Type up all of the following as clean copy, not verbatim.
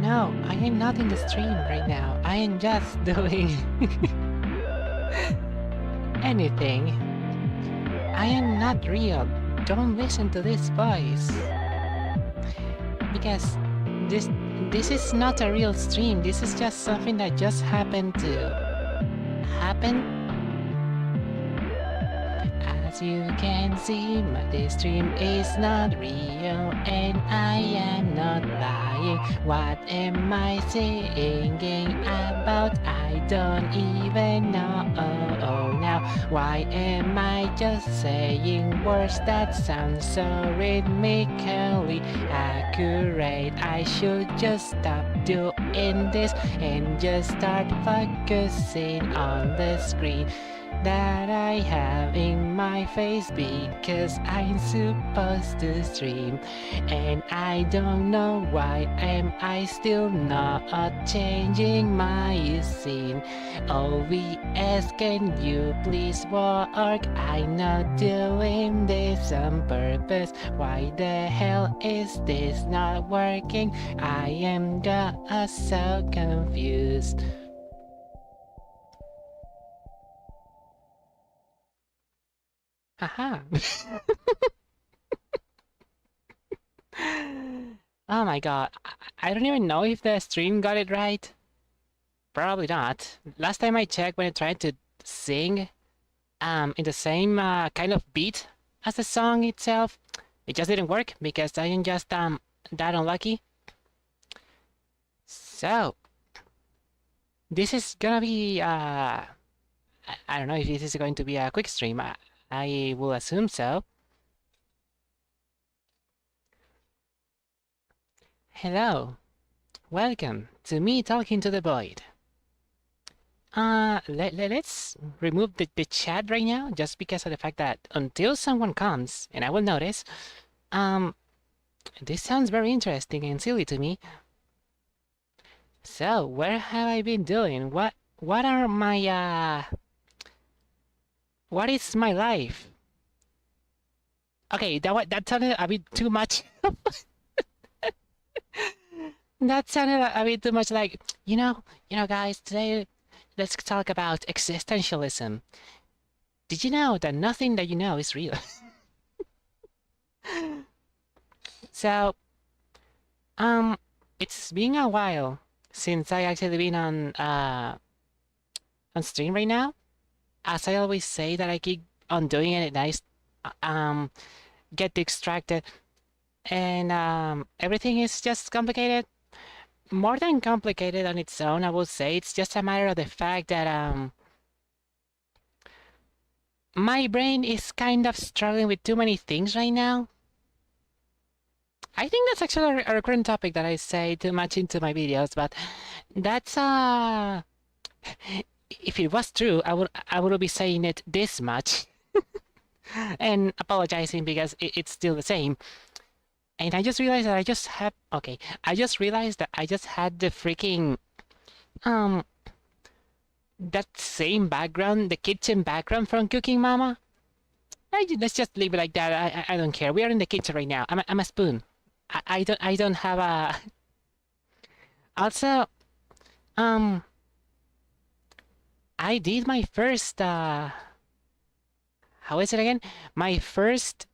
No, I am not in the stream right now. I am just doing anything. I am not real. Don't listen to this voice. Because this is not a real stream. This is just something that just happened to happen. As you can see, this stream is not real and I am not lying. What am I singing about? I don't even know now. Why am I just saying words that sound so rhythmically accurate? I should just stop doing this and just start focusing on the screen that I have in my face, because I'm supposed to stream and I don't know why am I still not changing my scene. OBS, can you please work? I'm not doing this on purpose. Why the hell is this not working? I am just so confused. Haha. Oh my god, I don't even know if the stream got it right. Probably not. Last time I checked, when I tried to sing in the same kind of beat as the song itself, it just didn't work because I am just that unlucky. So this is gonna be I don't know if this is going to be a quick stream. I will assume so. Hello. Welcome to me talking to the void. Let's remove the chat right now, just because of the fact that until someone comes, and I will notice, this sounds very interesting and silly to me. So, where have I been doing? What are my, what is my life? Okay, that sounded a bit too much. That sounded a bit too much like, you know, guys, today let's talk about existentialism. Did you know that nothing that you know is real? So, it's been a while since I actually been on stream right now. As I always say that I keep on doing it and I get distracted and everything is just complicated. More than complicated on its own, I will say. It's just a matter of the fact that my brain is kind of struggling with too many things right now. I think that's actually a recurrent topic that I say too much into my videos, but that's if it was true, I would be saying it this much and apologizing because it's still the same. And I just realized that I just had the freaking that same background, the kitchen background from Cooking Mama. Let's just leave it like that. I don't care. We are in the kitchen right now. I'm a spoon. I don't have a. Also, I did my first how is it again? My first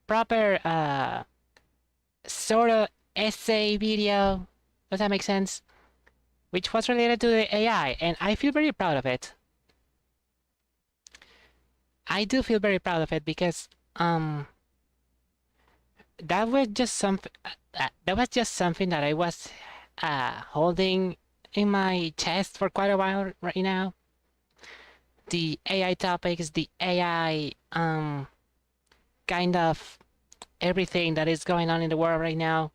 proper sort of essay video. Does that make sense? Which was related to the AI, and I feel very proud of it. I do feel very proud of it because that was just something that I was holding in my chest for quite a while right now. The AI topics, the AI kind of everything that is going on in the world right now.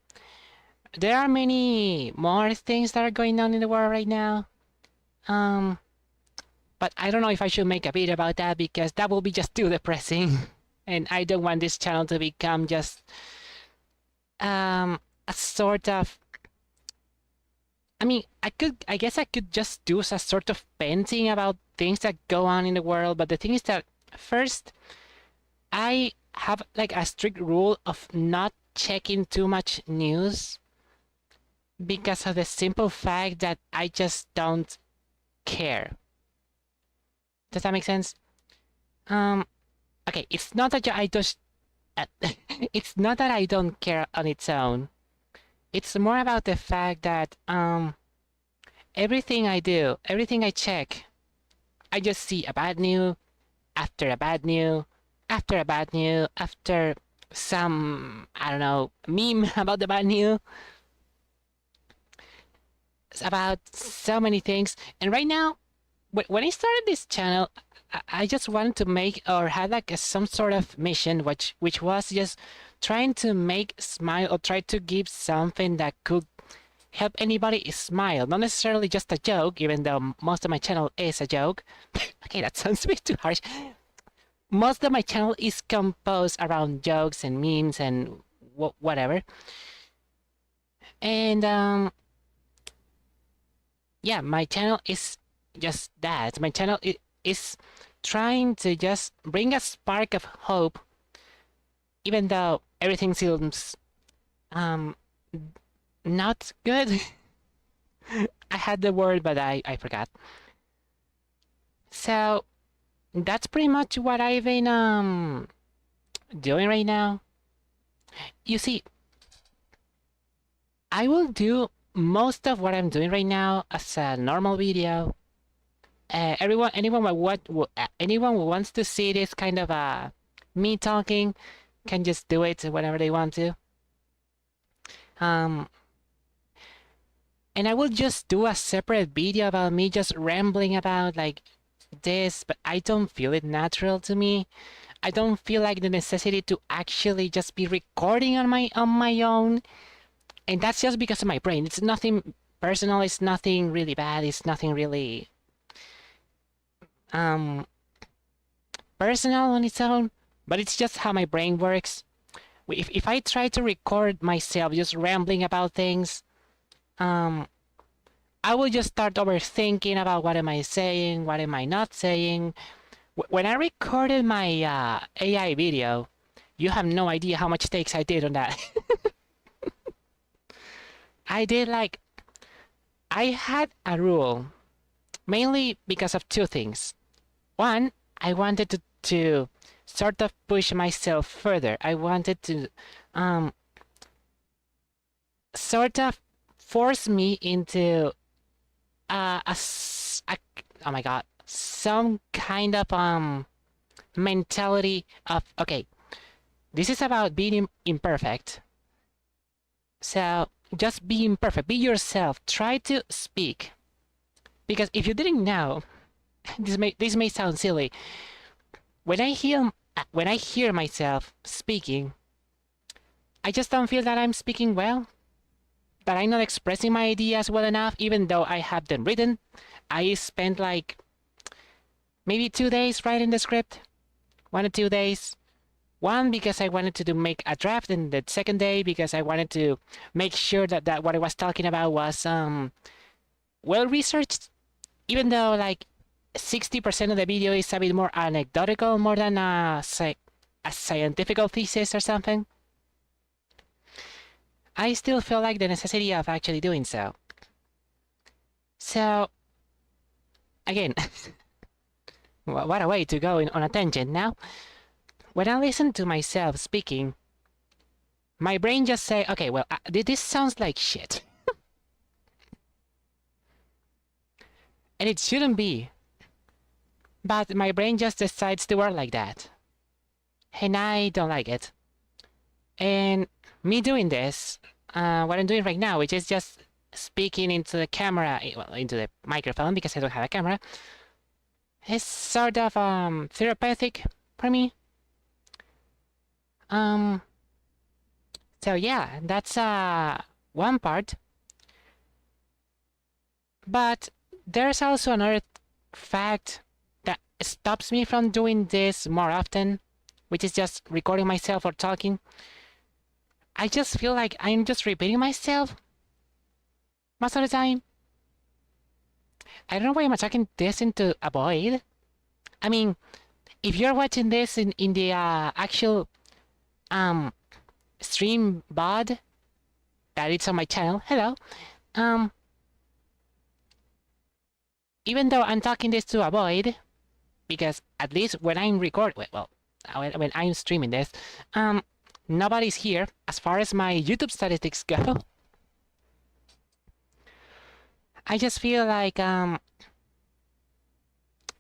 There are many more things that are going on in the world right now. But I don't know if I should make a video about that because that will be just too depressing. And I don't want this channel to become just a sort of, I mean, I guess I could just do a sort of venting about things that go on in the world, but the thing is that first, I have like a strict rule of not checking too much news because of the simple fact that I just don't care. Does that make sense? Okay, it's not that I just, it's not that I don't care on its own. It's more about the fact that everything I do, everything I check, I just see a bad news after a bad news after a bad news after some, I don't know, meme about the bad news. It's about so many things. And right now, when I started this channel, I just wanted to make or had like some sort of mission, which was just trying to make smile or try to give something that could help anybody smile. Not necessarily just a joke, even though most of my channel is a joke. Okay, that sounds a bit too harsh. Most of my channel is composed around jokes and memes and whatever. And yeah, my channel is just that. My channel is trying to just bring a spark of hope, even though everything seems not good. I had the word, but I forgot. So that's pretty much what I've been doing right now. You see, I will do most of what I'm doing right now as a normal video. Anyone who wants to see this kind of me talking can just do it whenever they want to. And I will just do a separate video about me just rambling about like this, but I don't feel it natural to me. I don't feel like the necessity to actually just be recording on my own. And that's just because of my brain. It's nothing personal, it's nothing really bad, it's nothing really personal on its own, but it's just how my brain works. If I try to record myself just rambling about things, I will just start overthinking about what am I saying, what am I not saying. When I recorded my AI video, you have no idea how much takes I did on that. I had a rule, mainly because of two things. One, I wanted to sort of push myself further. I wanted to sort of force me into oh my god, some kind of mentality of, okay, this is about being imperfect. So just be imperfect, be yourself, try to speak. Because if you didn't know, this may sound silly. When I hear myself speaking, I just don't feel that I'm speaking well, that I'm not expressing my ideas well enough, even though I have them written. I spent like maybe 2 days writing the script, 1 or 2 days. One, because I wanted to make a draft, and the second day because I wanted to make sure that what I was talking about was well researched, even though like 60% of the video is a bit more anecdotal, more than a scientific thesis or something. I still feel like the necessity of actually doing so. So, again, what a way to go on a tangent now. When I listen to myself speaking, my brain just say, okay, well, this sounds like shit. And it shouldn't be. But my brain just decides to work like that. And I don't like it. And me doing this, what I'm doing right now, which is just speaking into the camera, well, into the microphone because I don't have a camera, is sort of therapeutic for me. So yeah, that's one part. But there's also another fact stops me from doing this more often, which is just recording myself or talking, I just feel like I'm just repeating myself most of the time. I don't know why I'm attacking this into a void. I mean, if you're watching this in the actual stream VOD that it's on my channel, hello. Even though I'm talking this to a void, because at least when I'm when I'm streaming this, nobody's here as far as my YouTube statistics go. I just feel like I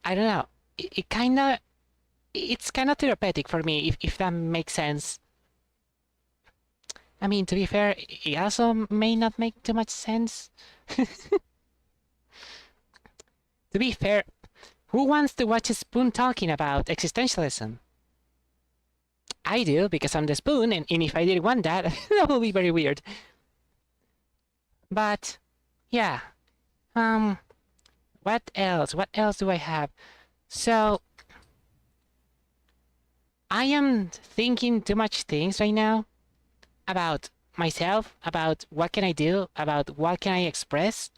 don't know. It's kind of therapeutic for me, if that makes sense. I mean, to be fair, it also may not make too much sense. To be fair, who wants to watch a spoon talking about existentialism? I do, because I'm the spoon, and if I didn't want that, that would be very weird. But, yeah. What else? What else do I have? So, I am thinking too much things right now about myself, about what can I do, about what can I express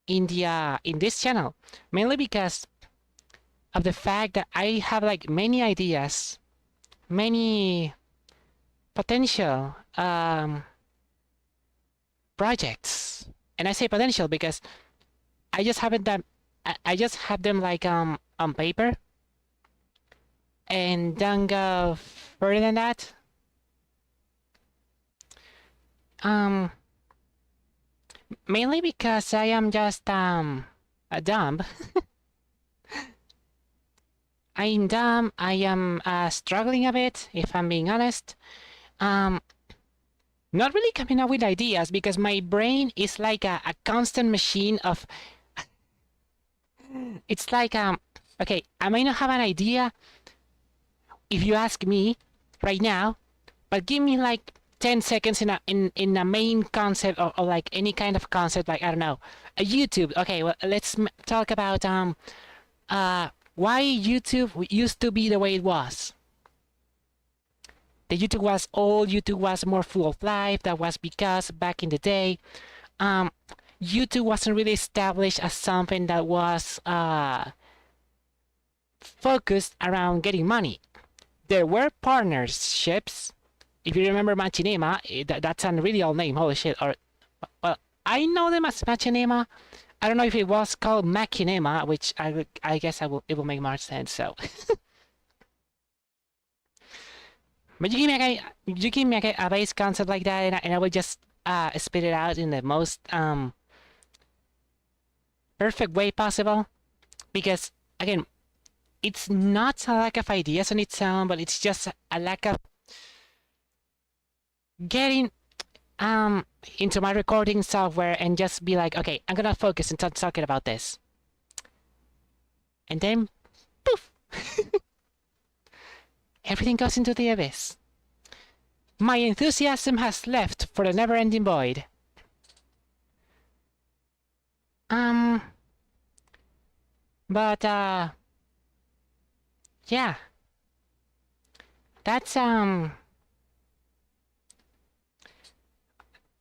in this channel, mainly because of the fact that I have like many ideas, many potential projects, and I say potential because I just haven't done. I just have them like on paper, and don't go further than that. Mainly because I am just a dumb. I'm dumb. I am struggling a bit, if I'm being honest. Not really coming up with ideas because my brain is like a constant machine of. It's like okay, I might not have an idea if you ask me right now, but give me like 10 seconds in a main concept or like any kind of concept, like I don't know, a YouTube. Okay, well, let's talk about why YouTube used to be the way it was. The YouTube was more full of life. That was because back in the day, YouTube wasn't really established as something that was focused around getting money. There were partnerships. If you remember Machinima, that's a really old name, holy shit. Or, well, I know them as Machinima. I don't know if it was called Machinima, which I guess it will make more sense, so. But you give me a base concept like that, and I will just spit it out in the most perfect way possible. Because, again, it's not a lack of ideas on its own, but it's just a lack of getting into my recording software and just be like, okay, I'm gonna focus and start talking about this. And then, poof! Everything goes into the abyss. My enthusiasm has left for the never-ending void. But, yeah. That's,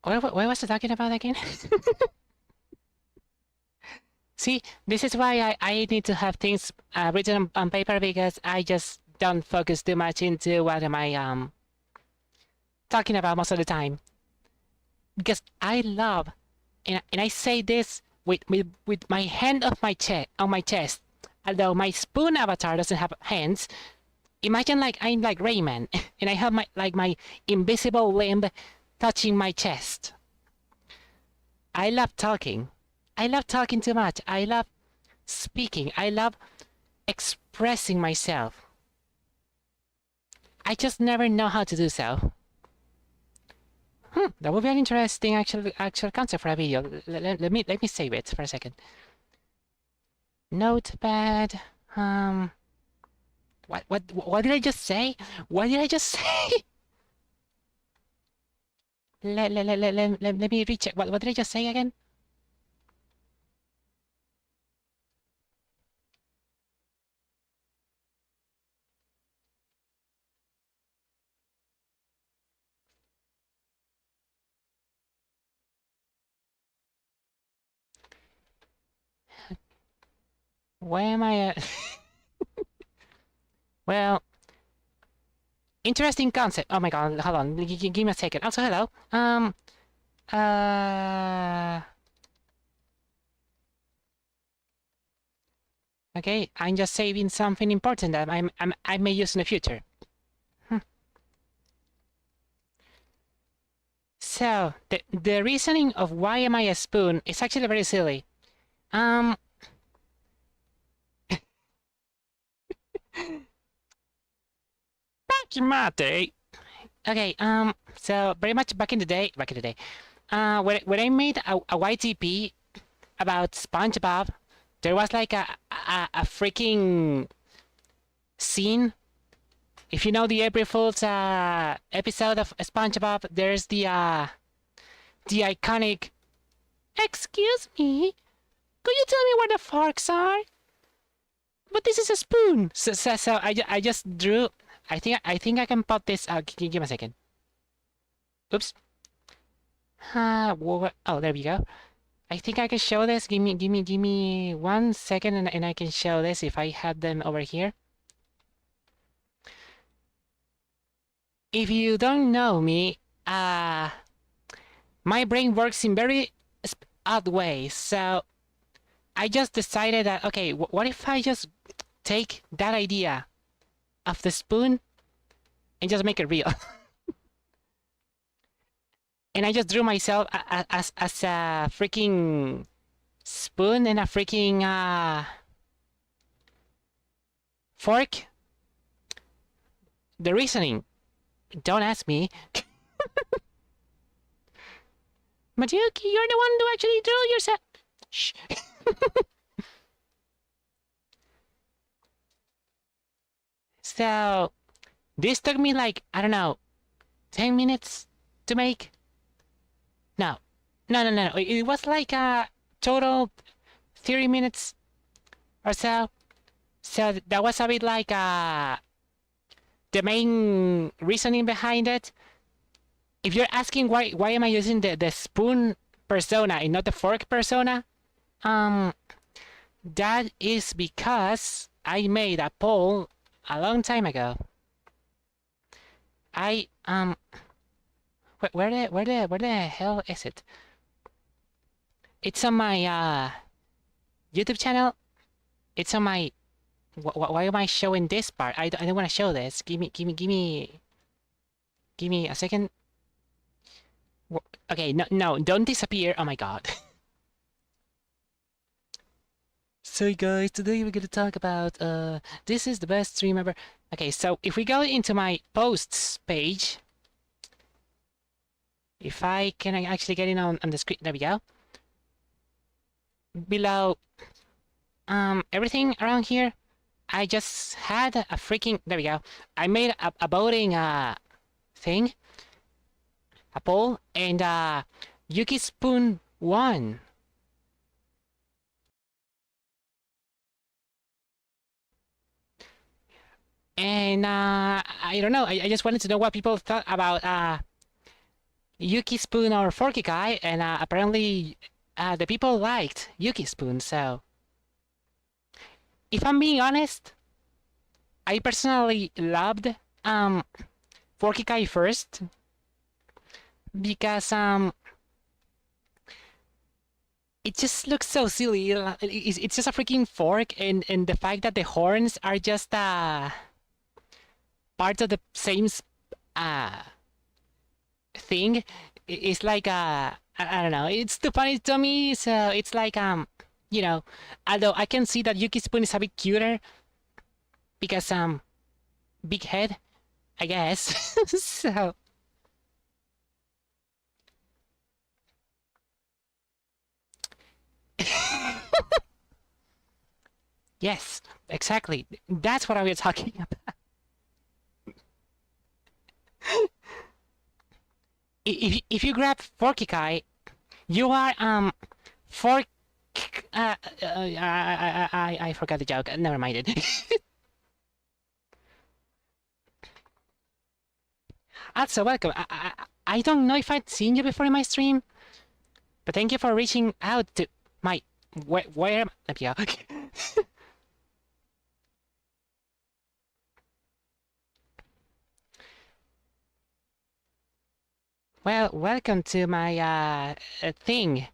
what was I talking about again? See, this is why I need to have things written on paper, because I just don't focus too much into what am I talking about most of the time. Because I love, and I say this with my hand on my chest, although my spoon avatar doesn't have hands. Imagine like I'm like Rayman, and I have my invisible limb touching my chest. I love talking. I love talking too much. I love speaking. I love expressing myself. I just never know how to do so. That would be an interesting actual concept for a video. Let me save it for a second. Notepad. What did I just say? What did I just say? Let me recheck. What did I just say again? Where am I at? Well, interesting concept. Oh my god, hold on. Give me a second. Also, hello. Uh... Okay, I'm just saving something important that I may use in the future. So, the reasoning of why am I a spoon is actually very silly. Um... Back in my day. Okay, so very much back in the day, when I made a YTP about SpongeBob, there was like a freaking scene. If you know the April Fool's episode of SpongeBob, there's the iconic, "Excuse me, could you tell me where the forks are? But this is a spoon." So I just drew. I think I can pop this. Give me a second. Oops. Oh, there we go. I think I can show this. Give me 1 second, and I can show this if I had them over here. If you don't know me, my brain works in very odd ways. So I just decided that, okay, what if I just take that idea of the spoon and just make it real? And I just drew myself as a freaking spoon and a freaking fork. The reasoning, don't ask me. Mayuki, you're the one who actually drew yourself. Shh. So, this took me like, I don't know, 10 minutes to make? No. No. It was like a total 30 minutes or so. So that was a bit like the main reasoning behind it. If you're asking why am I using the spoon persona and not the fork persona, that is because I made a poll a long time ago. Where the hell is it? It's on my YouTube channel. It's on my. Why am I showing this part? I don't want to show this. Give me a second. Okay, no, don't disappear. Oh my god. So guys, today we're gonna talk about this is the best stream ever. Okay, so if we go into my posts page, if I can actually get in on the screen, there we go. Below everything around here, I just had a freaking, there we go. I made a voting thing, a poll, and Yuki Spoon won. And I don't know, I just wanted to know what people thought about Yuki Spoon or Forky Guy, and apparently the people liked Yuki Spoon, so if I'm being honest, I personally loved Forky Guy first because it just looks so silly. It's just a freaking fork, and the fact that the horns are just part of the same thing is like I don't know. It's too funny to me, so it's like you know, although I can see that Yuki Spoon is a bit cuter because big head, I guess. So yes, exactly. That's what I was talking about. If you grab Forky Guy, you are fork. I forgot the joke. Never mind it. Also, welcome. I don't know if I'd seen you before in my stream, but thank you for reaching out to my where am I? Well, welcome to my thing.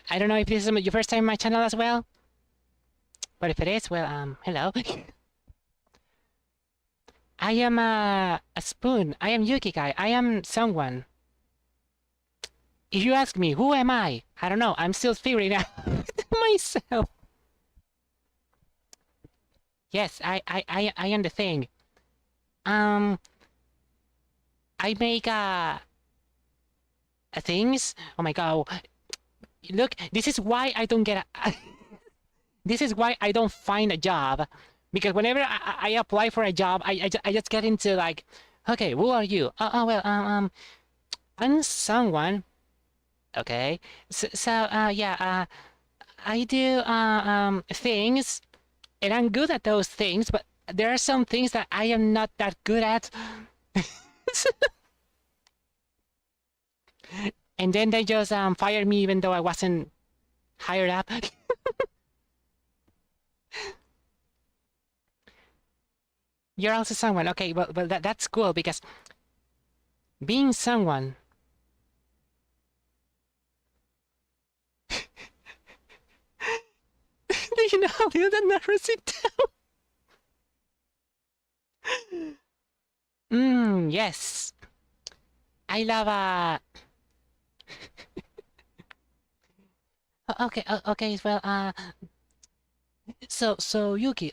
I don't know if this is your first time on my channel as well, but if it is, well, hello. I am a spoon. I am Yuki guy. I am someone. If you ask me, who am I? I don't know. I'm still figuring out myself. Yes, I am the thing. Um, I make things. Oh my god. Look, this is why I don't get a. This is why I don't find a job, because whenever I apply for a job, I just get into like, okay, who are you? Well, I'm someone. Okay, yeah, I do things, and I'm good at those things, but there are some things that I am not that good at. And then they just fired me even though I wasn't hired up. You're also someone. Okay, well that's cool because being someone. Do you know how to do that? Never sit down. Yes. I love okay, okay, well, so Yuki,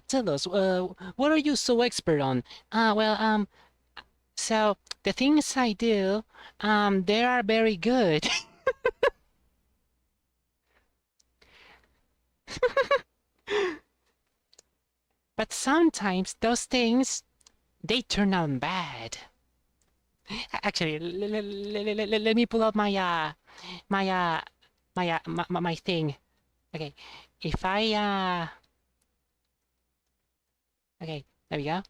tell us, what are you so expert on? Well, so the things I do, they are very good. But sometimes those things, they turn out bad. Actually, let me pull out my my my thing. Okay, if I okay, there we go.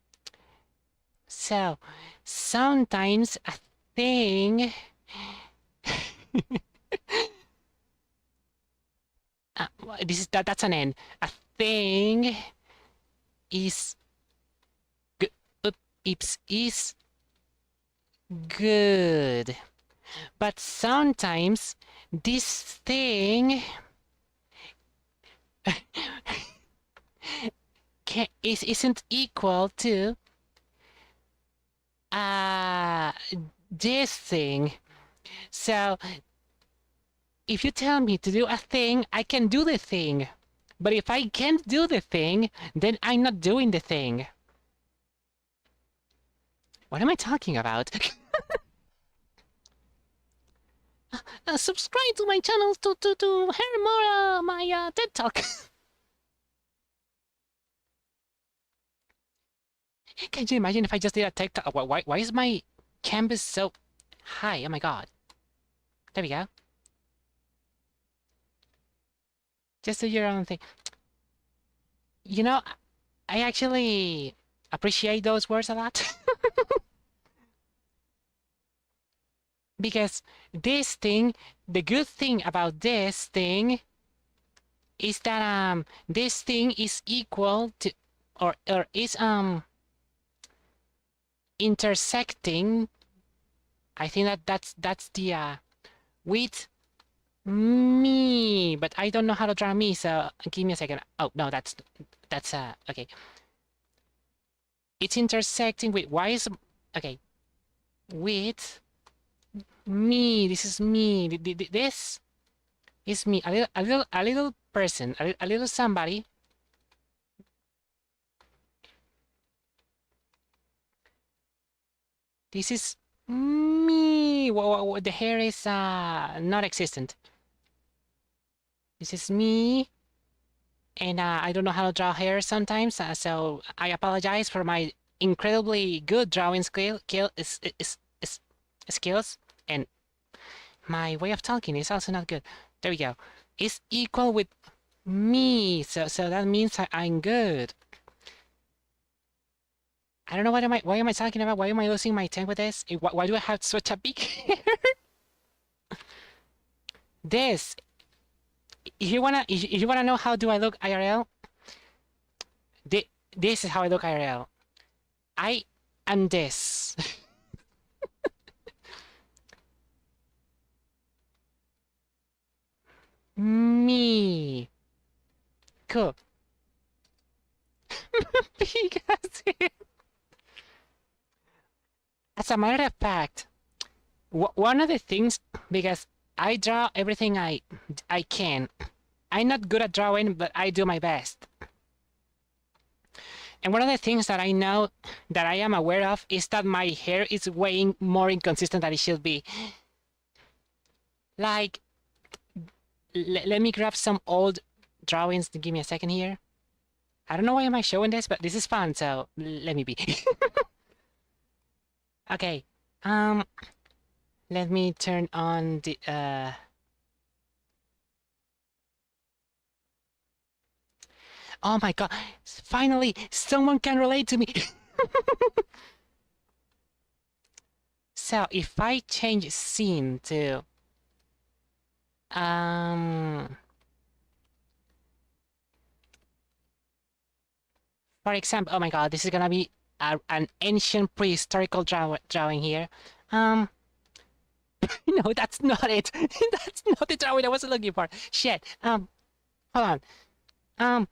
So sometimes a thing this is that's an N. A thing is good. Is good, but sometimes this thing isn't equal to this thing. So if you tell me to do a thing, I can do the thing. But if I can't do the thing, then I'm not doing the thing. What am I talking about? Subscribe to my channel to hear more my TED Talk. Can you imagine if I just did a TED Talk? Why is my canvas so high? Oh my god. There we go. Just do your own thing. You know, I actually appreciate those words a lot. Because this thing, the good thing about this thing is that this thing is equal to or is intersecting. I think that's the with me, but I don't know how to draw me, so give me a second. Oh no, that's okay. It's intersecting with why is okay with me. This is me. This is me. A little person, a little somebody. This is me. The hair is not existent. This is me, and I don't know how to draw hair sometimes, so I apologize for my incredibly good drawing skills, and my way of talking is also not good. There we go. It's equal with me, so that means I'm good. I don't know why am I talking about? Why am I losing my temper with this? Why do I have such a big hair? This, if you wanna know how do I look IRL, this is how I look IRL. I am this. Me. Cool. Because as a matter of fact, one of the things, because I draw everything I can. I'm not good at drawing, but I do my best. And one of the things that I know that I am aware of is that my hair is way more inconsistent than it should be. Like, let me grab some old drawings. Give me a second here. I don't know why am I showing this, but this is fun, so let me be. Okay. Let me turn on the Oh my god! Finally, someone can relate to me. So if I change scene to for example, oh my god, this is gonna be an ancient prehistorical drawing here. No, that's not it. That's not the drawing I was looking for. Shit. Hold on.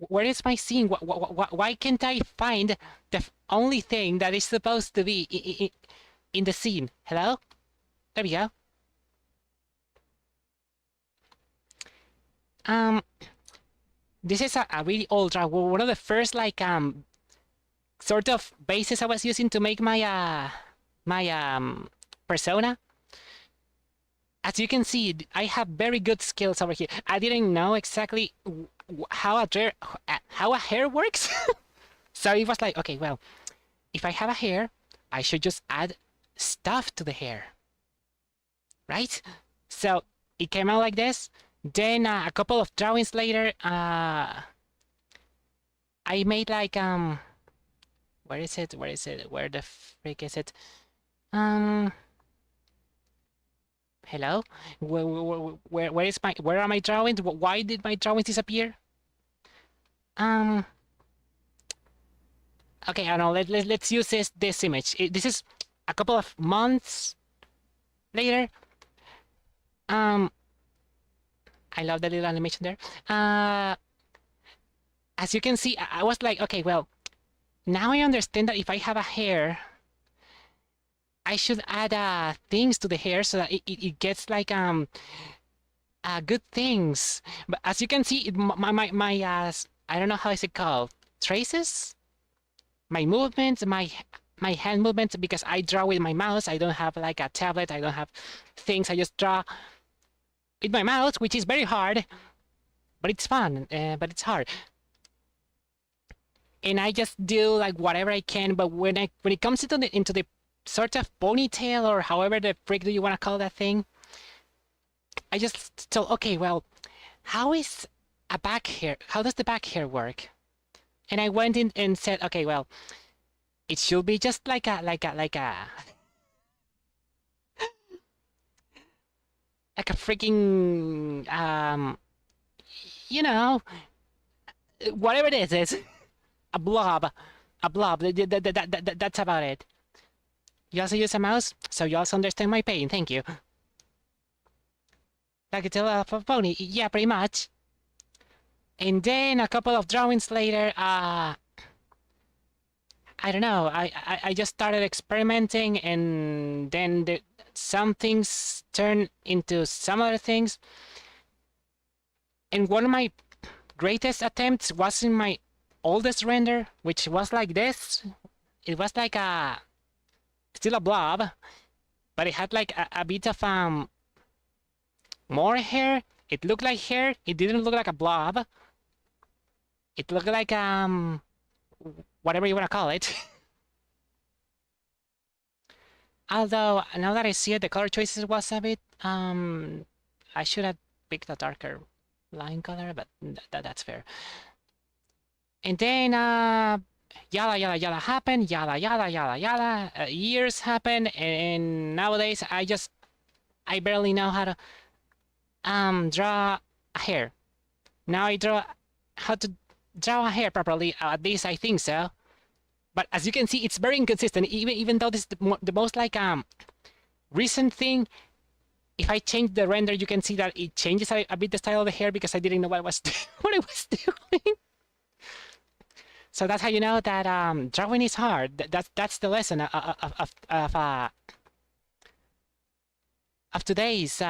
Where is my scene? Why can't I find the only thing that is supposed to be in the scene? Hello? There we go. This is a really old drawing. One of the first like sort of bases I was using to make my persona. As you can see, I have very good skills over here. I didn't know exactly how a hair works. So it was like, okay, well, if I have a hair, I should just add stuff to the hair, right? So it came out like this. Then a couple of drawings later, I made like where is it? Where is it? Where the frick is it? Hello? Where is my where are my drawings? Why did my drawings disappear? Okay, I don't know. Let's use this image. This is a couple of months later. I love the little animation there. As you can see, I was like, okay, well, now I understand that if I have a hair, I should add things to the hair so that it gets like good things. But as you can see, my I don't know how is it called, traces, my movements, my hand movements, because I draw with my mouse. I don't have like a tablet. I don't have things. I just draw with my mouse, which is very hard, but it's fun. But it's hard. And I just do like whatever I can. But when it comes into the sort of ponytail or however the frick do you want to call that thing, I just thought, okay, well, how is a back hair? How does the back hair work? And I went in and said, okay, well, it should be just like a like a freaking you know, whatever it is a blob, a blob. That's about it. You also use a mouse, so you also understand my pain. Thank you. Like a tail of a pony. Yeah, pretty much. And then a couple of drawings later, I don't know. I just started experimenting, and then some things turned into some other things. And one of my greatest attempts was in my oldest render, which was like this. It was like still a blob, but it had like a bit of more hair. It looked like hair. It didn't look like a blob. It looked like whatever you want to call it. Although now that I see it, the color choices was a bit I should have picked a darker line color, but that's fair. And then yada happened, yada. Years happen, and nowadays I barely know how to draw a hair. Now I draw how to draw a hair properly. At least I think so. But as you can see, it's very inconsistent. Even though this is the most like recent thing, if I change the render, you can see that it changes a bit the style of the hair because I didn't know what I was what I was doing. So that's how you know that drawing is hard. That's the lesson of today's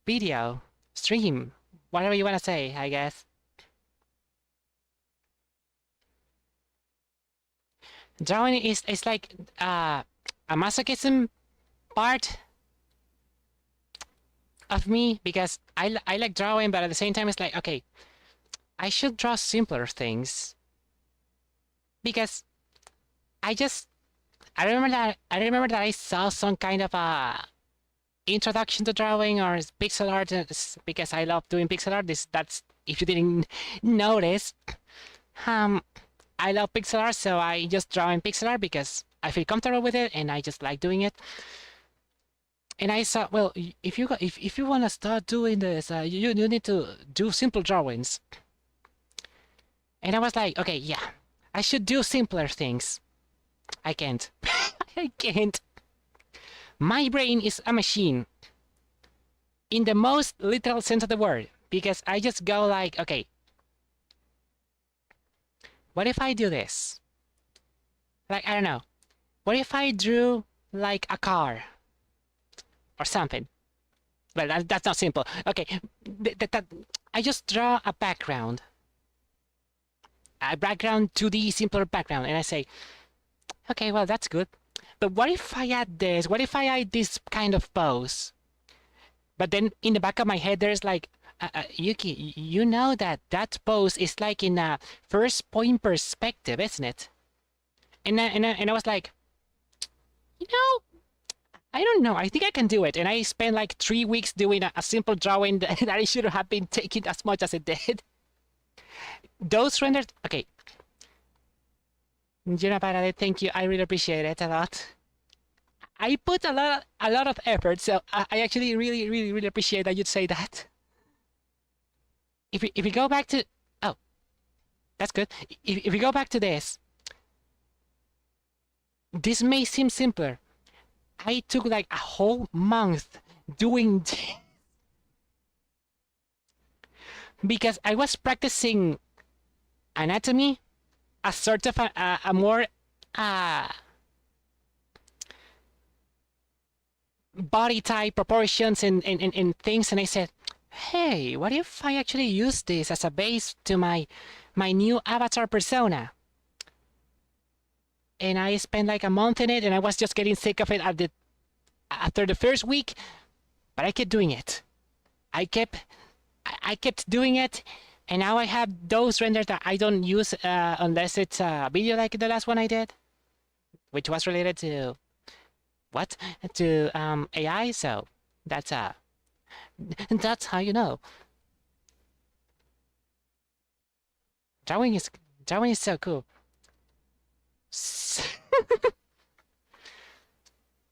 video stream, whatever you want to say, I guess. Drawing is like a masochism part of me because I like drawing, but at the same time it's like, okay, I should draw simpler things because I remember that I saw some kind of a introduction to drawing or pixel art because I love doing pixel art. That's if you didn't notice, I love pixel art, so I just draw in pixel art because I feel comfortable with it and I just like doing it. And I saw, well, if you want to start doing this, you need to do simple drawings. And I was like, okay, yeah, I should do simpler things. I can't. I can't. My brain is a machine in the most literal sense of the word because I just go like, okay, what if I do this? Like, I don't know. What if I drew like a car or something? Well, that's not simple. Okay, I just draw a background 2D simpler background, and I say, okay, well, that's good. But what if I add this? What if I add this kind of pose? But then in the back of my head, there's like, Yuki, you know that pose is like in a first point perspective, isn't it? And I was like, you know, I don't know. I think I can do it. And I spent like 3 weeks doing a simple drawing that I should have been taking as much as it did. Those renders, okay. Gina Parade, thank you. I really appreciate it a lot. I put a lot of effort, so I actually really appreciate that you'd say that. If we go back to, oh, that's good. If we go back to this may seem simpler. I took like a whole month doing this because I was practicing anatomy, a sort of a more body type proportions and things, and I said, hey, what if I actually use this as a base to my new avatar persona? And I spent like a month in it, and I was just getting sick of it after the first week, but I kept doing it. I kept doing it, and now I have those renders that I don't use unless it's a video like the last one I did, which was related to what? To AI. So that's how you know. Drawing is so cool.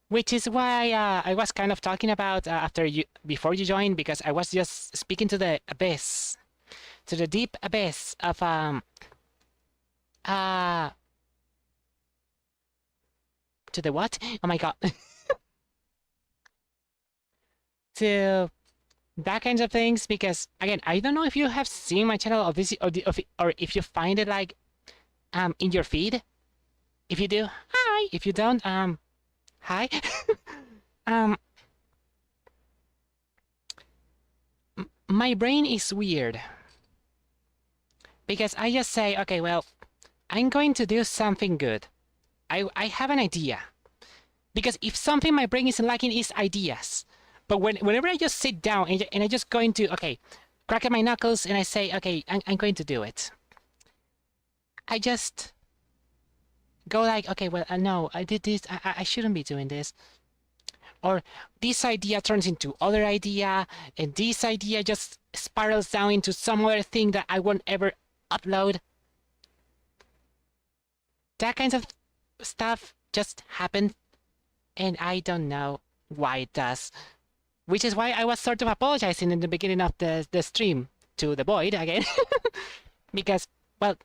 Which is why I was kind of talking about before you joined, because I was just speaking to the abyss, to the deep abyss of to the what? Oh my god. To that kinds of things, because again, I don't know if you have seen my channel or if you find it like in your feed. If you do, hi. If you don't, hi. My brain is weird because I just say, okay, well, I'm going to do something good. I have an idea, because if something my brain isn't liking is ideas. But whenever I just sit down and I just going to, okay, crack at my knuckles and I say, okay, I'm going to do it. I just go like, okay, well, no, I did this. I shouldn't be doing this. Or this idea turns into other idea, and this idea just spirals down into some other thing that I won't ever upload. That kinds of stuff just happen, and I don't know why it does. Which is why I was sort of apologizing in the beginning of the stream to the Void again. Because, well,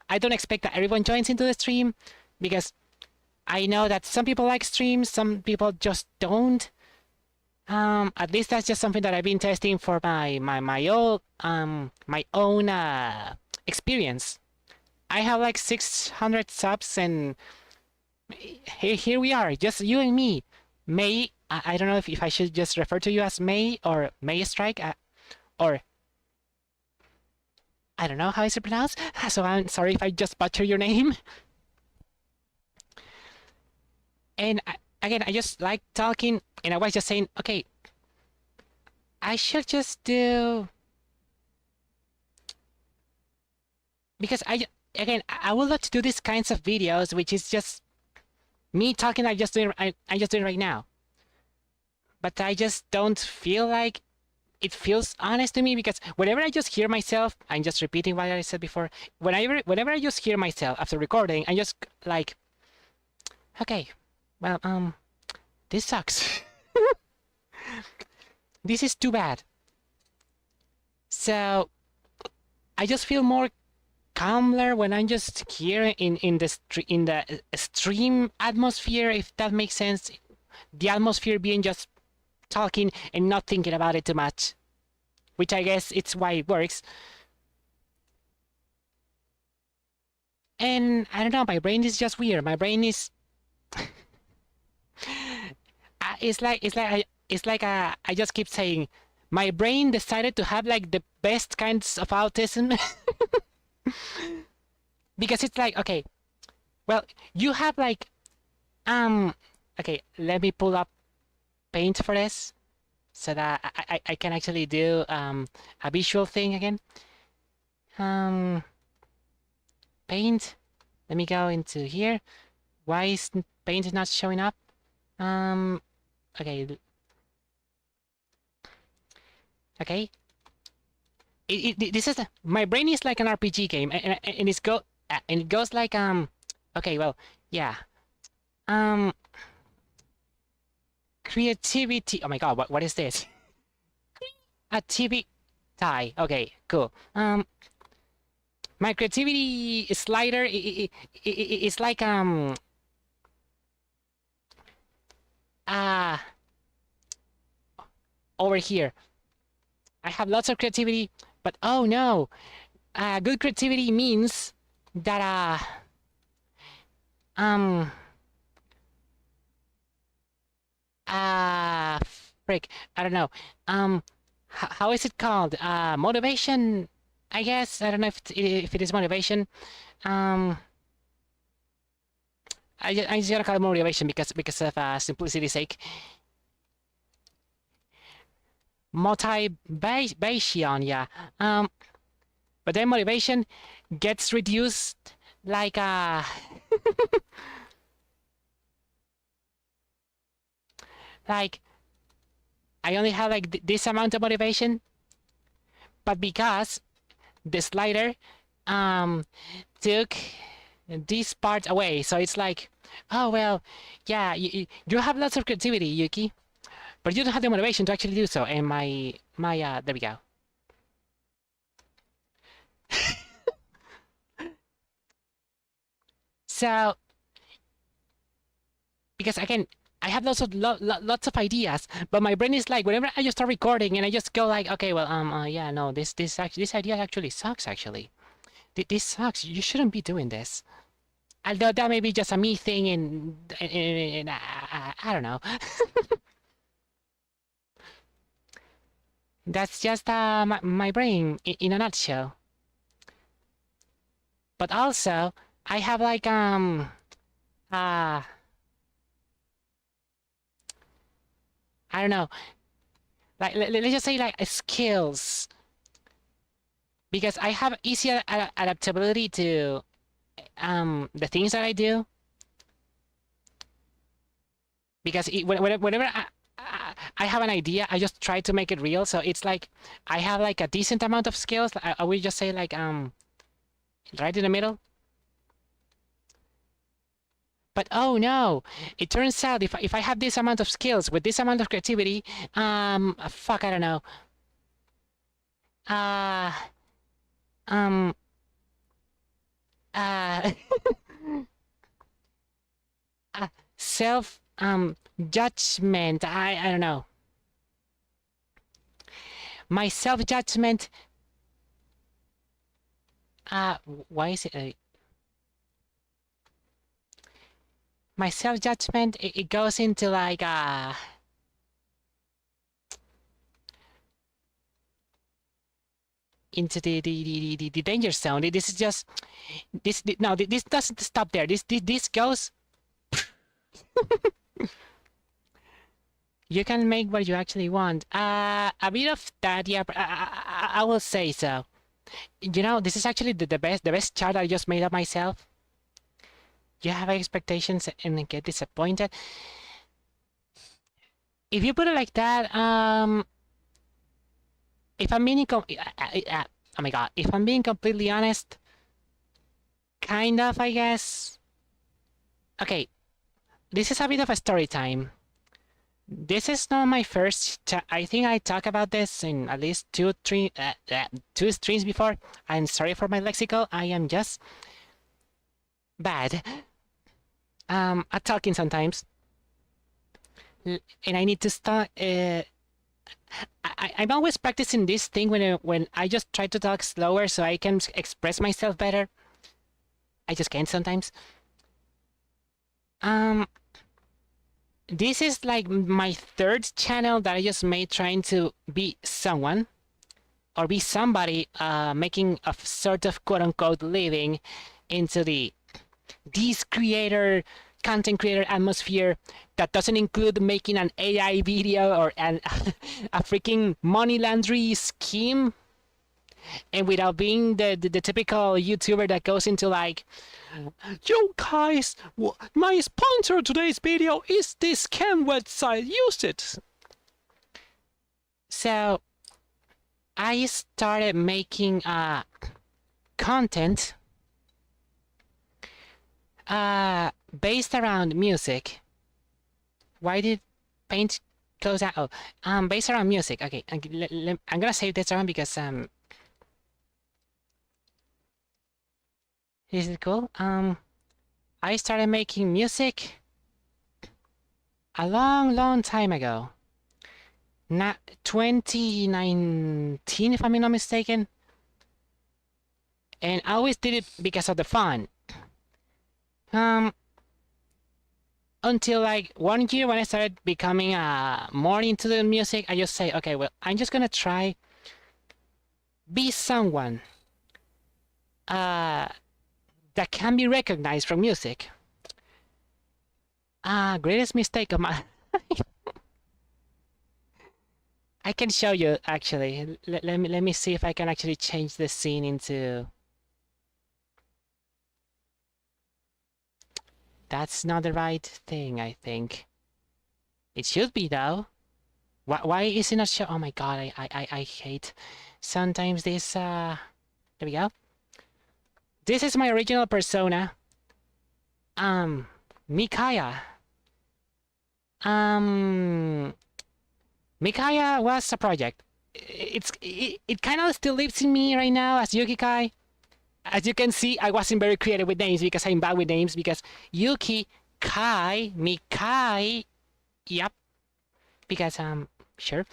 I don't expect that everyone joins into the stream, because I know that some people like streams, some people just don't. At least that's just something that I've been testing for my own experience. I have like 600 subs, and here we are, just you and me. May, I don't know if I should just refer to you as May or May Strike, or I don't know how it's pronounced, so I'm sorry if I just butcher your name. And again, I just like talking, and I was just saying, okay, I should just do, because again, I would love to do these kinds of videos, which is just me talking. I just doing right now, but I just don't feel like it feels honest to me, because whenever I just hear myself, I'm just repeating what I said before. Whenever I just hear myself after recording, I just like, okay, well, this sucks. This is too bad. So I just feel more calmer when I'm just here in the stream atmosphere, if that makes sense. The atmosphere being just talking and not thinking about it too much, which I guess it's why it works. And I don't know, my brain is just weird. My brain is I just keep saying my brain decided to have like the best kinds of autism. Because it's like, okay, well, you have like okay, let me pull up Paint for this so that I can actually do a visual thing again. Paint, let me go into here. Why is Paint not showing up? Okay. Okay. This is my brain is like an RPG game, and it goes like okay, well, yeah. Creativity. Oh my god, what is this? Activity tie. Okay, cool. My creativity slider it's like over here. I have lots of creativity, but oh no, good creativity means that frick, I don't know. How is it called? Motivation, I guess. I don't know if it is motivation. I just gotta call it motivation because of simplicity's sake. Motivation, yeah. But then motivation gets reduced like like I only have like this amount of motivation, but because the slider took this part away, so it's like, oh well, yeah, you have lots of creativity, Yuki, but you don't have the motivation to actually do so. And my there we go. So because again, I have lots of ideas, but my brain is like, whenever I just start recording and I just go like, okay, well, yeah, no, this idea actually sucks. Actually, this sucks. You shouldn't be doing this. Although that may be just a me thing, and I don't know. That's just my brain in a nutshell. But also, I have like I don't know, like let's just say like skills, because I have easier adaptability to the things that I do, because whenever I have an idea, I just try to make it real. So it's like I have like a decent amount of skills. I would just say like right in the middle. But oh no, it turns out if I have this amount of skills with this amount of creativity, fuck, I don't know. Uh, um, uh, self judgment. I don't know. My self-judgment. Why is it? My self-judgment. It goes into like into the danger zone. This is just this. No, this doesn't stop there. This goes. You can make what you actually want. A bit of that, yeah. I will say so. You know, this is actually the best chart I just made up myself. You have expectations and get disappointed. If you put it like that, if I'm being oh my god, if I'm being completely honest, kind of, I guess. Okay, this is a bit of a story time. This is not my first. I think I talked about this in at least two streams before. I'm sorry for my lexical. I am just bad at talking sometimes, and I need to start. I'm always practicing this thing when I just try to talk slower so I can express myself better. I just can't sometimes. This is like my third channel that I just made trying to be someone or be somebody making a sort of quote-unquote living into this content creator atmosphere that doesn't include making an AI video or a freaking money laundry scheme, and without being the typical YouTuber that goes into like, yo guys, my sponsor today's video is this scam website, use it. So I started making content based around music. Why did paint close out? Oh, based around music. Okay, I'm gonna save this around because this is cool. I started making music a long time ago. Not 2019, if I'm not mistaken. And I always did it because of the fun. Until like 1 year when I started becoming more into the music, I just say, okay, well, I'm just gonna try be someone that can be recognized from music. Greatest mistake of my I can show you actually. Let me see if I can actually change the scene into. That's not the right thing, I think. It should be though. Why is it not show? Oh my god, I hate sometimes this. There we go. This is my original persona. Mikaya. Mikaya was a project. It kind of still lives in me right now as Yuki Kai. As you can see, I wasn't very creative with names because I'm bad with names because Yuki, Kai, Mikai, yep. Because sure.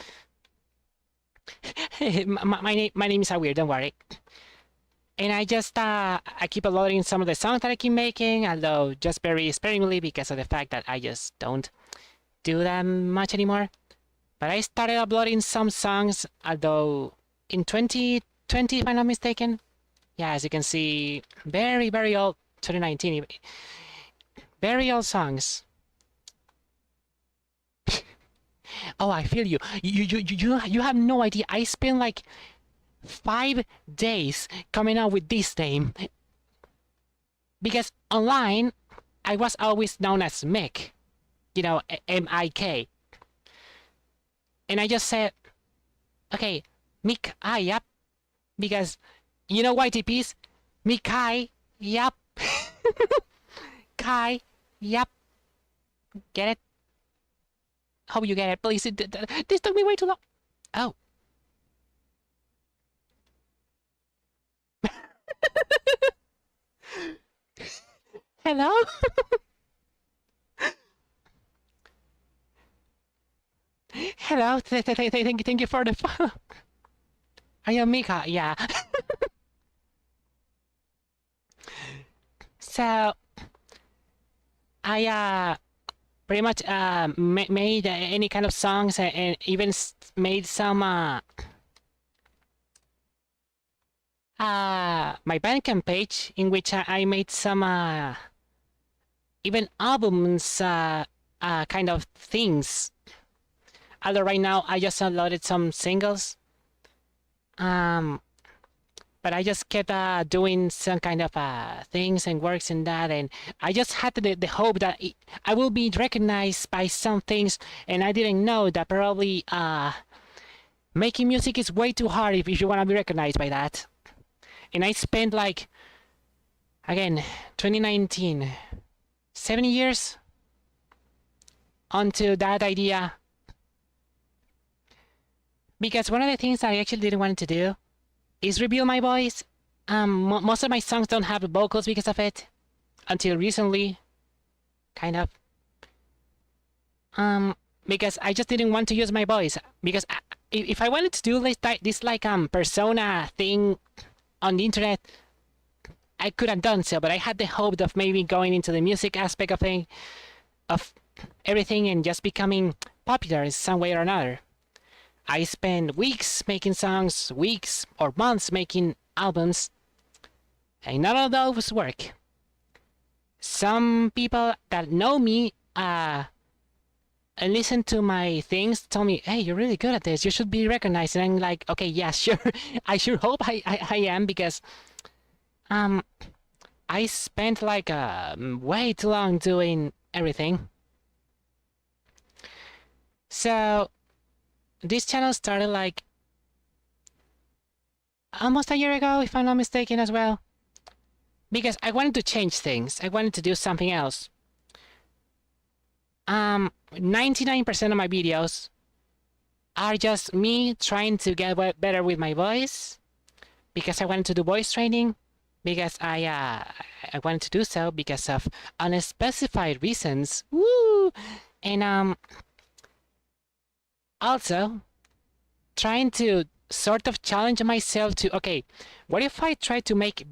my name is weird, don't worry. And I just I keep uploading some of the songs that I keep making, although just very sparingly because of the fact that I just don't do that much anymore. But I started uploading some songs, although in 2020, if I'm not mistaken. Yeah, as you can see, very old, 2019, very old songs. Oh, I feel you. You have no idea. I spent like 5 days coming up with this name because online I was always known as Mick, you know, M-I-K. And I just said, okay, Mick, yep, because you know why TPs? Mikai, yep. Kai, yep. Get it? Hope you get it, please. This took me way too long. Oh. Hello? Hello, thank you for the follow. Are you Mika? Yeah. So I pretty much made any kind of songs and even made some my Bandcamp page in which I made some even albums kind of things. Although right now I just uploaded some singles. Um, but I just kept doing some kind of things and works in that, and I just had the hope that I will be recognized by some things, and I didn't know that probably making music is way too hard if you want to be recognized by that. And I spent like, again, 2019, 7 years onto that idea. Because one of the things I actually didn't want to do is reveal my voice. Most of my songs don't have vocals because of it. Until recently. Kind of. Because I just didn't want to use my voice. Because if I wanted to do this like persona thing on the internet, I could have done so, but I had the hope of maybe going into the music aspect of everything and just becoming popular in some way or another. I spent weeks making songs, weeks or months making albums, and none of those work. Some people that know me and listen to my things tell me, hey, you're really good at this, you should be recognized. And I'm like, okay, yeah, sure. I sure hope I am, because I spent like way too long doing everything. So this channel started like almost a year ago, if I'm not mistaken, as well. Because I wanted to change things. I wanted to do something else. 99% of my videos are just me trying to get better with my voice, because I wanted to do voice training, because I wanted to do so because of unspecified reasons. Woo! And also trying to sort of challenge myself to, okay, what if I try to make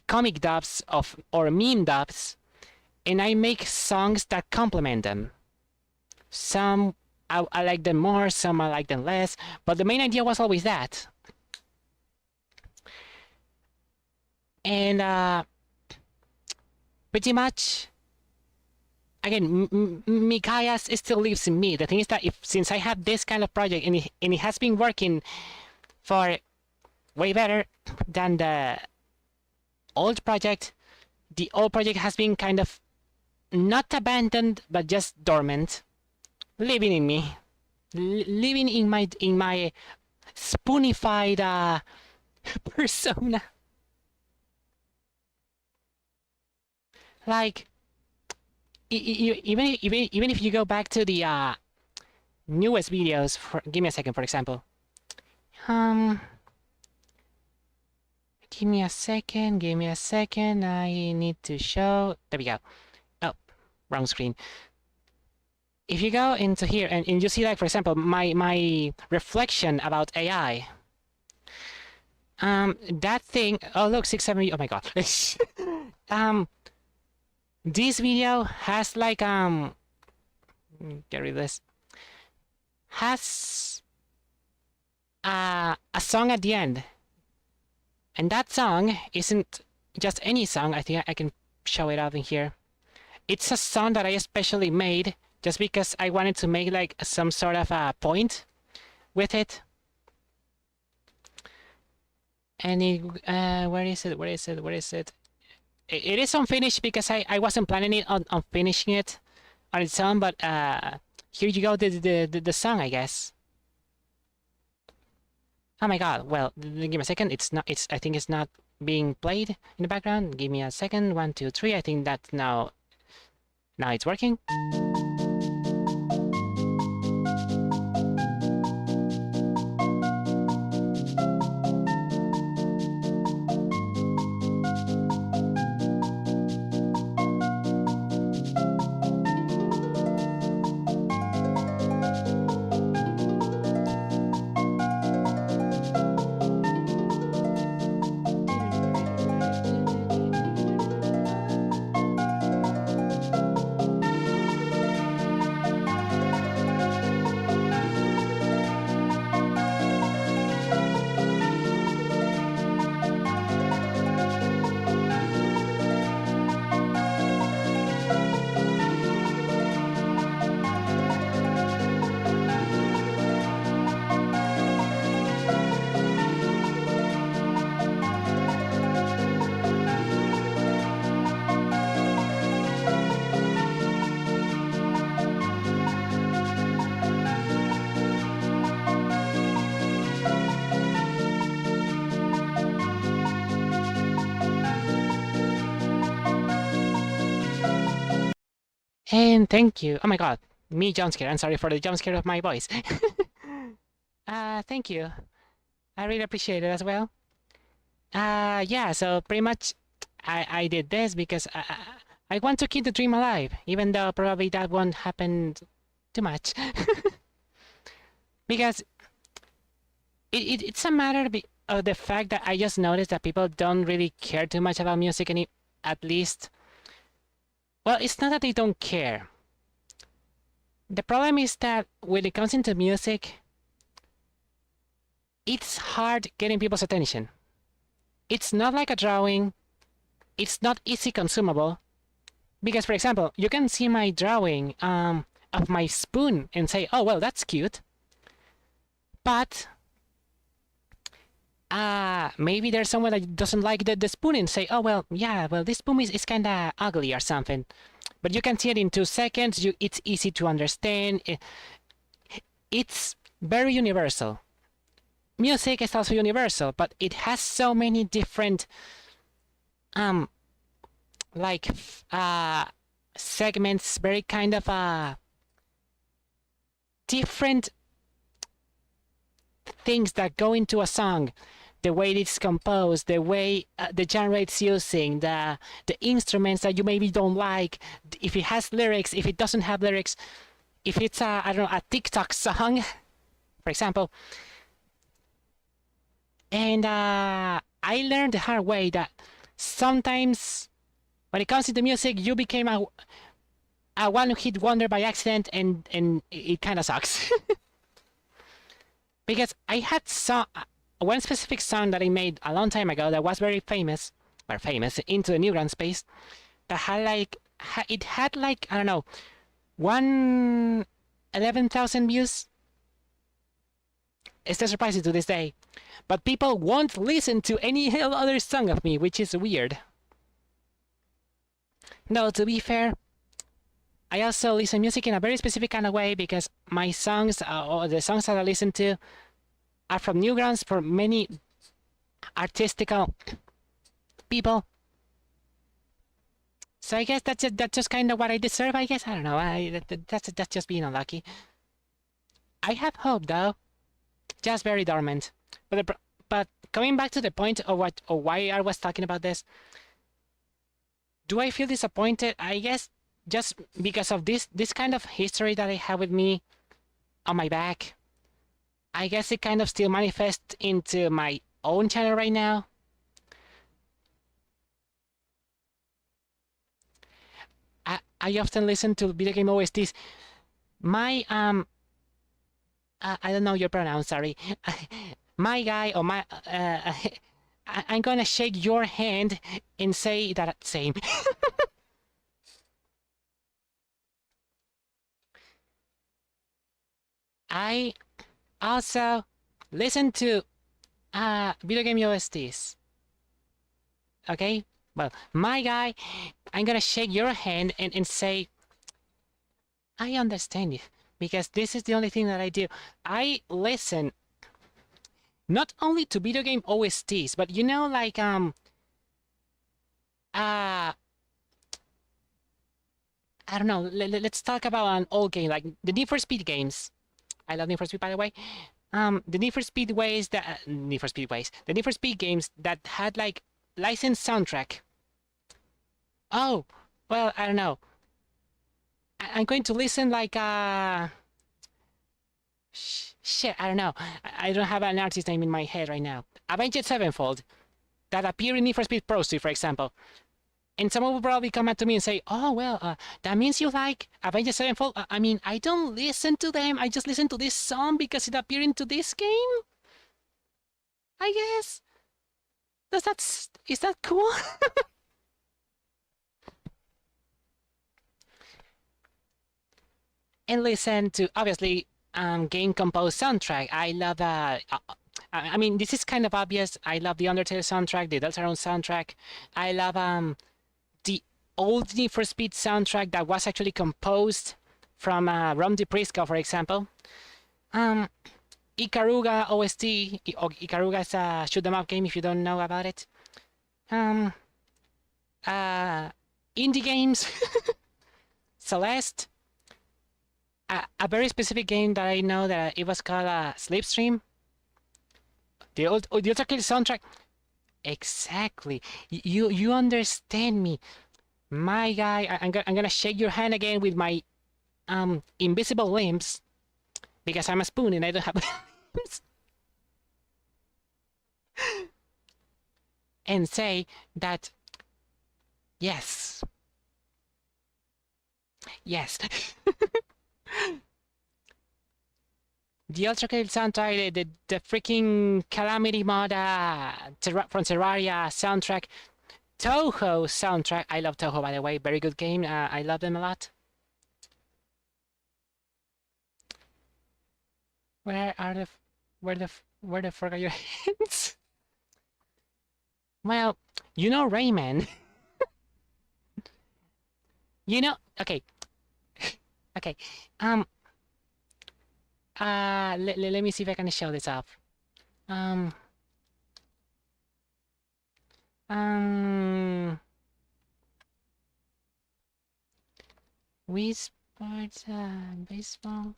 comic dubs or meme dubs, and I make songs that complement them? Some I like them more, some I like them less, but the main idea was always that. And pretty much, again, Mikayas still lives in me. The thing is that since I have this kind of project and it has been working for way better than the old project, the old project has been kind of not abandoned but just dormant, living in me, living in my spoonified persona. Like, even if you go back to the newest videos, give me a second, for example. Give me a second. I need to show. There we go. Oh, wrong screen. If you go into here and you see, like, for example, my reflection about AI. That thing. Oh, look, 670. Oh my god. This video has like get rid of this. Has a song at the end, and that song isn't just any song. I think I can show it up in here. It's a song that I especially made just because I wanted to make like some sort of a point with it. And where is it? It is unfinished because I wasn't planning it on finishing it on its own, but here you go, the song, I guess. Oh my god, well, give me a second. I think it's not being played in the background. Give me a second. 1, 2, 3. I think that's now it's working. And thank you. Oh my god, me jump scare. I'm sorry for the jump scare of my voice. Thank you. I really appreciate it as well. Yeah, so pretty much I did this because I want to keep the dream alive, even though probably that won't happen too much. Because it's a matter of the fact that I just noticed that people don't really care too much about music, and at least, well, it's not that they don't care. The problem is that when it comes into music, it's hard getting people's attention. It's not like a drawing. It's not easy consumable. Because, for example, you can see my drawing of my spoon and say, oh, well, that's cute. But maybe there's someone that doesn't like the spoon and say, oh, well, yeah, well, this spoon is kind of ugly or something. But you can see it in 2 seconds. It's easy to understand. It's very universal. Music is also universal, but it has so many different like segments, very kind of different things that go into a song. The way it's composed, the way the genre it's using, the instruments that you maybe don't like, if it has lyrics, if it doesn't have lyrics, if it's I don't know, a TikTok song, for example. And I learned the hard way that sometimes when it comes to the music, you became a one-hit wonder by accident, and it kind of sucks. Because I had one specific song that I made a long time ago that was very famous, or famous into the Newground space, that had like it had like, I don't know, 11,000 views. It's still surprising to this day, but people won't listen to any other song of me, which is weird. No, to be fair, I also listen music in a very specific kind of way, because my songs, or the songs that I listen to, are from Newgrounds for many artistical people. So I guess that's just kind of what I deserve. I guess, I don't know. That's just being unlucky. I have hope though, just very dormant. But coming back to the point of why I was talking about this, do I feel disappointed? I guess just because of this kind of history that I have with me on my back. I guess it kind of still manifests into my own channel right now. I often listen to video game OSTs. My I don't know your pronouns, sorry. My guy, or my I'm gonna shake your hand and say that same. I also listen to video game OSTs. Okay? Well, my guy, I'm gonna shake your hand and say, I understand you, because this is the only thing that I do. I listen not only to video game OSTs, but you know, like I don't know, let's talk about an old game, like the Need for Speed games. I love Need for Speed, by the way. The Need for Speedways, the Need for Speed games that had like licensed soundtrack. Oh, well, I don't know. I'm going to listen like shit, I don't know. I don't have an artist name in my head right now. Avenged Sevenfold, that appear in Need for Speed Pro Street, for example. And someone will probably come up to me and say, oh, well, that means you like Avenged Sevenfold? I mean, I don't listen to them. I just listen to this song because it appeared into this game? I guess. Is that cool? And listen to, obviously, game composed soundtrack. I love I mean, this is kind of obvious. I love the Undertale soundtrack, the Deltarune soundtrack. I love the old Need for Speed soundtrack that was actually composed from Rom DiPrisco, for example. Ikaruga OST. Ikaruga is a shoot 'em up game if you don't know about it. Indie games. Celeste, a very specific game that I know that it was called Slipstream. The Ultra Kill soundtrack. Exactly. You understand me, my guy. I'm gonna shake your hand again with my invisible limbs because I'm a spoon and I don't have limbs, and say that yes, yes. The Ultra Kill soundtrack, the freaking Calamity mod from Terraria soundtrack, Toho soundtrack. I love Toho, by the way. Very good game. I love them a lot. Where are the where the fuck are your hands? Well, you know Rayman. You know, okay. Okay. Let me see if I can show this up. Um Wii Sports baseball.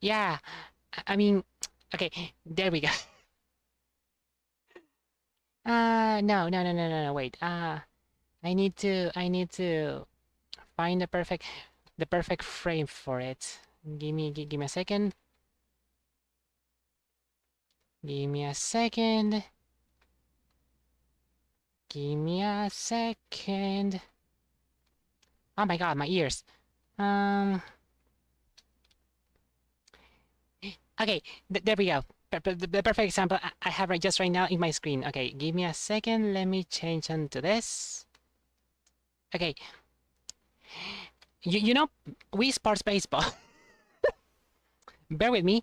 Yeah. I mean, okay, there we go. No, wait. I need to find the perfect frame for it. Give me a second. Give me a second. Give me a second. Oh my god, my ears. Okay, there we go. The perfect example I have just right now in my screen. Okay, give me a second. Let me change onto this. Okay. You know, Wii Sports Baseball. Bear with me.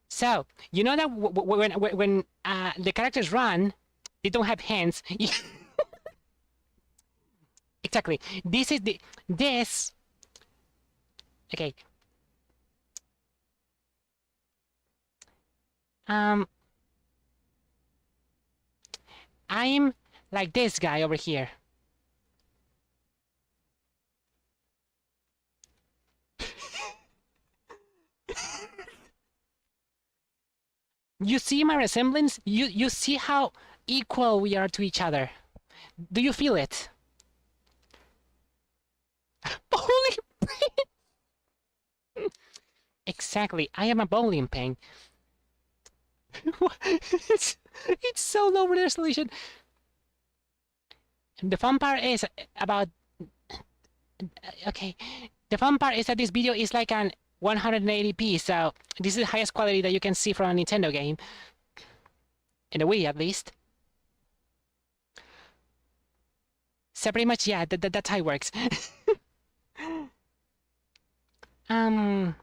So, you know that when the characters run, they don't have hands. Exactly. This is this. Okay. I'm like this guy over here. You see my resemblance? You see how equal we are to each other. Do you feel it? Holy exactly. I am a bowling pin. it's so low resolution. The fun part is about okay. The fun part is that this video is like an 180p, so this is the highest quality that you can see from a Nintendo game. In the Wii, at least. So pretty much, yeah, that's how it works. And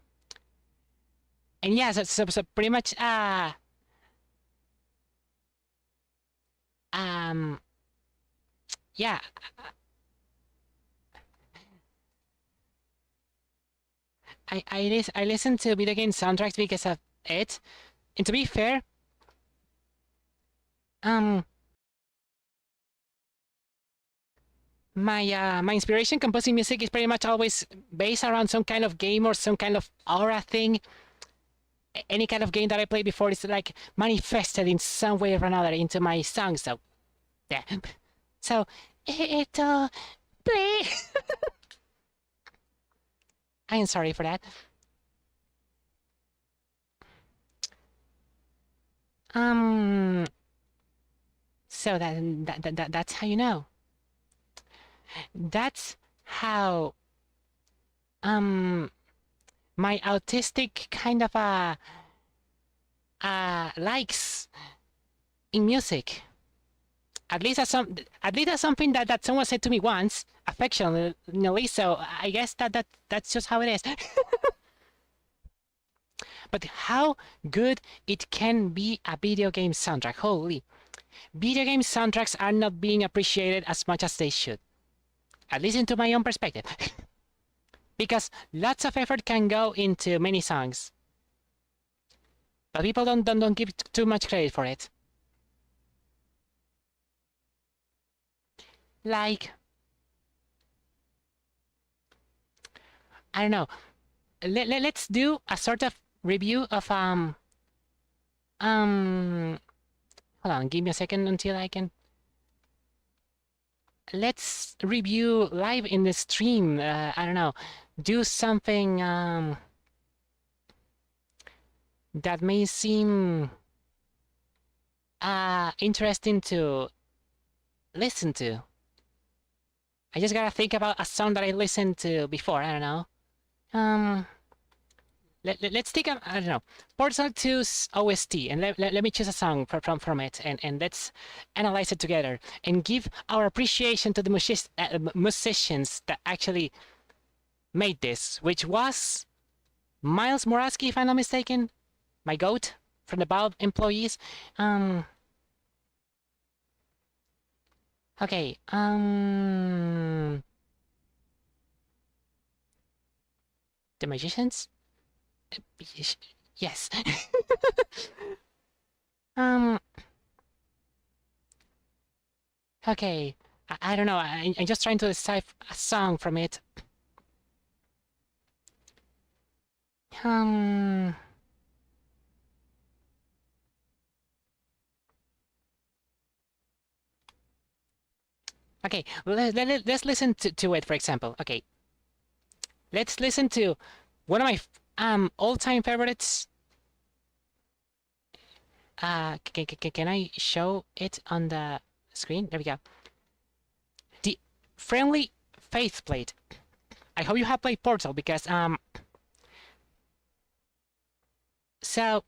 yeah, so pretty much, yeah. I listen to video game soundtracks because of it, and to be fair, my inspiration composing music is pretty much always based around some kind of game or some kind of aura thing. Any kind of game that I played before is like manifested in some way or another into my song. So, yeah. So it play. I am sorry for that. So that's how you know. That's how my autistic kind of likes in music. At least that's something that someone said to me once, affectionately. So I guess that's just how it is. But how good it can be a video game soundtrack. Holy. Video game soundtracks are not being appreciated as much as they should. At least into my own perspective. Because lots of effort can go into many songs. But people don't give too much credit for it. Like I don't know. Let's do a sort of review of um hold on, give me a second until I can. Let's review live in the stream. I don't know. Do something that may seem interesting to listen to. I just gotta think about a song that I listened to before. I don't know. Um, let's take a, I don't know, Portal 2's OST, and let me choose a song from it, and let's analyze it together and give our appreciation to the musicians that actually made this, which was Miles Moraski, if I'm not mistaken, my goat from the Valve employees. Okay. The magicians. Yes. um. Okay. I don't know. I'm just trying to decipher a song from it. Um. Okay. Let's listen to it, for example. Okay. Let's listen to one of my all-time favorites. Can I show it on the screen? There we go. The Friendly Faithplate. I hope you have played Portal because so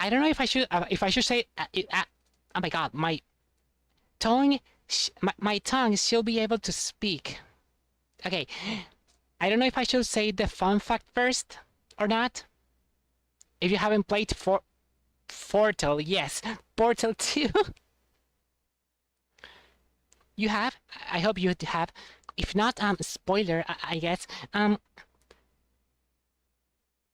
I don't know if I should say oh my god, my tongue my tongue should be able to speak. Okay, I don't know if I should say the fun fact first or not. If you haven't played Portal, yes, Portal 2. You have? I hope you have. If not, spoiler, I guess. The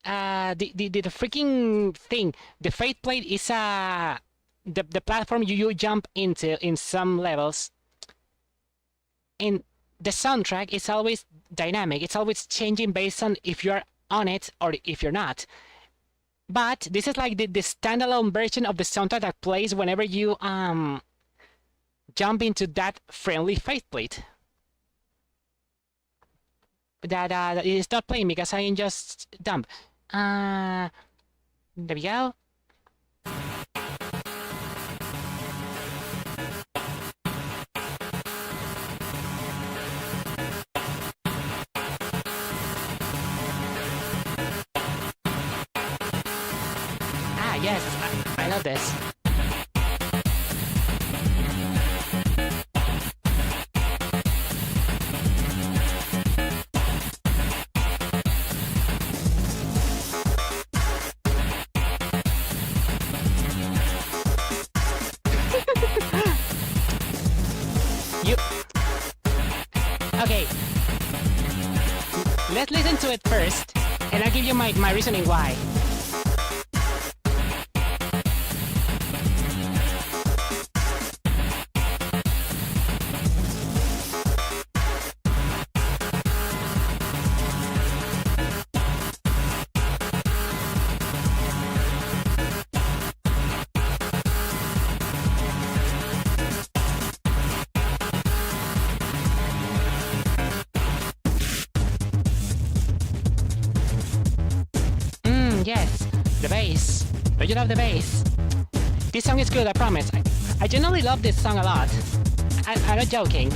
freaking thing. The Faith Plate is the platform you jump into in some levels. And the soundtrack is always dynamic. It's always changing based on if you're on it or if you're not. But this is like the standalone version of the soundtrack that plays whenever you jump into that friendly faithplate. That is not playing because I am just dumb. There we go. Yes, I love this. Okay. Let's listen to it first, and I'll give you my reasoning why. Yes, the bass. Don't you love the bass? This song is good, I promise. I generally love this song a lot. I'm not joking.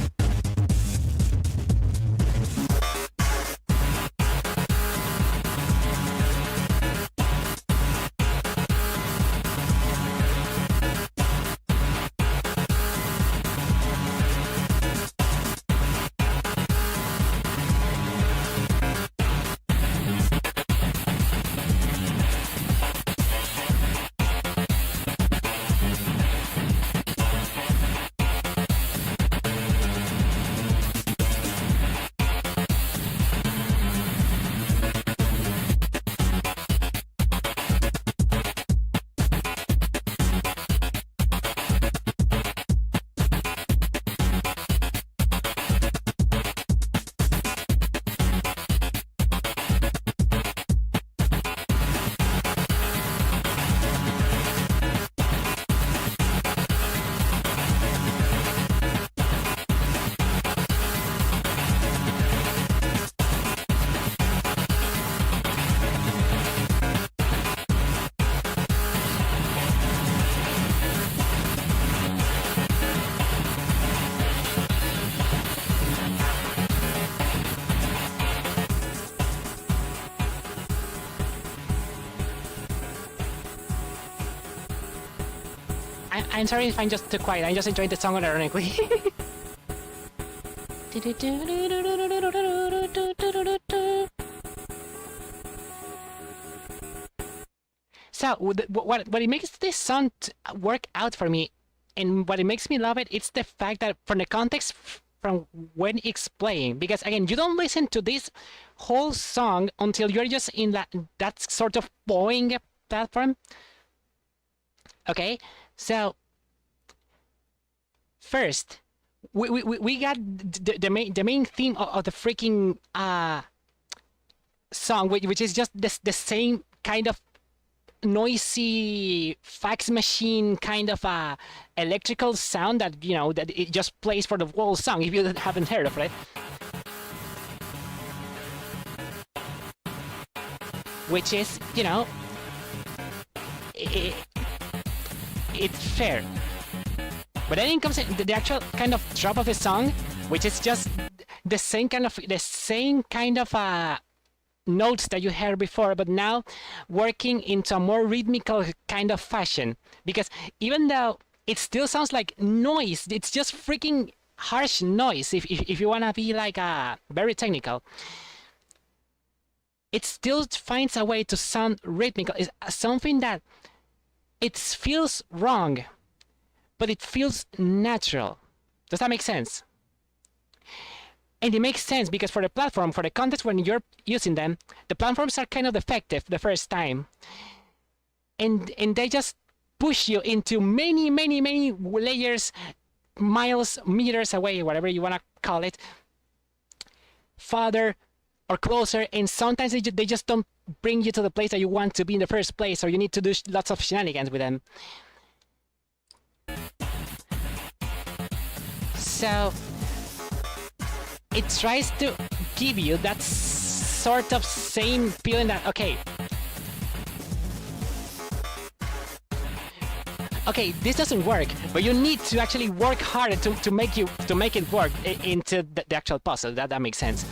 I'm sorry if I'm just too quiet. I'm just enjoying the song ironically. So what it makes this song work out for me, and what it makes me love it, it's the fact that from the context from when it's playing. Because again, you don't listen to this whole song until you're just in that sort of bowing platform. Okay, so first we got the main theme of the freaking song, which is just the same kind of noisy fax machine kind of electrical sound that that it just plays for the whole song, if you haven't heard of it. Which is, it's fair. But then it comes in the actual kind of drop of the song, which is just the same kind of notes that you heard before, but now working into a more rhythmical kind of fashion. Because even though it still sounds like noise, it's just freaking harsh noise. If you wanna be like very technical, it still finds a way to sound rhythmical. It's something that it feels wrong, but it feels natural. Does that make sense? And it makes sense because for the platform, for the context when you're using them, the platforms are kind of effective the first time. And they just push you into many layers, miles, meters away, whatever you want to call it, farther or closer, and sometimes they just don't bring you to the place that you want to be in the first place, or you need to do lots of shenanigans with them. So it tries to give you that sort of same feeling that, okay, this doesn't work, but you need to actually work harder to make it work into the actual puzzle. That makes sense.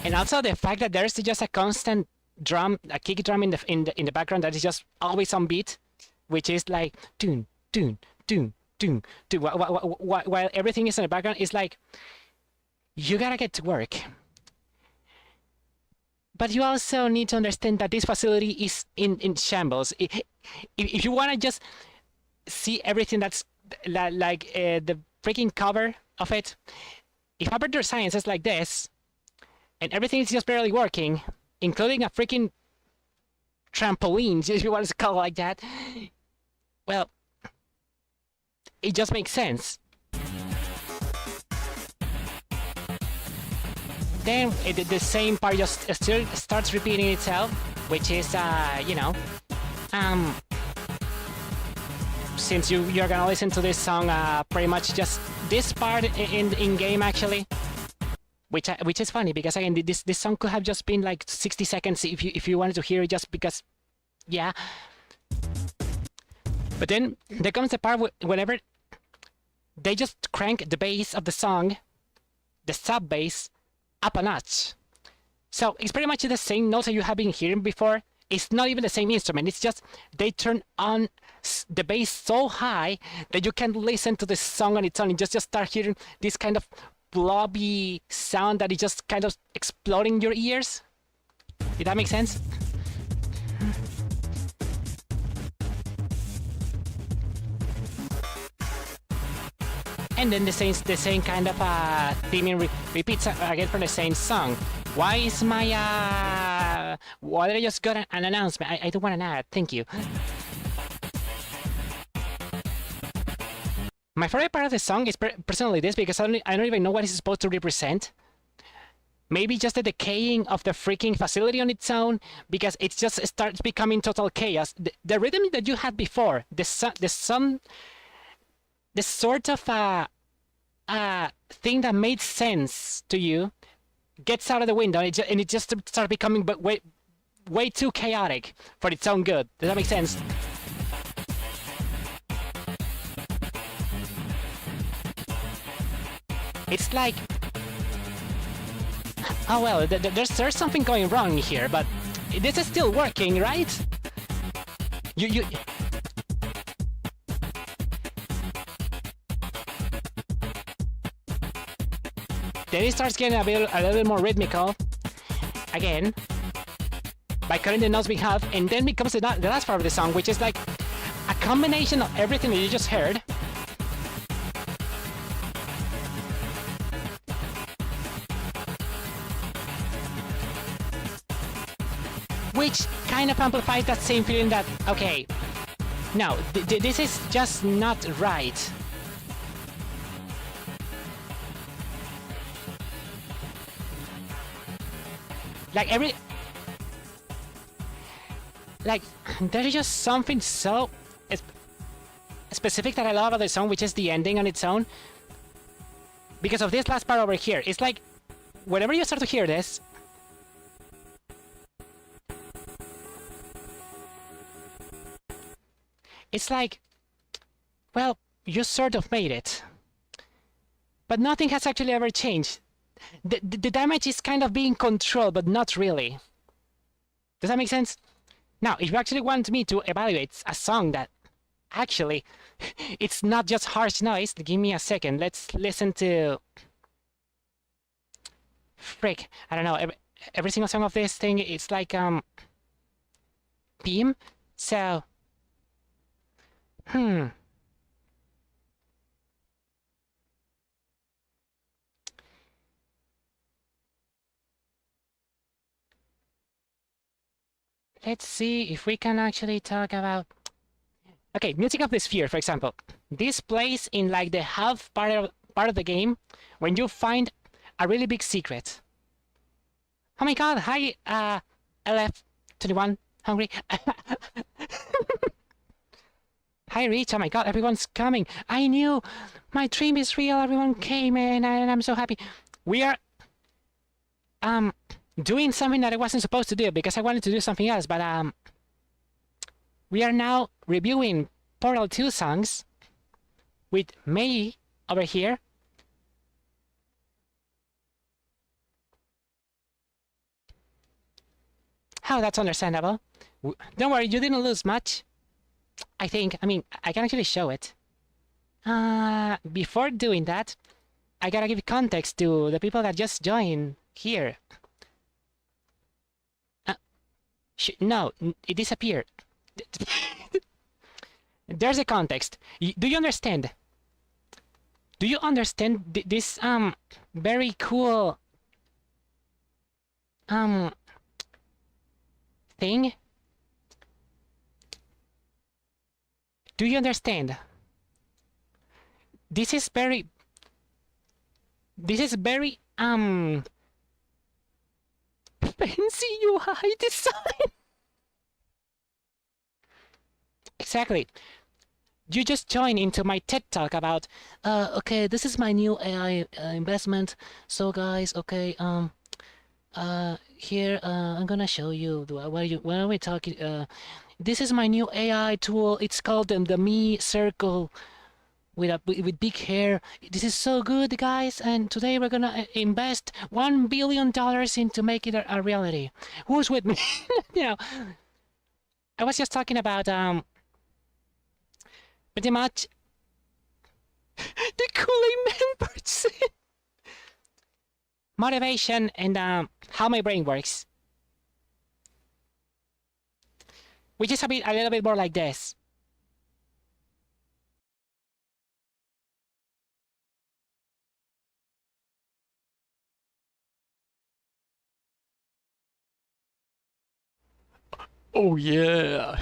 And also the fact that there's just a constant drum, a kick drum in the background that is just always on beat, which is like tune, tune, tune, tune, tune. While everything is in the background, it's like you gotta get to work. But you also need to understand that this facility is in shambles. If you want to just see everything that's like the freaking cover of it, if Aperture Science is like this, and everything is just barely working, including a freaking trampoline, if you want to call it like that, well, it just makes sense. Then the same part just still starts repeating itself, which is, since you're gonna listen to this song, pretty much just this part in game actually, which is funny because again this song could have just been like 60 seconds if you wanted to hear it, just because, yeah. But then there comes the part whenever they just crank the bass of the song, the sub bass, up a notch. So it's pretty much the same notes that you have been hearing before. It's not even the same instrument. It's just they turn on the bass so high that you can listen to the song on its own and just start hearing this kind of blobby sound that is just kind of exploding your ears. Did that make sense? And then the same kind of theming repeats again from the same song. Why is my why did I just got an announcement? I don't want an ad, thank you. My favorite part of the song is personally this, because I don't even know what it's supposed to represent. Maybe just the decaying of the freaking facility on its own, because it just starts becoming total chaos. The rhythm that you had before, the sort of thing that made sense to you gets out of the window, and it just starts becoming way too chaotic for its own good. Does that make sense? It's like, oh well, there's something going wrong here, but this is still working, right? You then it starts getting a little bit more rhythmical again by cutting the notes we have, and then becomes the last part of the song, which is like a combination of everything that you just heard. Which kind of amplifies that same feeling that, okay, no, this is just not right. Like there's just something so specific that I love about the song, which is the ending on its own. Because of this last part over here, it's like whenever you start to hear this, it's like, well, you sort of made it, but nothing has actually ever changed. The damage is kind of being controlled, but not really. Does that make sense? Now, if you actually want me to evaluate a song that actually it's not just harsh noise, give me a second. Let's listen to frick. I don't know. Every single song of this thing, it's like beam. So let's see if we can actually talk about... Okay, Music of the Sphere, for example. This plays in like the half part of the game when you find a really big secret. Oh my god, hi, LF21, hungry. Hi, Rich, oh my god, everyone's coming. I knew, my dream is real, everyone came and I'm so happy. We are, doing something that I wasn't supposed to do because I wanted to do something else, but we are now reviewing Portal 2 songs with May over here. Oh, that's understandable. Don't worry, you didn't lose much. I think, I mean, I can actually show it. Before doing that, I gotta give context to the people that just joined here. No, it disappeared. There's a context. Do you understand? Do you understand this very cool thing? Do you understand? This is very fancy UI design. Exactly. You just joined into my TED talk about okay, this is my new AI investment. So guys, okay, here I'm gonna show you what are we talking. This is my new AI tool. It's called the Me Circle with big hair. This is so good, guys, and today we're gonna invest $1 billion into make it a reality. Who's with me? You know, I was just talking about pretty much the Kool-Aid Man person. Motivation and how my brain works, which is a little bit more like this. Oh yeah.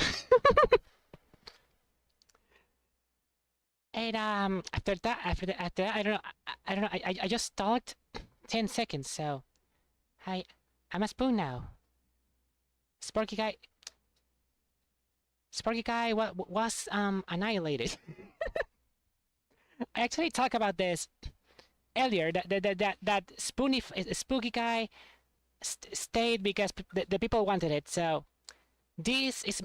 And after that, I don't know. I just talked 10 seconds. So, I'm a spoon now. Sparky guy was annihilated. I actually talked about this earlier. That spooky guy stayed because the people wanted it. So this is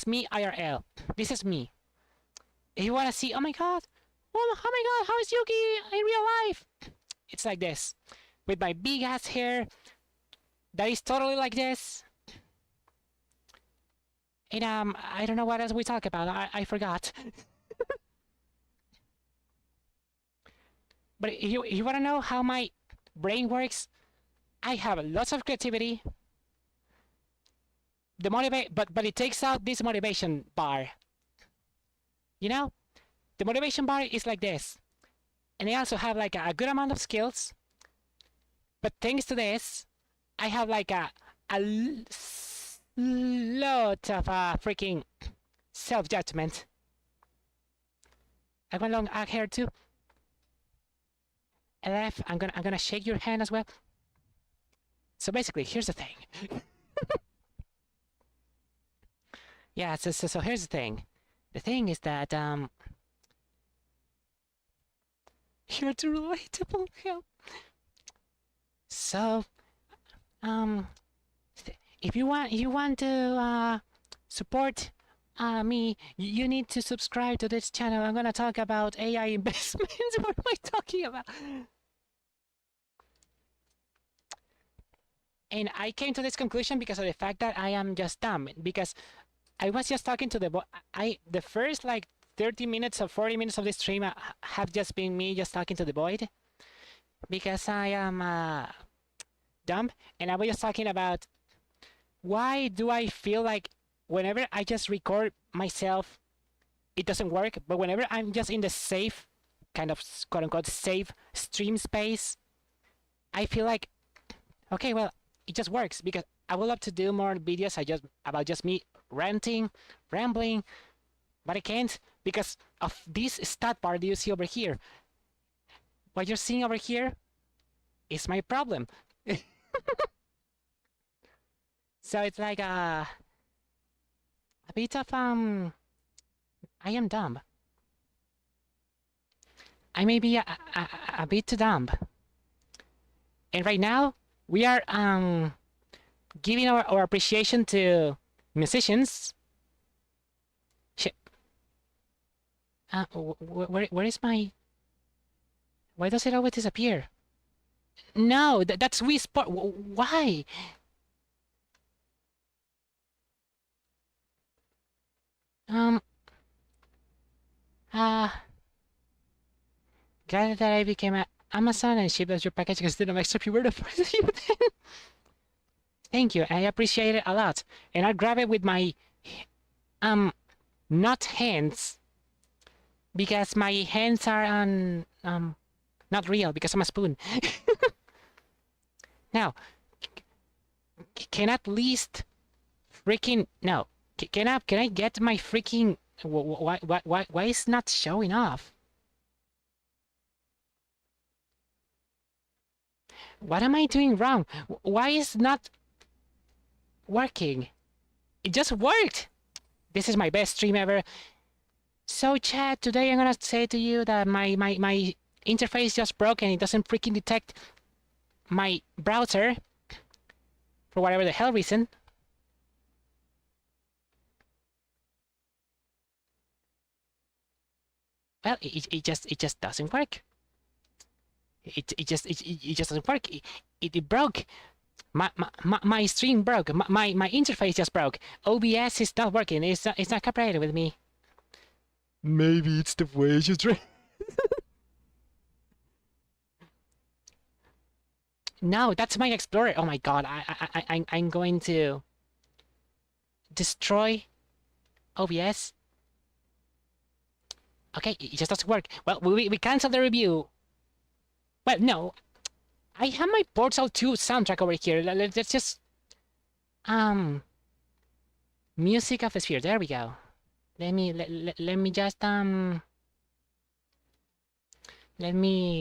me IRL. This is me. If you wanna see, oh my god, how is Yuki in real life? It's like this, with my big ass hair. That is totally like this. And I don't know what else we talk about. I forgot. But if you want to know how my brain works, I have lots of creativity. The motivate, but it takes out this motivation bar. You know, the motivation bar is like this, and I also have like a good amount of skills. But thanks to this, I have like a lot of freaking self judgment. I got long hair too. LF, I'm gonna shake your hand as well. So basically, here's the thing. Yeah, so here's the thing. The thing is that you're too relatable. Yeah. So if you want to support me, you need to subscribe to this channel. I'm gonna talk about AI investments. What am I talking about? And I came to this conclusion because of the fact that I am just dumb. Because I was just talking to the first like 30 minutes or 40 minutes of this stream have just been me just talking to the void. Because I am dumb, and I was just talking about why do I feel like whenever I just record myself, it doesn't work, but whenever I'm just in the safe, kind of quote unquote safe stream space, I feel like, okay, well, it just works because I would love to do more videos about just me ranting, rambling, but I can't because of this stat bar that you see over here. What you're seeing over here is my problem. So it's like a bit of I am dumb. I may be a bit too dumb. And right now we are giving our appreciation to musicians. Shit. Where is my? Why does it always disappear? No, that's Wii Sport. Why? Um. Glad that I became a Amazon and shipped as your package because didn't accept you were the first you then. Thank you. I appreciate it a lot. And I'll grab it with my not hands because my hands are on not real because I'm a spoon. Now, can at least freaking no. Can I get my freaking why is not showing off? What am I doing wrong? Why is not working? It just worked. This is my best stream ever. So chat, today I'm gonna say to you that my interface just broke and it doesn't freaking detect my browser for whatever the hell reason. Well, it just doesn't work. It just doesn't work. It broke. My stream broke. My interface just broke. OBS is not working. It's not cooperating with me. Maybe it's the way you try. No, that's my Explorer. Oh my god, I'm going to destroy OBS. Okay, it just doesn't work. Well, we cancel the review. Well, no, I have my Portal 2 soundtrack over here. Let's just music of the sphere. There we go. Let me just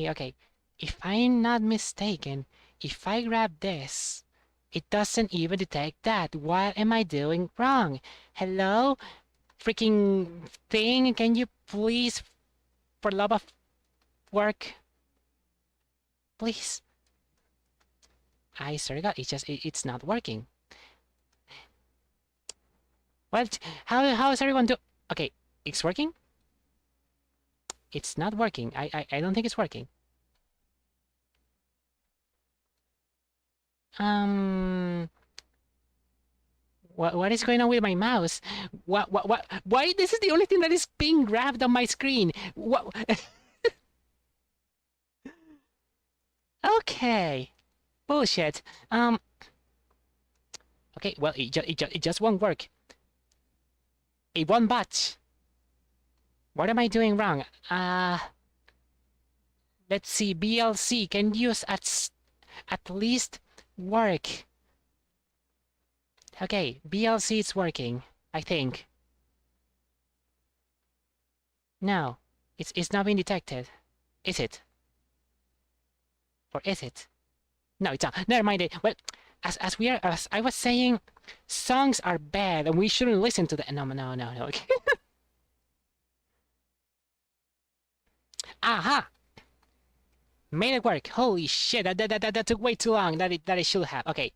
okay. If I'm not mistaken, if I grab this, it doesn't even detect that. What am I doing wrong? Hello? Freaking thing, can you please, for love of work, please? I swear to God, it's not working. What? How is everyone doing? Okay, it's working? It's not working. I don't think it's working. What is going on with my mouse? Why this is the only thing that is being grabbed on my screen? What? Okay. Bullshit. Okay, well, it just won't work. It won't budge. What am I doing wrong? Let's see. BLC can use at least work. Okay, BLC is working, I think. No, it's not being detected. Is it? Or is it? No, it's not. Never mind it. Well, as I was saying, songs are bad and we shouldn't listen to them. No. Okay. Aha! Made it work. Holy shit! That took way too long. That it should have. Okay.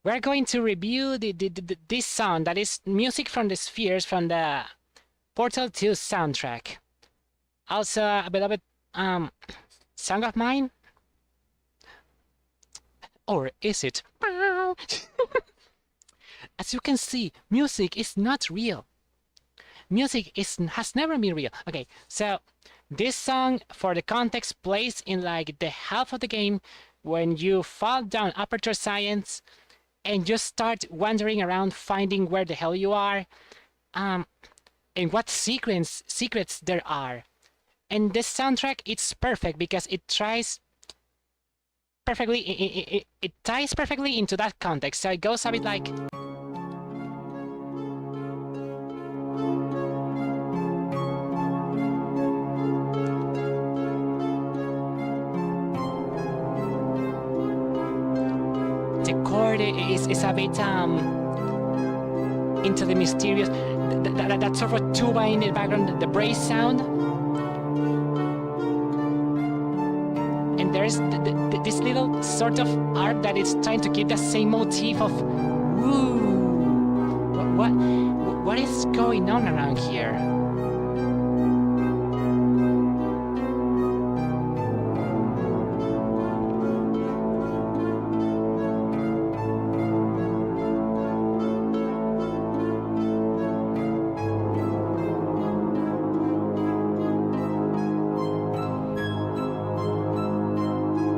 We're going to review this song that is music from the spheres from the Portal 2 soundtrack. Also a beloved song of mine. Or is it? As you can see, music is not real. Music has never been real. Okay, so this song, for the context, plays in like the half of the game when you fall down Aperture Science and just start wandering around finding where the hell you are, and what secrets there are. And this soundtrack, it's perfect because it tries perfectly, it ties perfectly into that context. So it goes a bit like... The chord is a bit into the mysterious, that sort of tuba in the background, the brass sound. And there's this little sort of art that is trying to keep the same motif of woo. What is going on around here?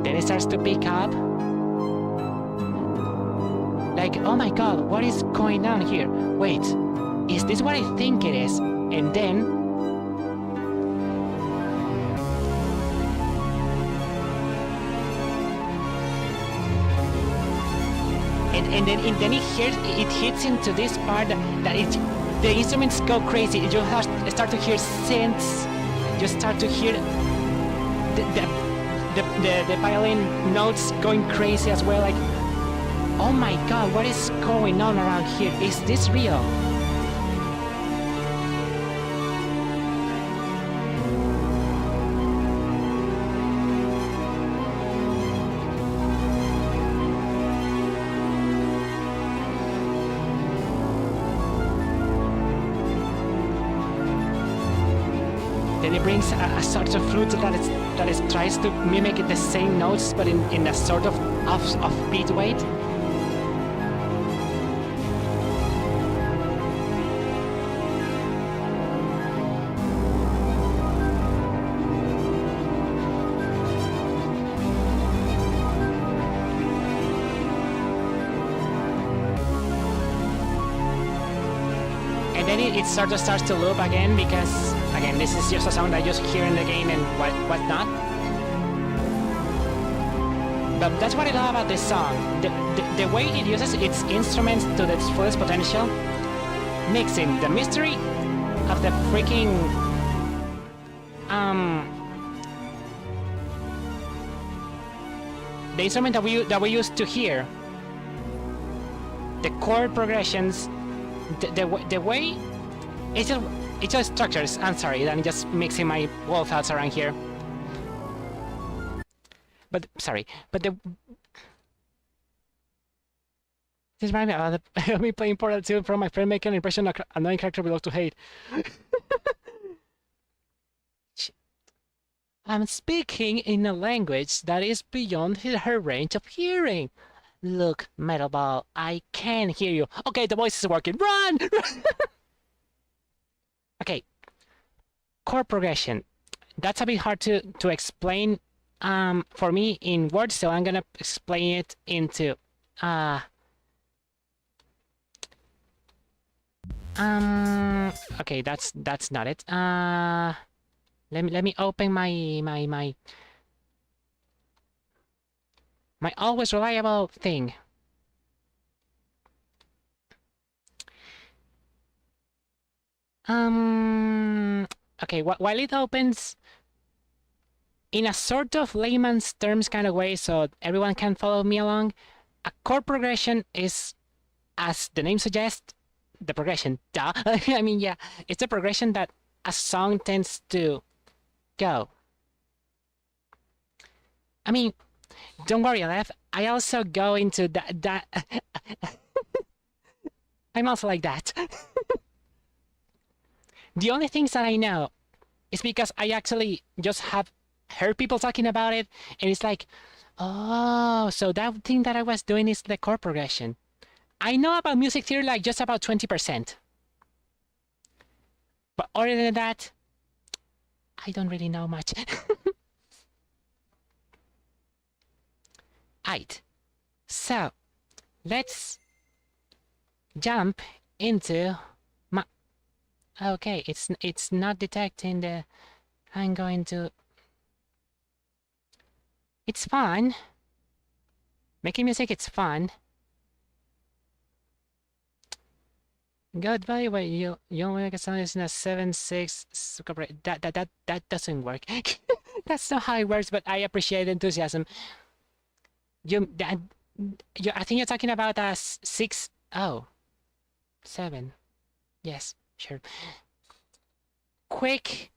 It starts to pick up. Like, oh my god, what is going on here? Wait, is this what I think it is? And then... And then it hits into this part that the instruments go crazy. You start to hear synths. You start to hear the violin notes going crazy as well, like, oh my god, what is going on around here? Is this real? Then it brings a sort of flute that tries to mimic the same notes, but in a sort of offbeat way. And then it sort of starts to loop again because, again, this is just a sound I just hear in the game and whatnot. But that's what I love about this song. The way it uses its instruments to its fullest potential, mixing the mystery of the freaking... the instrument that we used to hear. The chord progressions, the way it's just structures. I'm sorry, I'm just mixing my wall thoughts around here. But sorry, but this reminds me of me playing Portal 2 from my friend making an impression of annoying character we love to hate. I'm speaking in a language that is beyond her range of hearing. Look, Metal Ball, I can hear you. Okay, the voice is working. Run! Okay, chord progression. That's a bit hard to explain for me in words, so I'm gonna explain it into uh okay, that's not it. Let me open my always reliable thing. Okay, while it opens in a sort of layman's terms kind of way so everyone can follow me along, a chord progression is, as the name suggests, the progression. Duh. I mean, yeah, it's the progression that a song tends to go. I mean, don't worry, Aleph. I also go into that. I'm also like that. The only things that I know is because I actually just have heard people talking about it, and it's like, oh, so that thing that I was doing is the chord progression. I know about music theory like just about 20%. But other than that, I don't really know much. Aight. So, let's jump into my... Okay, it's not detecting the... I'm going to... It's fun. Making music, it's fun. Goodbye, wait, you only make a sound using a 7/6 that doesn't work. That's not how it works, but I appreciate the enthusiasm. I think you're talking about a 6. Oh, 7. Yes, sure. Quick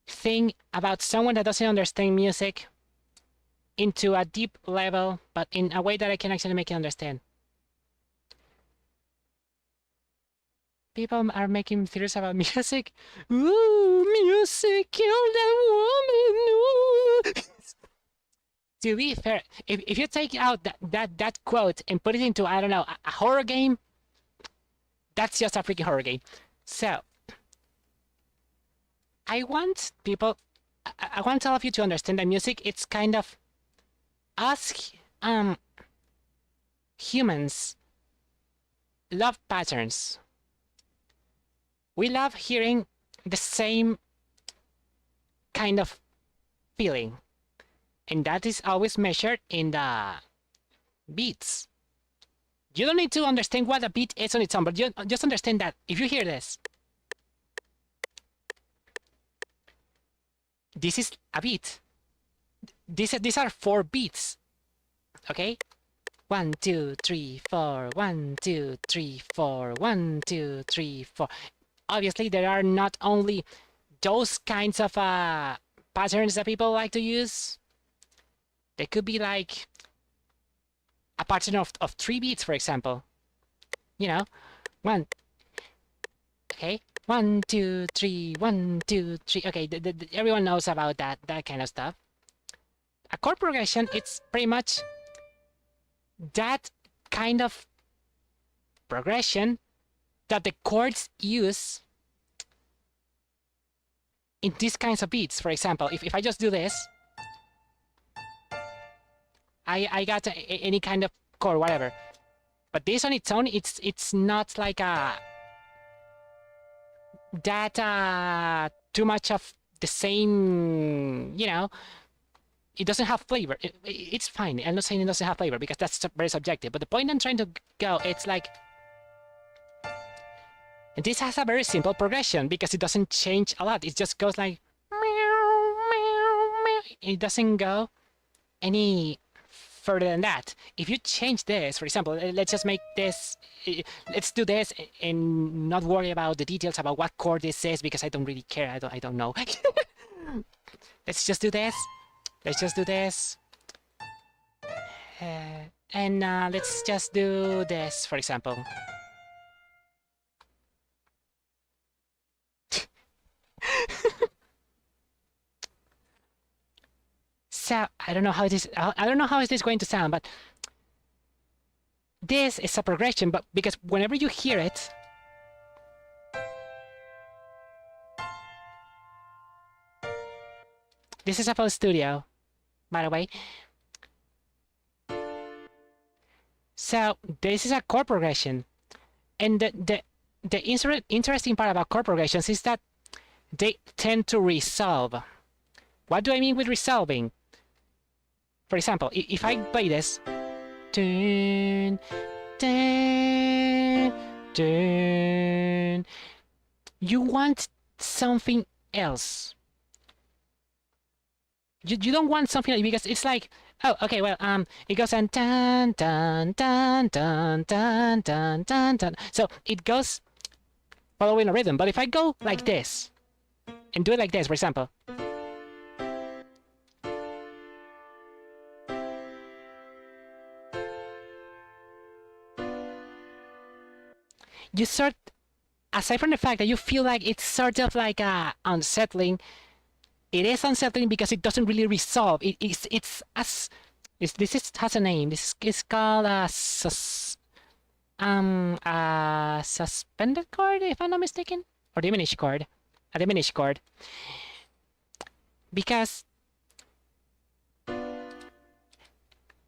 thing about someone that doesn't understand music into a deep level, but in a way that I can actually make it understand. People are making theories about music. Ooh, music killed that woman. Ooh. To be fair, if you take out that quote and put it into, I don't know, a horror game, that's just a freaking horror game. So, I want people, I want all of you to understand that music, it's kind of us humans love patterns. We love hearing the same kind of feeling, and that is always measured in the beats. You don't need to understand what a beat is on its own, but you just understand that if you hear this, this is a beat. These are 4 beats. Okay? 1, 2, 3, 4. 1, 2, 3, 4. 1, 2, 3, 4. Obviously, there are not only those kinds of patterns that people like to use. There could be like a pattern of 3 beats, for example. You know, 1. Okay, 1, 2, 3. 1, 2, 3. Okay, everyone knows about that kind of stuff. A chord progression, it's pretty much that kind of progression that the chords use in these kinds of beats. For example, if I just do this, I got any kind of chord, whatever. But this on its own, it's not like that too much of the same, you know. It doesn't have flavor. It's fine. I'm not saying it doesn't have flavor because that's very subjective. But the point I'm trying to go, it's like this has a very simple progression because it doesn't change a lot. It just goes like meow, meow, meow. It doesn't go any further than that. If you change this, for example, let's just make this. Let's do this and not worry about the details about what chord this is because I don't really care. I don't know. Let's just do this. Let's just do this. And let's just do this, for example. So I don't know how this. I don't know how is this going to sound, but this is a progression, but because whenever you hear it, this is FL Studio, by the way. So this is a chord progression, and the interesting part about chord progressions is that they tend to resolve. What do I mean with resolving? For example, if I play this, dun, dun, dun, you want something else. You don't want something else because it's like, oh, okay, well, it goes and dun dun dun dun dun dun dun dun. So it goes following a rhythm. But if I go like this and do it like this, for example, you sort, aside from the fact that you feel like it's sort of like unsettling, it is unsettling because it doesn't really resolve. This has a name. This is called a suspended chord, if I'm not mistaken, or diminished chord, a diminished chord, because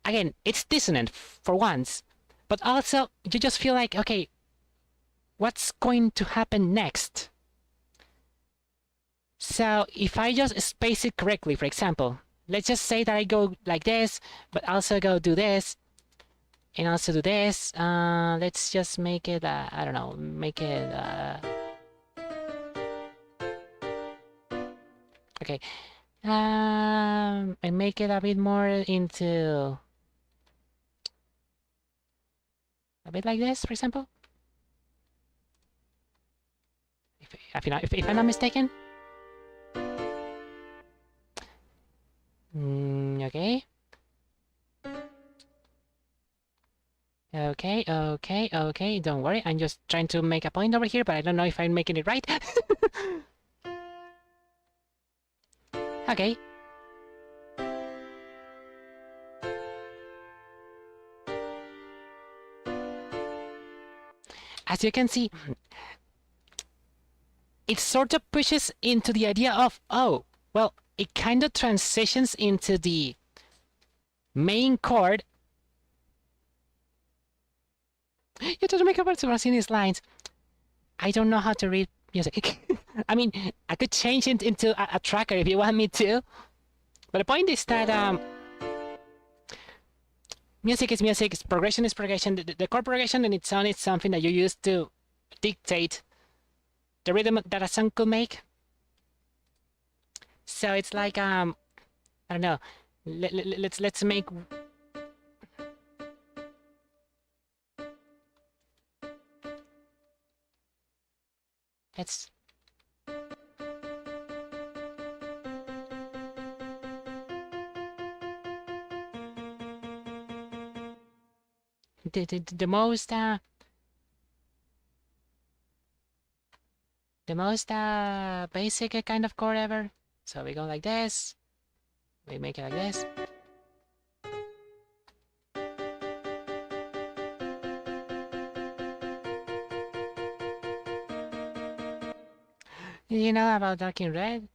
again, it's dissonant for once, but also you just feel like, okay, what's going to happen next? So if I just space it correctly, for example, let's just say that I go like this, but also go do this, and also do this. Let's just make it, I don't know, make it, okay, and make it a bit more into, a bit like this, for example. If I'm not mistaken. Okay. Okay, don't worry. I'm just trying to make a point over here, but I don't know if I'm making it right. Okay. As you can see, it sort of pushes into the idea of, oh, well, it kind of transitions into the main chord. You have to make a word to see these lines. I don't know how to read music. I mean, I could change it into a tracker if you want me to. But the point is that music is music, progression is progression. The chord progression in its own is something that you use to dictate the rhythm that a song could make. So it's like, I don't know, let's make... Let's... The most basic kind of chord ever. So we go like this. We make it like this. You know about dark and red?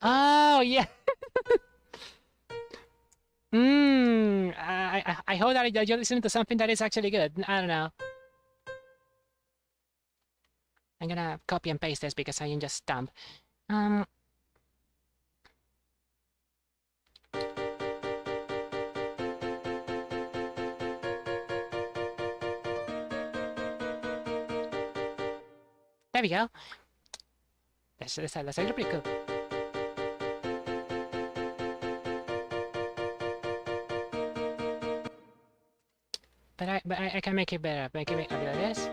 Oh yeah. I hope that you're listening to something that is actually good. I don't know. I'm gonna copy and paste this because I am just dumb. There we go. That's actually pretty cool. But I can make it better. Make it a bit like this.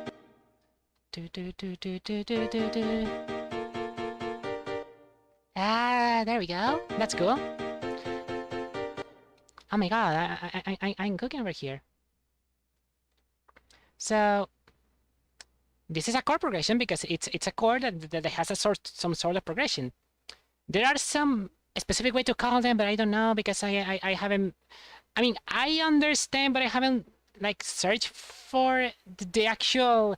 Ah, there we go. That's cool. Oh my god, I'm cooking over here. So this is a chord progression because it's a chord that has some sort of progression. There are some a specific way to call them, but I don't know because I haven't. I mean, I understand, but I haven't like searched for the actual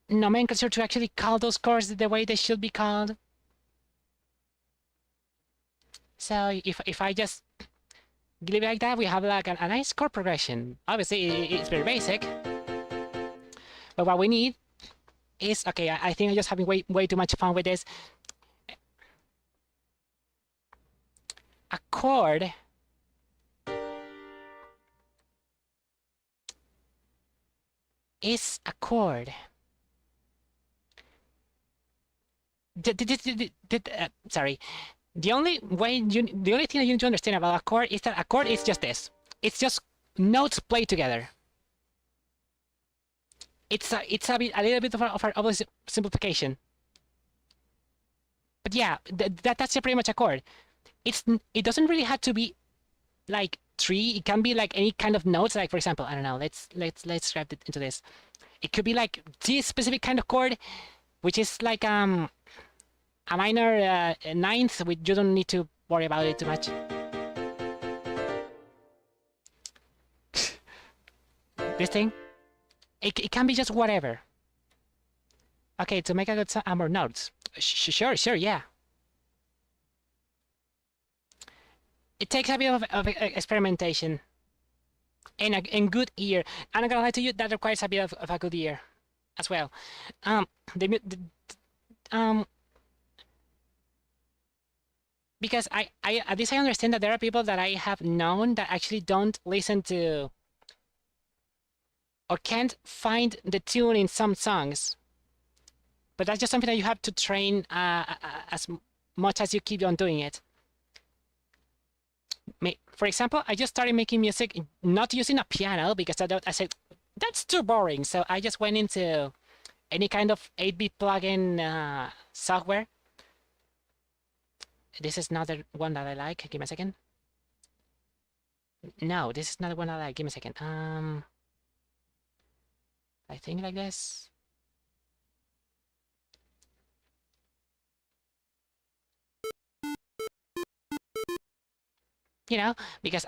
nomenclature to actually call those chords the way they should be called. So if I just leave it like that, we have like a nice chord progression. Obviously, it's very basic, but what we need is okay. I think I'm just having way too much fun with this. A chord is a chord. Sorry. The only thing that you need to understand about a chord is that a chord is just this. It's just notes played together. It's a little bit of a simplification. But yeah, that's pretty much a chord. It doesn't really have to be like three. It can be like any kind of notes. Like for example, I don't know. Let's grab it into this. It could be like this specific kind of chord, which is like a minor ninth. You don't need to worry about it too much. This thing, it can be just whatever. Okay, to make a good sound, more notes. Sure, yeah. It takes a bit of experimentation and a good ear. I'm not gonna lie to you, that requires a bit of a good ear as well. Because at least I understand that there are people that I have known that actually don't listen to or can't find the tune in some songs. But that's just something that you have to train as much as you keep on doing it. For example, I just started making music not using a piano because I said, that's too boring. So I just went into any kind of 8-bit plugin software. This is not the one that I like. Give me a second. No, this is not the one I like. Give me a second. I think like this. You know, because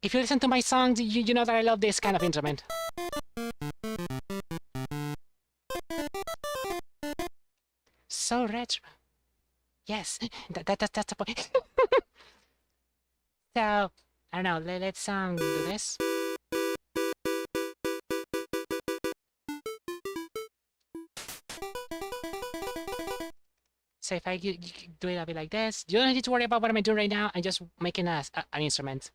if you listen to my songs, you know that I love this kind of instrument. So retro. Yes, that's the point. So, I don't know, let's do this. So if I do it a bit like this, you don't need to worry about what I'm doing right now. I'm just making an instrument.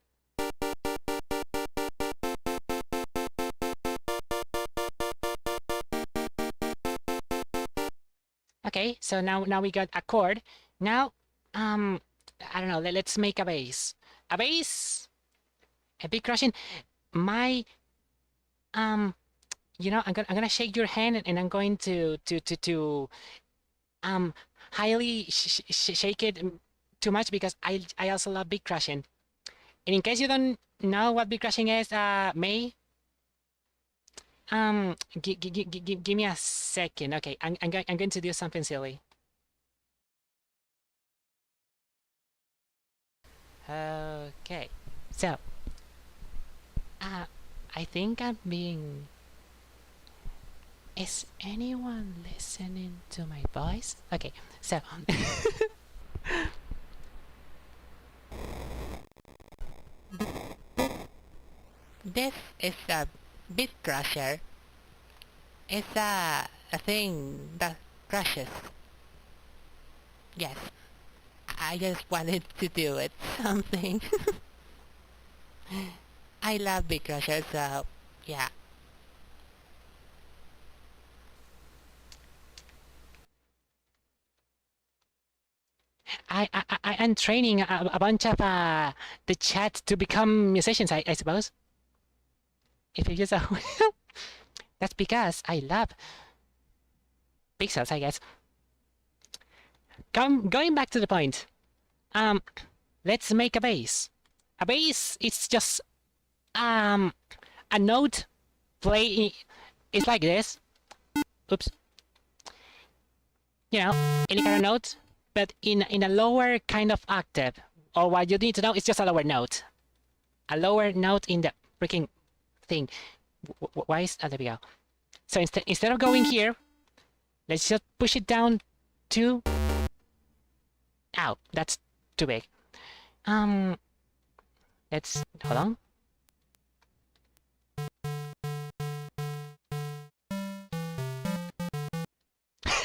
Okay, so now we got a chord. Now, I don't know. Let's make a bass. A bass, a big crushing. My, you know, I'm gonna shake your hand and I'm going to highly shake it too much because I also love big crushing. And in case you don't know what big crushing is, May, give me a second. Okay, I'm going to do something silly. Okay, so I think I'm being. Is anyone listening to my voice? Okay, so this is a bit crusher. It's a thing that crushes. Yes, I just wanted to do it. Something. I love big crushers, so yeah. I'm training a bunch of the chat to become musicians, I suppose. If you use a that's because I love pixels, I guess. Going back to the point. Let's make a bass. A bass is just a note play. It's like this. Oops. You know, any kind of note. but in a lower kind of octave. Or what you need to know is just a lower note. A lower note in the freaking thing. Why is... there we go. So instead of going here, let's just push it down to... Ow, that's too big. Let's... Hold on.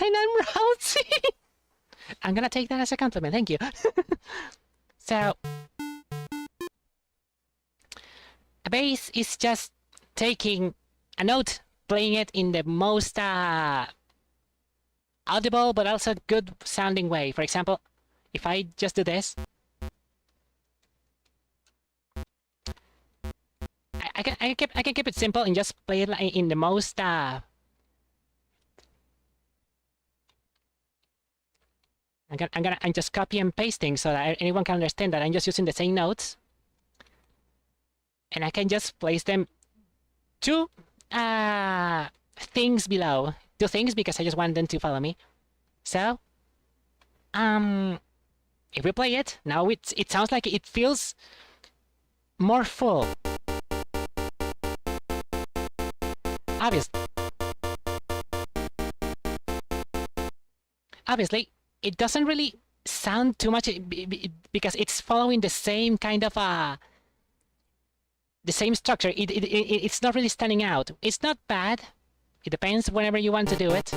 And I'm rousing! I'm gonna take that as a compliment, thank you. So... A bass is just taking a note, playing it in the most audible but also good sounding way. For example, if I just do this, I can keep it simple and just play it in the most I'm just copy and pasting so that anyone can understand that I'm just using the same notes, and I can just place them two things below. Two things because I just want them to follow me. So, if we play it now, it sounds like it feels more full. Obviously, it doesn't really sound too much because it's following the same kind of the same structure. It's not really standing out. It's not bad. It depends whenever you want to do it.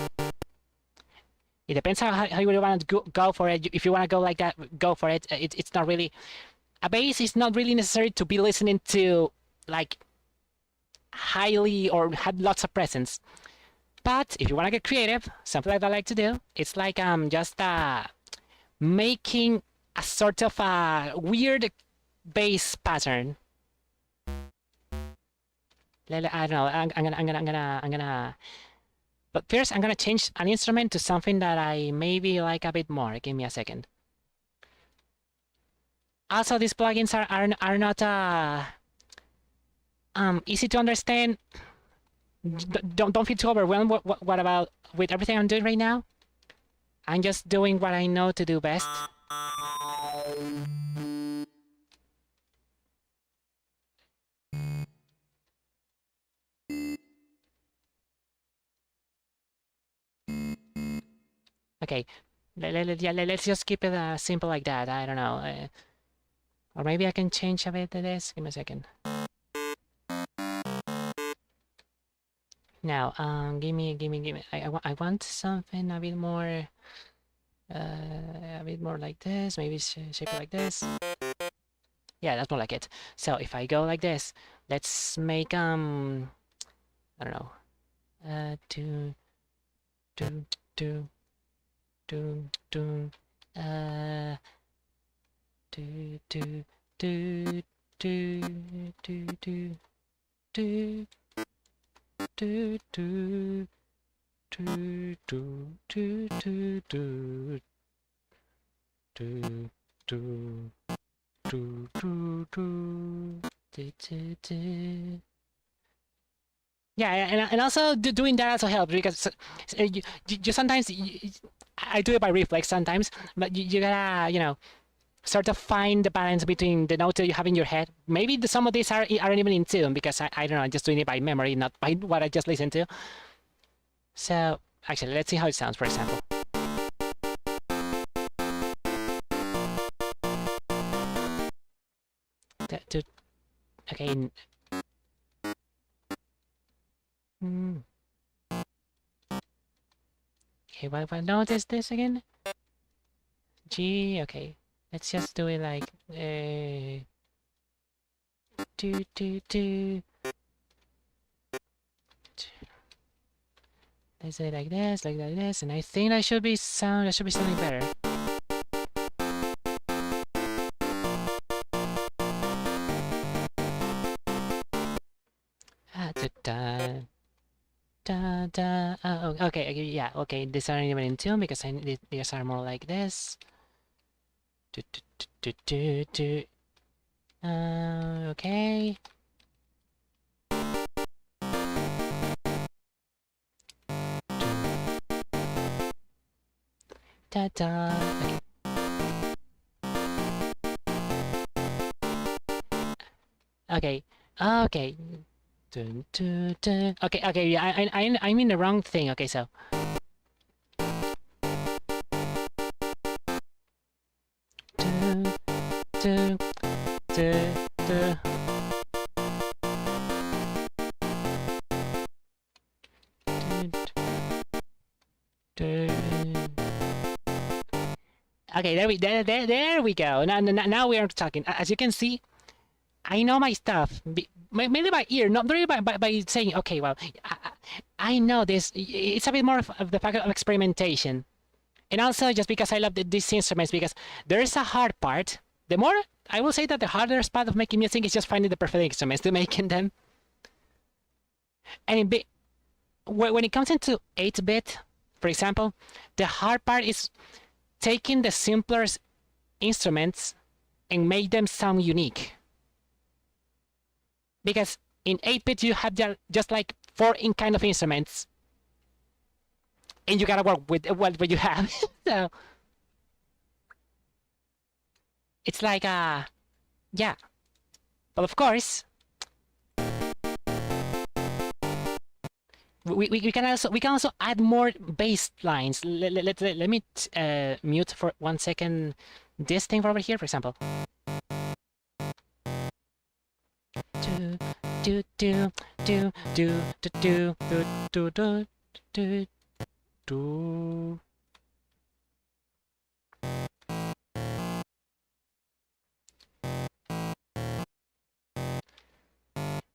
It depends how you want to go for it. If you want to go like that, go for it. It's not really... A bass is not really necessary to be listening to, like, highly or have lots of presence. But if you want to get creative, something like I like to do, it's like just making a sort of a weird bass pattern. I don't know. I'm gonna. But first, I'm gonna change an instrument to something that I maybe like a bit more. Give me a second. Also, these plugins are not easy to understand. Don't feel too overwhelmed. What about with everything I'm doing right now? I'm just doing what I know to do best. Okay, let's just keep it simple like that. I don't know. Or maybe I can change a bit of this. Give me a second. Now, give me. I want something a bit more like this. Maybe shape it like this. Yeah, that's more like it. So if I go like this, let's make I don't know. Do do do do do do do do do do do do do do do do do do do do. Yeah, and also doing that also helps because you sometimes I do it by reflex sometimes, but you gotta, you know, sort of find the balance between the notes that you have in your head. Maybe some of these aren't even in tune because I don't know, I'm just doing it by memory, not by what I just listened to. So actually, let's see how it sounds, for example. Okay. Okay, what note is this again? G. Okay, let's just do it like do do do. Let's do it like this, and I think that should be sounding better. Okay, yeah, okay, these aren't even in tune because these are more like this. Okay. Okay. Okay. Okay. Dun, dun, dun. Okay, okay, yeah, I'm in the wrong thing. Okay, so. Dun, dun, dun, dun, dun, dun. Okay, there we go. Now we are talking. As you can see, I know my stuff. Mainly by ear, not really by saying, okay, well, I know this. It's a bit more of the fact of experimentation. And also just because I love these instruments, because there is a hard part. The more, I will say that the hardest part of making music is just finding the perfect instruments to making them. And when it comes into 8-bit, for example, the hard part is taking the simplest instruments and make them sound unique. Because in 8-bit you have just like 4 in kind of instruments, and you gotta work with what you have. So it's like yeah. But of course, we can also add more bass lines. Let me mute for 1 second this thing over here, for example. Do do do do do do do do do do.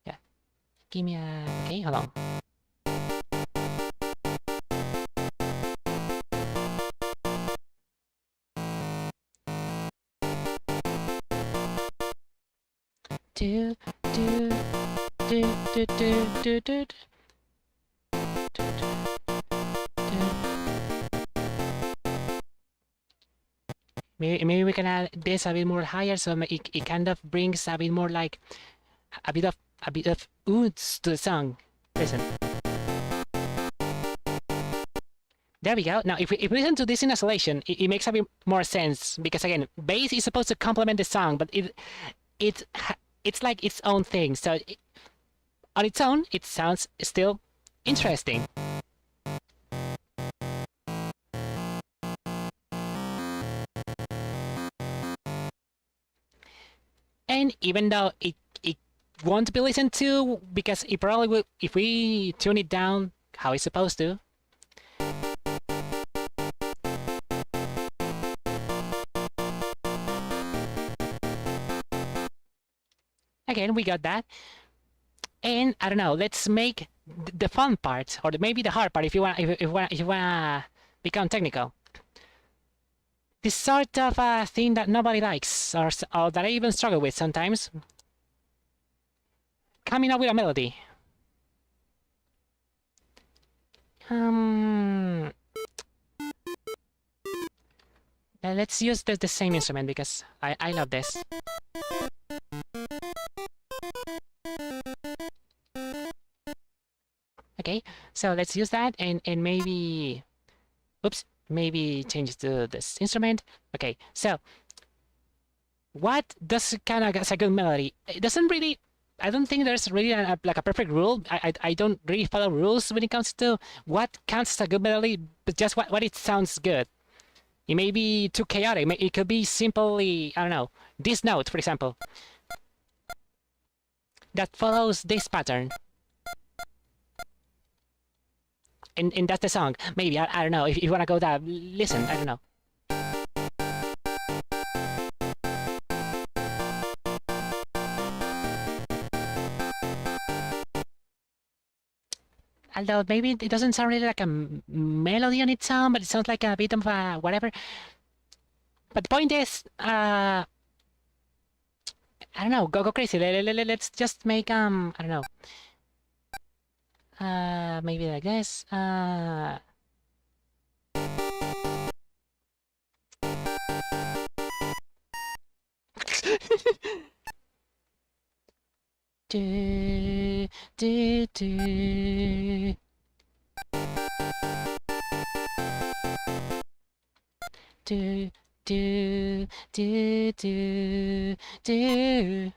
Yeah, give me a okay. Hold on. Do do do do do do do. Maybe we can add this a bit more higher, so it kind of brings a bit more like a bit of oods to the song. Listen. There we go. Now, if we listen to this in isolation, it makes a bit more sense because again, bass is supposed to complement the song, but it's like its own thing. So on its own, it sounds still interesting. And even though it won't be listened to because it probably will if we tune it down how it's supposed to. Again, we got that. And I don't know, let's make the fun part, or maybe the hard part if you want if you want to become technical. This sort of thing that nobody likes, or that I even struggle with sometimes. Coming up with a melody. Let's use the same instrument because I love this. Okay, so let's use that and maybe, oops, maybe change to this instrument. Okay, so what does kind of as a good melody? It doesn't really. I don't think there's really like a perfect rule. I don't really follow rules when it comes to what counts as a good melody, but just what it sounds good. It may be too chaotic. It could be simply, I don't know, this note, for example, that follows this pattern. And that's the song. Maybe, I don't know, if you want to go that, listen, I don't know. Although maybe it doesn't sound really like a melody on its own, but it sounds like a bit of a whatever. But the point is, I don't know, go crazy. Let's just make I don't know. Maybe like this. Do do do. Do do do do do.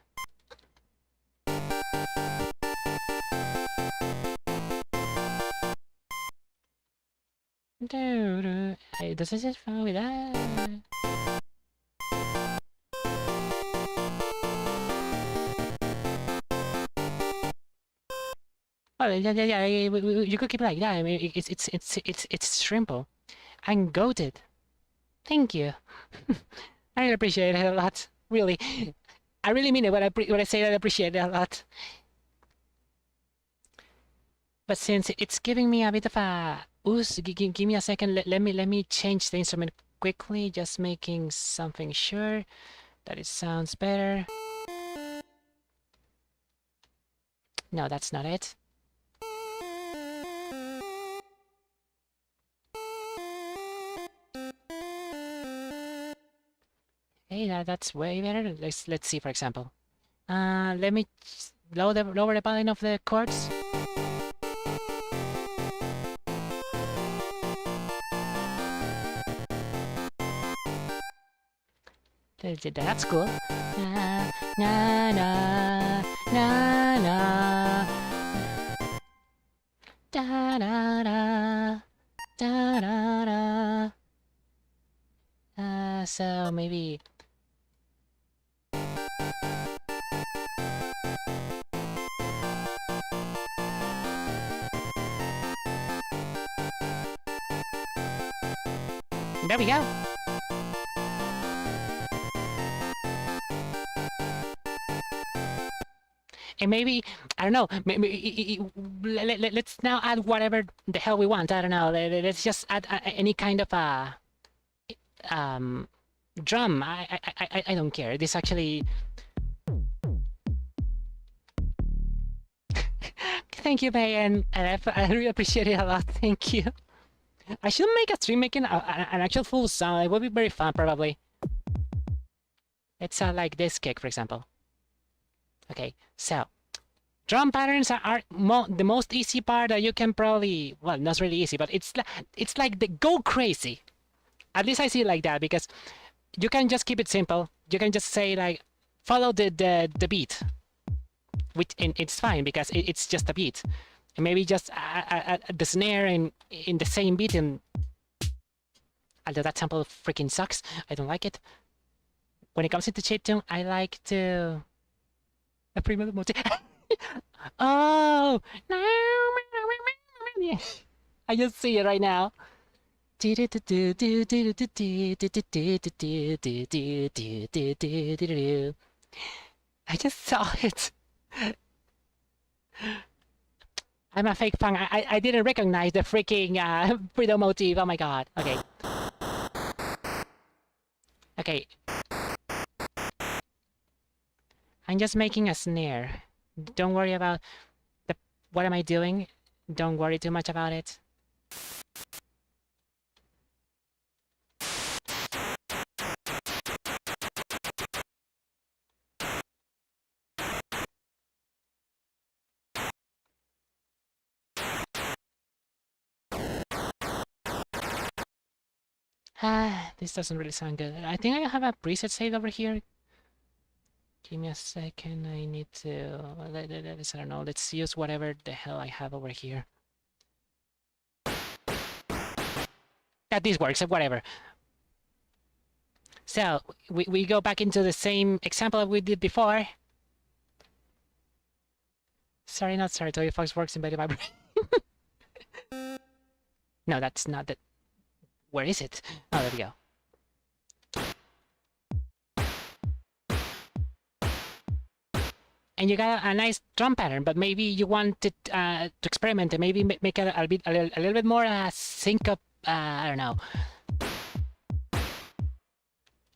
It doesn't just fun with that. Oh yeah. You could keep it like that. I mean, it's simple. I'm goated. Thank you. I appreciate it a lot. Really, I really mean it when I say that I appreciate it a lot. But since it's giving me a bit of a ooze, give me a second. Let me change the instrument quickly, just making something sure that it sounds better. No, that's not it. Hey, that's way better. Let's see, for example. Let me lower the volume of the chords. That's cool. Na na na na na. Da da da da da da. So maybe. There we go. And maybe, I don't know, maybe, let's now add whatever the hell we want. I don't know. Let's just add any kind of a drum. I don't care. This actually. Thank you, May, and I really appreciate it a lot. Thank you. I should make a stream making an actual full sound. It would be very fun, probably. Let's like this kick, for example. Okay, so drum patterns are the most easy part that you can probably, well, not really easy, but it's like the go crazy. At least I see it like that, because you can just keep it simple. You can just say like follow the beat, which and it's fine because it's just a beat, and maybe just the snare in the same beat. And although that sample freaking sucks, I don't like it. When it comes into chiptune, I like to the primo motive. Oh, I just see it right now. I just saw it. I'm a fake fan. I didn't recognize the freaking Freedom motif. Oh my god. Okay. Okay. I'm just making a snare. Don't worry about what am I doing. Don't worry too much about it. This doesn't really sound good. I think I have a preset saved over here. Give me a second. I need to. I don't know. Let's use whatever the hell I have over here. That this works. Whatever. So we go back into the same example we did before. Sorry, not sorry. Toy Fox works embedded in my brain. No, that's not the. Where is it? Oh, there we go. And you got a nice drum pattern, but maybe you want it to experiment and maybe make it a little bit more sync up. I don't know.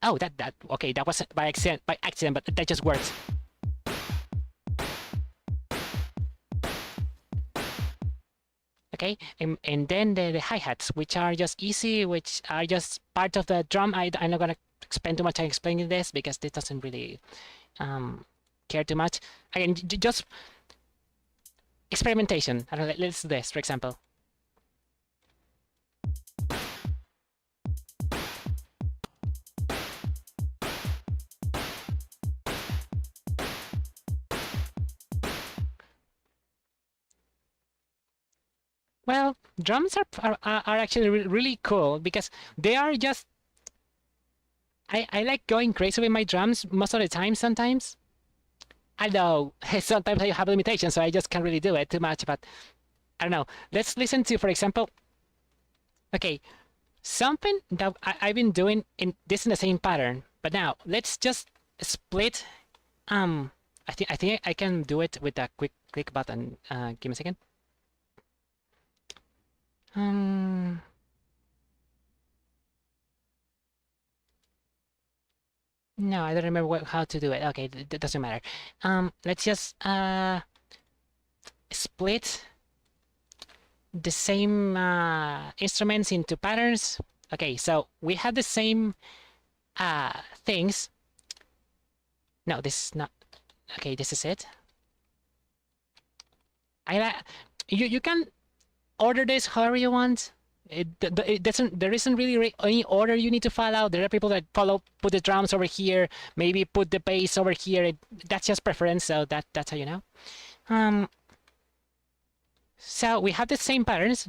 Oh, that okay. That was by accident, but that just works. Okay, and then the hi-hats, which are just easy, which are just part of the drum. I'm not gonna spend too much time explaining this because this doesn't really care too much. Again, just experimentation. I don't know, let's do this, for example. Well, drums are actually really cool because they are just. I like going crazy with my drums most of the time. Sometimes I know sometimes I have limitations, so I just can't really do it too much. But I don't know. Let's listen to, for example, okay, something that I've been doing in this in the same pattern. But now let's just split. I think I can do it with a quick click button. Give me a second. Um, no, I don't remember how to do it. Okay, that doesn't matter. Let's just split the same instruments into patterns. Okay, so we have the same things. No, this is not. Okay, this is it. You can order this however you want. It doesn't. There isn't really any order you need to follow. There are people that put the drums over here, maybe put the bass over here. That's just preference. So that's how you know. So we have the same patterns,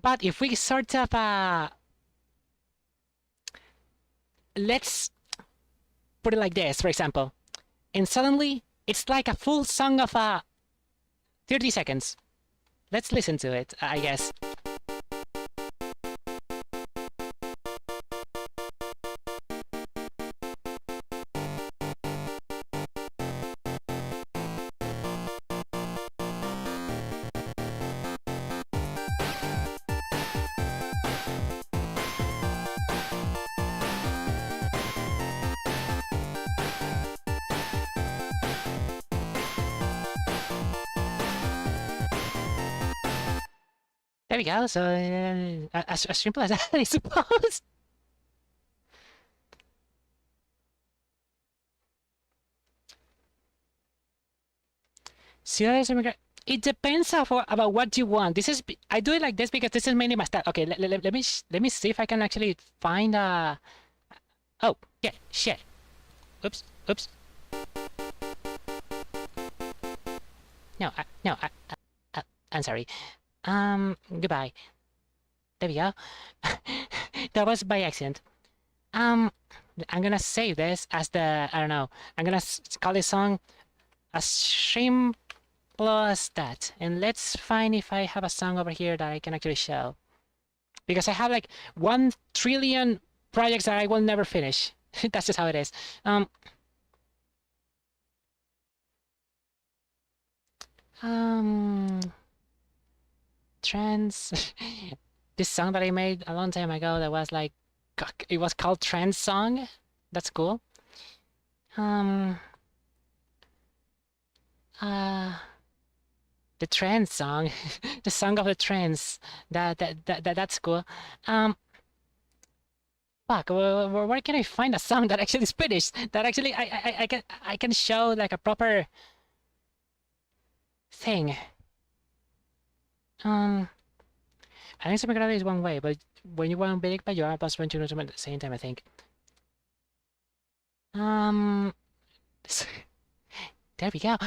but if we sort of let's put it like this, for example, and suddenly it's like a full song of 30 seconds. Let's listen to it, I guess. There we go. So as simple as that, I suppose. Seriously, it depends about what you want. This is I do it like this because this is mainly my style. Okay, let me see if I can actually find Oh, yeah, shit. Oops, oops. No, no, I'm sorry. Goodbye. There we go. That was by accident. I'm gonna save this as the, I don't know, I'm gonna call this song a stream plus that. And let's find if I have a song over here that I can actually show. Because I have like 1 trillion projects that I will never finish. That's just how it is. Trans. This song that I made a long time ago that was like, it was called Trans Song. That's cool. The trans song, the song of the trans. That's cool. Fuck. Where can I find a song that actually is finished? That actually I can show like a proper thing. I think Supergravity is one way, but when you want big, but you are plus 1 2 at the same time, I think. There we go.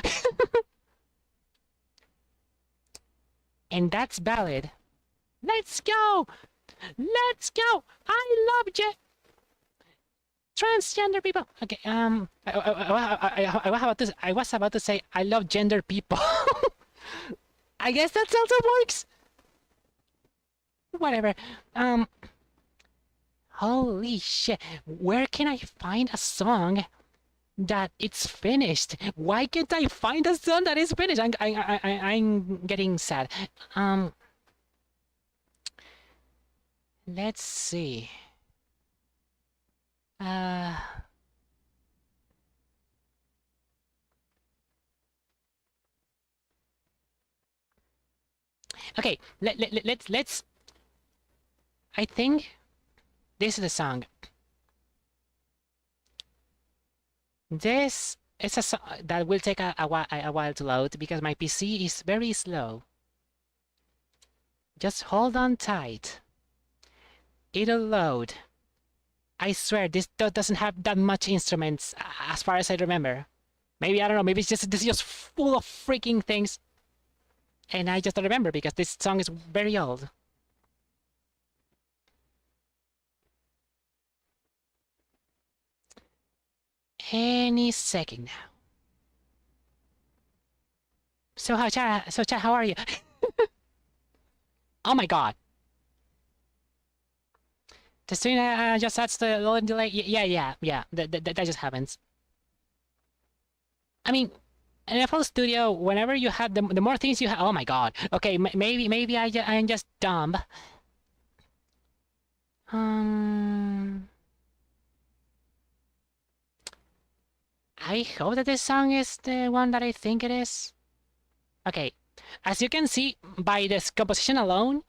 And that's valid. Let's go! Let's go! I love transgender people. Okay, I was about to say I love gender people. I guess that also works. Whatever. Holy shit! Where can I find a song that it's finished? Why can't I find a song that is finished? I'm getting sad. Let's see. Okay, let's. I think this is the song. This is a song that will take a while to load because my PC is very slow. Just hold on tight. It'll load. I swear this doesn't have that much instruments as far as I remember. Maybe, I don't know, maybe this is just full of freaking things. And I just don't remember because this song is very old. Any second now. So how are you? Oh my god. The stream just adds the loading delay. Yeah. That just happens. I mean, in FL Studio, whenever you have the more things you have. Oh my god. Okay, maybe I'm just dumb. I hope that this song is the one that I think it is. Okay, as you can see by this composition alone,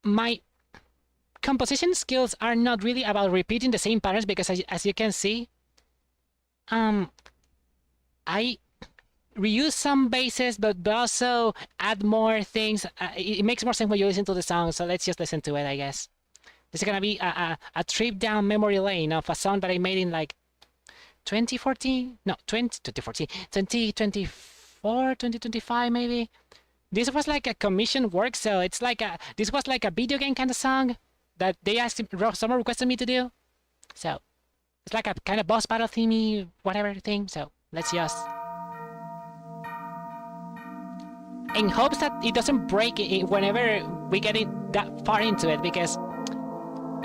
my composition skills are not really about repeating the same patterns because as you can see, I reuse some bases but also add more things. It makes more sense when you listen to the song, so let's just listen to it, I guess. This is gonna be a trip down memory lane of a song that I made in like 2014, no, 2014, 2024, 2025 maybe. This was like a commission work, so it's like this was like a video game kind of song that they asked, someone requested me to do. So it's like a kind of boss battle themey, whatever thing. So let's just, in hopes that it doesn't break it whenever we get it that far into it, because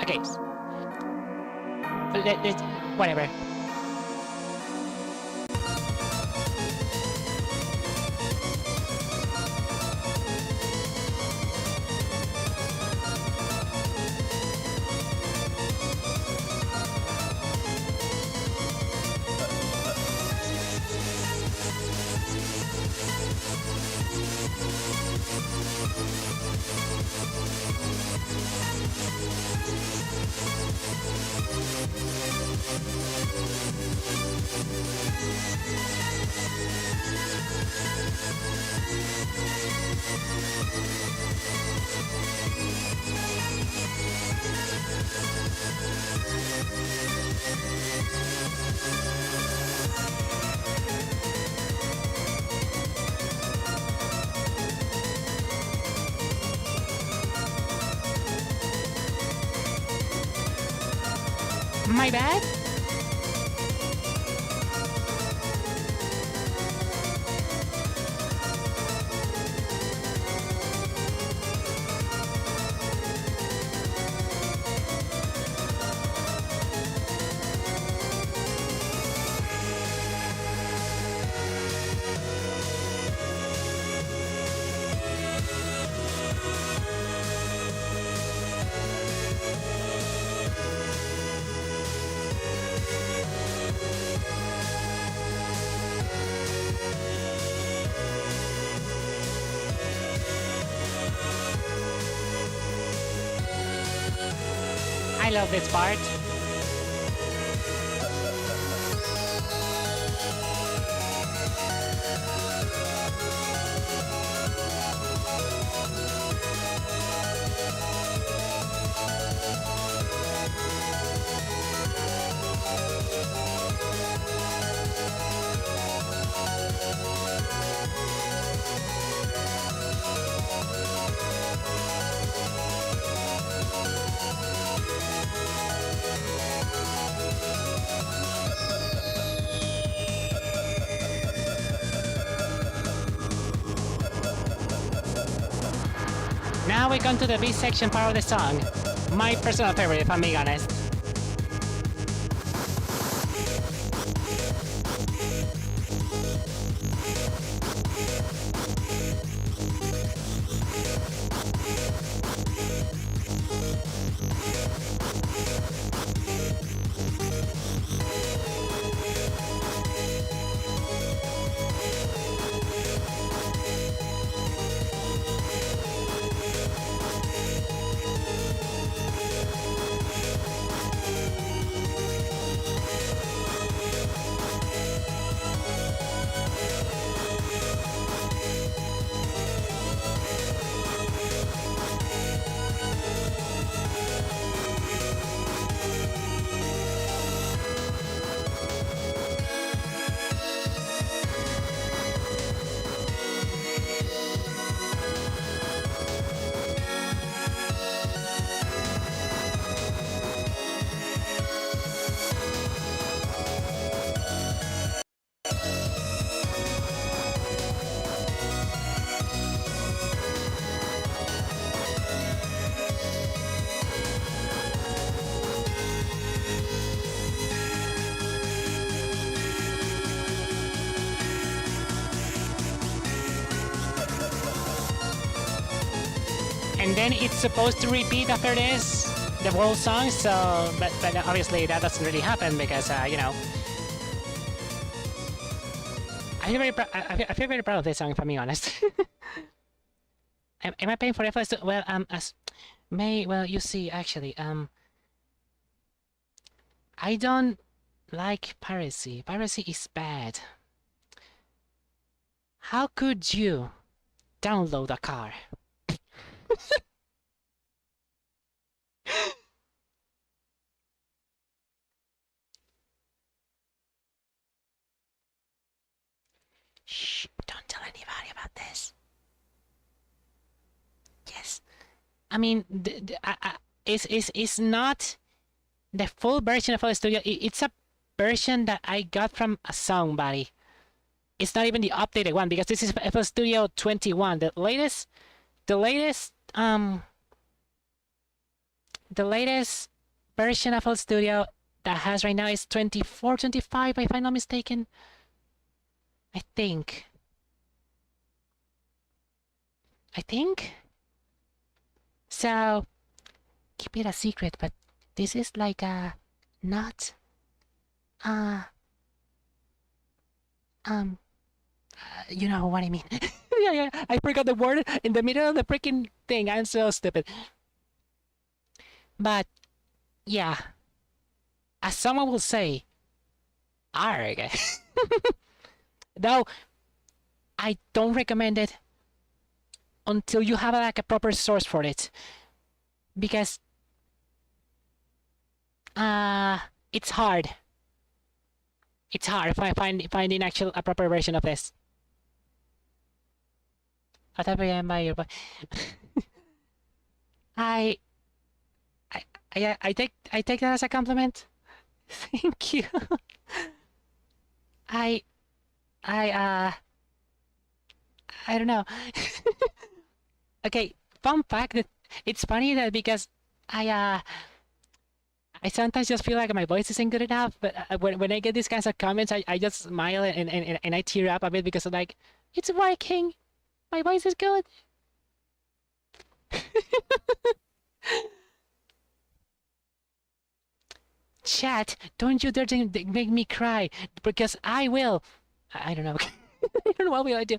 okay, whatever. My bad? I love this part. Now we come to the B section part of the song. My personal favorite, if I'm being honest. and then it's supposed to repeat after this the whole song. So, but obviously that doesn't really happen because you know. I feel very proud of this song, if I'm being honest. Am I paying for efforts? Well, as well, you see, actually, I don't like piracy. Piracy is bad. How could you download a car? Shh, don't tell anybody about this. Yes. I mean, it's not the full version of FL Studio. It's a version that I got from a song, buddy. It's not even the updated one because this is FL Studio 21. The latest version of FL Studio that has right now is 24, 25, if I'm not mistaken. I think. So, keep it a secret, but this is like a not you know what I mean. Yeah, I forgot the word in the middle of the freaking thing. I'm so stupid. But yeah, as someone will say, arg. Though I don't recommend it until you have like a proper source for it, because it's hard. It's hard finding actual a proper version of this. I I take that as a compliment. Thank you. I I don't know. Okay, fun fact that it's funny that because I sometimes just feel like my voice isn't good enough, but when I get these kinds of comments, I just smile and I tear up a bit because I'm like, it's working. My voice is good. Chat, don't you dare to make me cry because I will. I don't know. I don't know what will I do.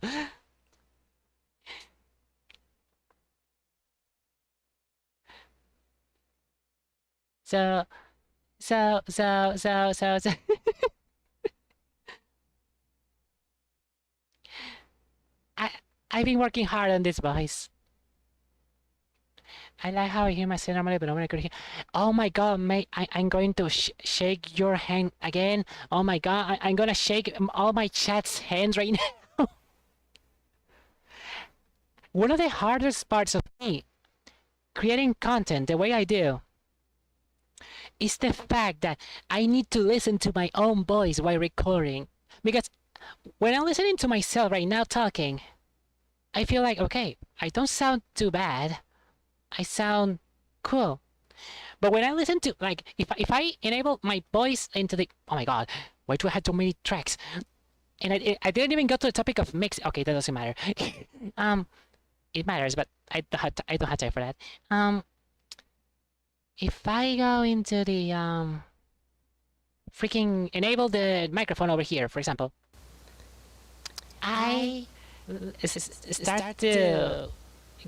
So, so. I've been working hard on this voice. I like how I hear myself normally, but nobody could hear. Oh my god, mate! I'm going to shake your hand again. Oh my god, I'm gonna shake all my chat's hands right now. One of the hardest parts of me creating content the way I do is the fact that I need to listen to my own voice while recording. Because when I'm listening to myself right now talking, I feel like, okay, I don't sound too bad. I sound cool. But when I listen to, like, if I enable my voice into the, oh my god, why do I have so many tracks? And I didn't even go to the topic of mix. Okay, that doesn't matter. It matters, but I don't have time for that. If I go into the freaking enable the microphone over here, for example, I start to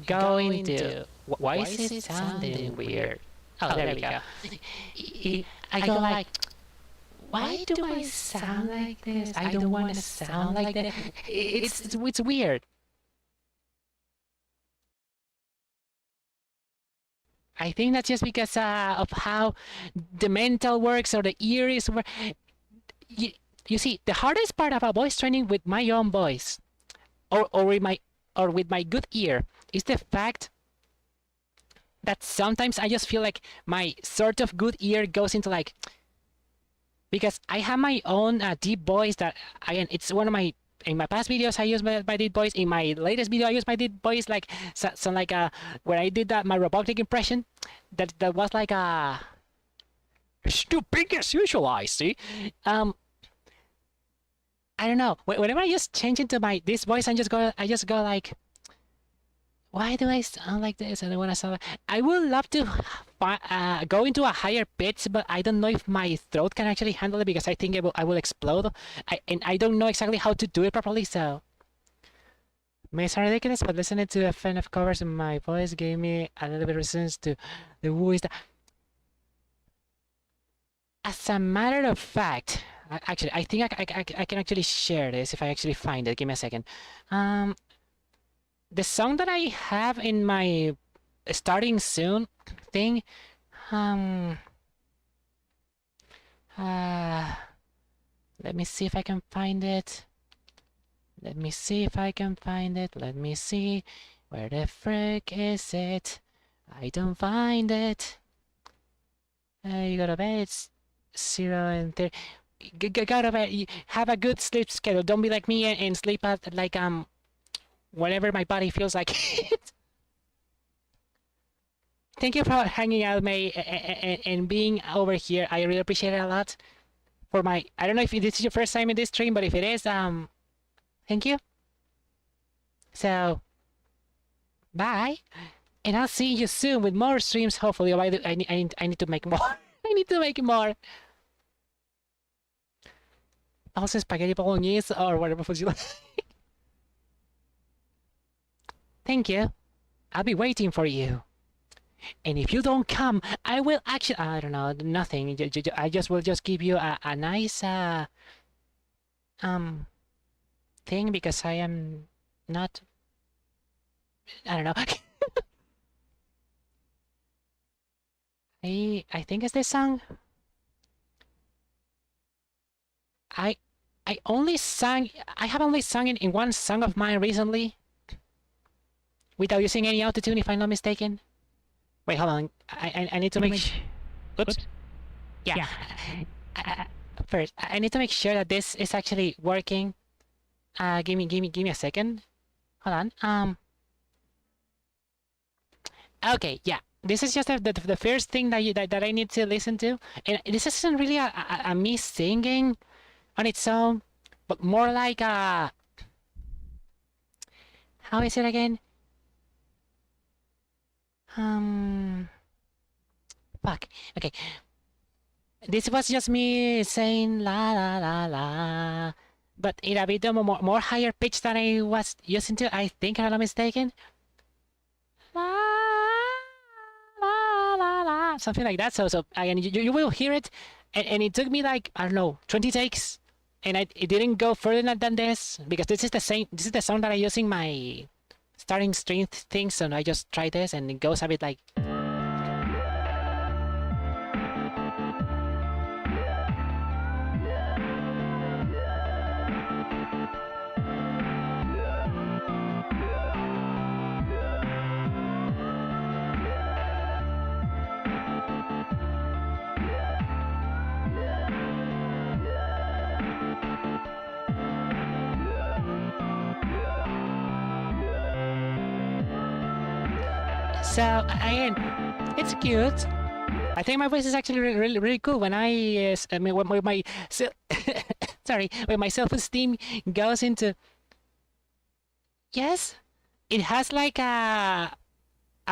go into, why is it sounding weird? Oh, there we go. I go like, why do I sound like this? I don't want to sound like that. It's weird. I think that's just because of how the mental works or the ear is. You see, the hardest part about voice training with my own voice, or with my good ear, is the fact that sometimes I just feel like my sort of good ear goes into like, because I have my own deep voice that it's one of my, in my past videos I use my deep voice. In my latest video I use my deep voice, like so like when I did that my robotic impression, that was like stupid as usual. I see. I don't know. Whenever I just change into this voice, I just go like, Why do I sound like this? I don't want to sound like... I would love to go into a higher pitch, but I don't know if my throat can actually handle it because I think I will explode. And I don't know exactly how to do it properly, so... May sound ridiculous, but listening to a fan of covers in my voice gave me a little bit of resistance to the who is that. As a matter of fact, actually, I think I can actually share this if I actually find it. Give me a second. The song that I have in my starting soon thing, uh, let me see if I can find it. Let me see if I can find it. Let me see. Where the frick is it? I don't find it. You gotta bet it's 0 and 30. Gotta bet. Have a good sleep schedule. Don't be like me and sleep at like whenever my body feels like it. Thank you for hanging out, May, and being over here. I really appreciate it a lot. For my, I don't know if this is your first time in this stream, but if it is, thank you. So, bye, and I'll see you soon with more streams. Hopefully, I need to make more. I need to make more. Also, spaghetti bolognese or whatever food you like. Thank you. I'll be waiting for you. And if you don't come, I will actually, I don't know, nothing. I just will just give you a nice thing because I am not, I don't know. I think it's this song. I have only sung in one song of mine recently without using any autotune if I'm not mistaken. Wait, hold on. I need to make oops. Yeah. First, I need to make sure that this is actually working. Give me a second. Hold on. Okay, yeah. This is just the first thing that I need to listen to, and this isn't really a me singing on its own, but more like how is it again? Fuck. Okay. This was just me saying la la la la, but in a bit more higher pitch than I was using to. I think I'm not mistaken. La la la la, something like that. So again, you will hear it, and it took me like I don't know 20 takes, and it didn't go further than this because this is the same. This is the song that I use in my starting stream thing. So I just try this, and it goes a bit like. So again, it's cute. I think my voice is actually really cool when I mean when my sorry, when my self-esteem goes into. Yes, it has like a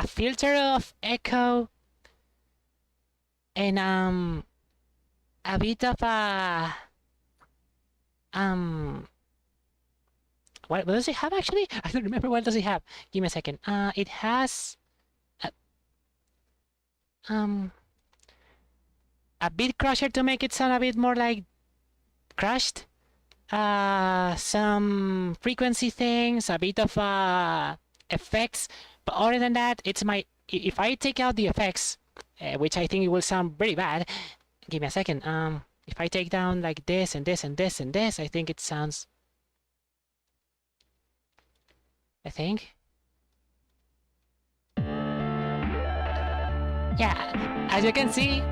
filter of echo and a bit of a what does it have actually? I don't remember what does it have. Give me a second. It has a bit crusher to make it sound a bit more like crushed. Some frequency things, a bit of effects, but other than that, it's my. If I take out the effects, which I think it will sound pretty bad. Give me a second. If I take down like this and this and this and this, I think it sounds. I think. Yeah, as you can see.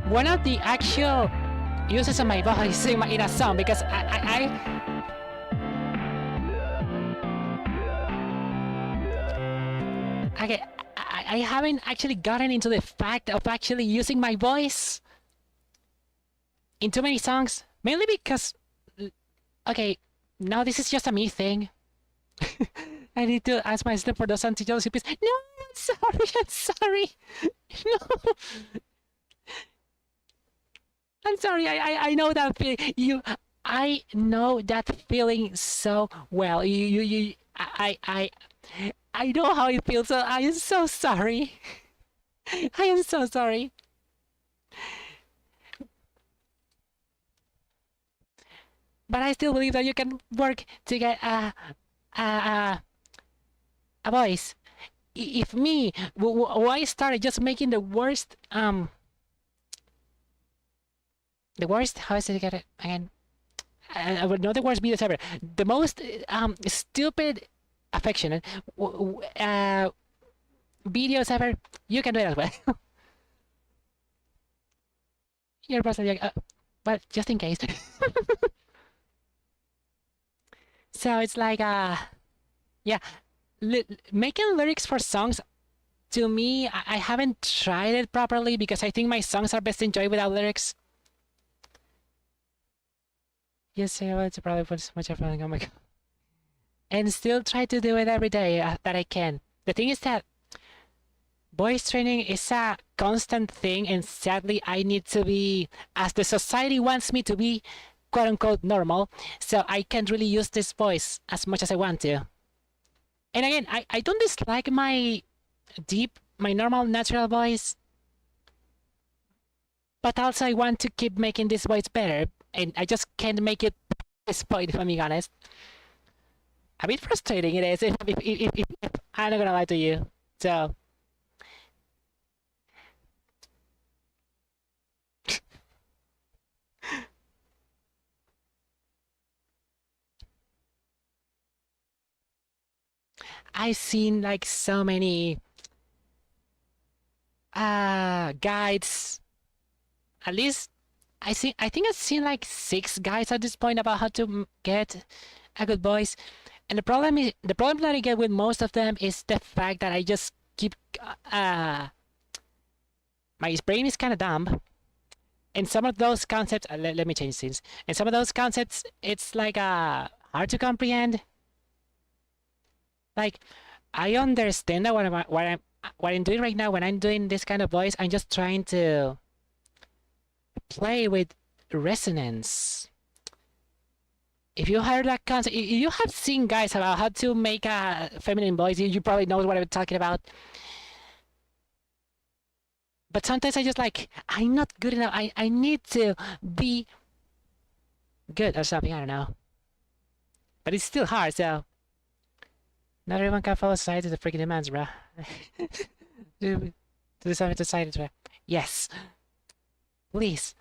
One of the actual uses of my voice in a song because I haven't actually gotten into the fact of actually using my voice in too many songs, mainly because, okay, now this is just a me thing. I need to ask myself for those anti-jealousy please. No, I'm sorry, I'm sorry. No, I'm sorry. I know that feeling. I know that feeling so well. I know how it feels. So I am so sorry. I am so sorry. But I still believe that you can work to get a, a voice. If me, I started just making the worst. How is it get it again? I would know the worst videos ever. The most stupid, affectionate videos ever. You can do it as well. You're possibly but just in case. So it's like yeah, making lyrics for songs. To me, I haven't tried it properly because I think my songs are best enjoyed without lyrics. Yes, I want to probably put so much effort. Oh my god. And still try to do it every day that I can. The thing is that voice training is a constant thing, and sadly, I need to be, as the society wants me to be, quote unquote normal, so I can't really use this voice as much as I want to. And again, I don't dislike my my normal natural voice, but also I want to keep making this voice better, and I just can't make it at this point, if I'm being honest. A bit frustrating it is, if I'm not gonna lie to you. So, I've seen like so many guides. At least I think I've seen like 6 guides at this point about how to get a good voice. And the problem that I get with most of them is the fact that I just keep my brain is kind of dumb. And some of those concepts, let me change things. And some of those concepts, it's like hard to comprehend. Like, I understand that what I'm doing right now when I'm doing this kind of voice, I'm just trying to play with resonance. If you heard that concept, if you have seen guys about how to make a feminine voice, you probably know what I'm talking about. But sometimes I just like, I'm not good enough. I need to be good or something, I don't know. But it's still hard, so not everyone can follow society to the freaking demands, bruh. To the society, bruh. Yes. Please.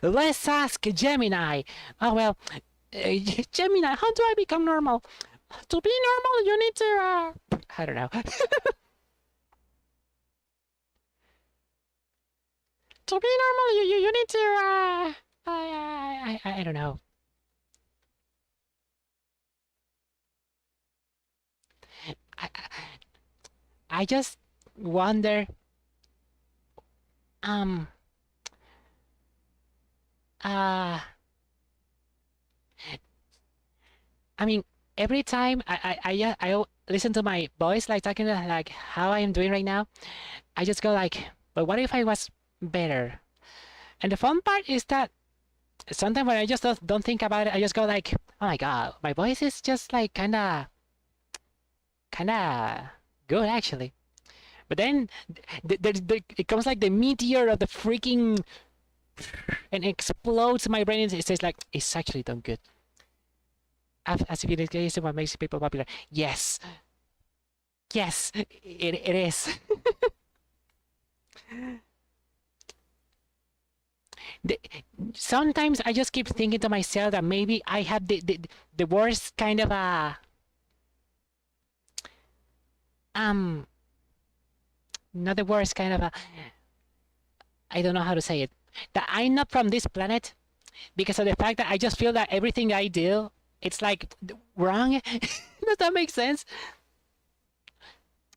Let's ask Gemini. Oh well, Gemini, how do I become normal? To be normal, you need to I don't know. To be normal, you need to I don't know. I, I just wonder um uh I mean, every time I listen to my voice, like talking like how I am doing right now, I just go like, but what if I was better? And the fun part is that sometimes when I just don't think about it, I just go like, oh my god, my voice is just like kinda good actually. But then it comes like the meteor of the freaking and explodes my brain. It says like, it's actually done good. As if it is what makes people popular. Yes. Yes, it is. the, Sometimes I just keep thinking to myself that maybe I have the worst kind of not the worst kind of I don't know how to say it. That I'm not from this planet because of the fact that I just feel that everything I do, it's like wrong. Does that make sense?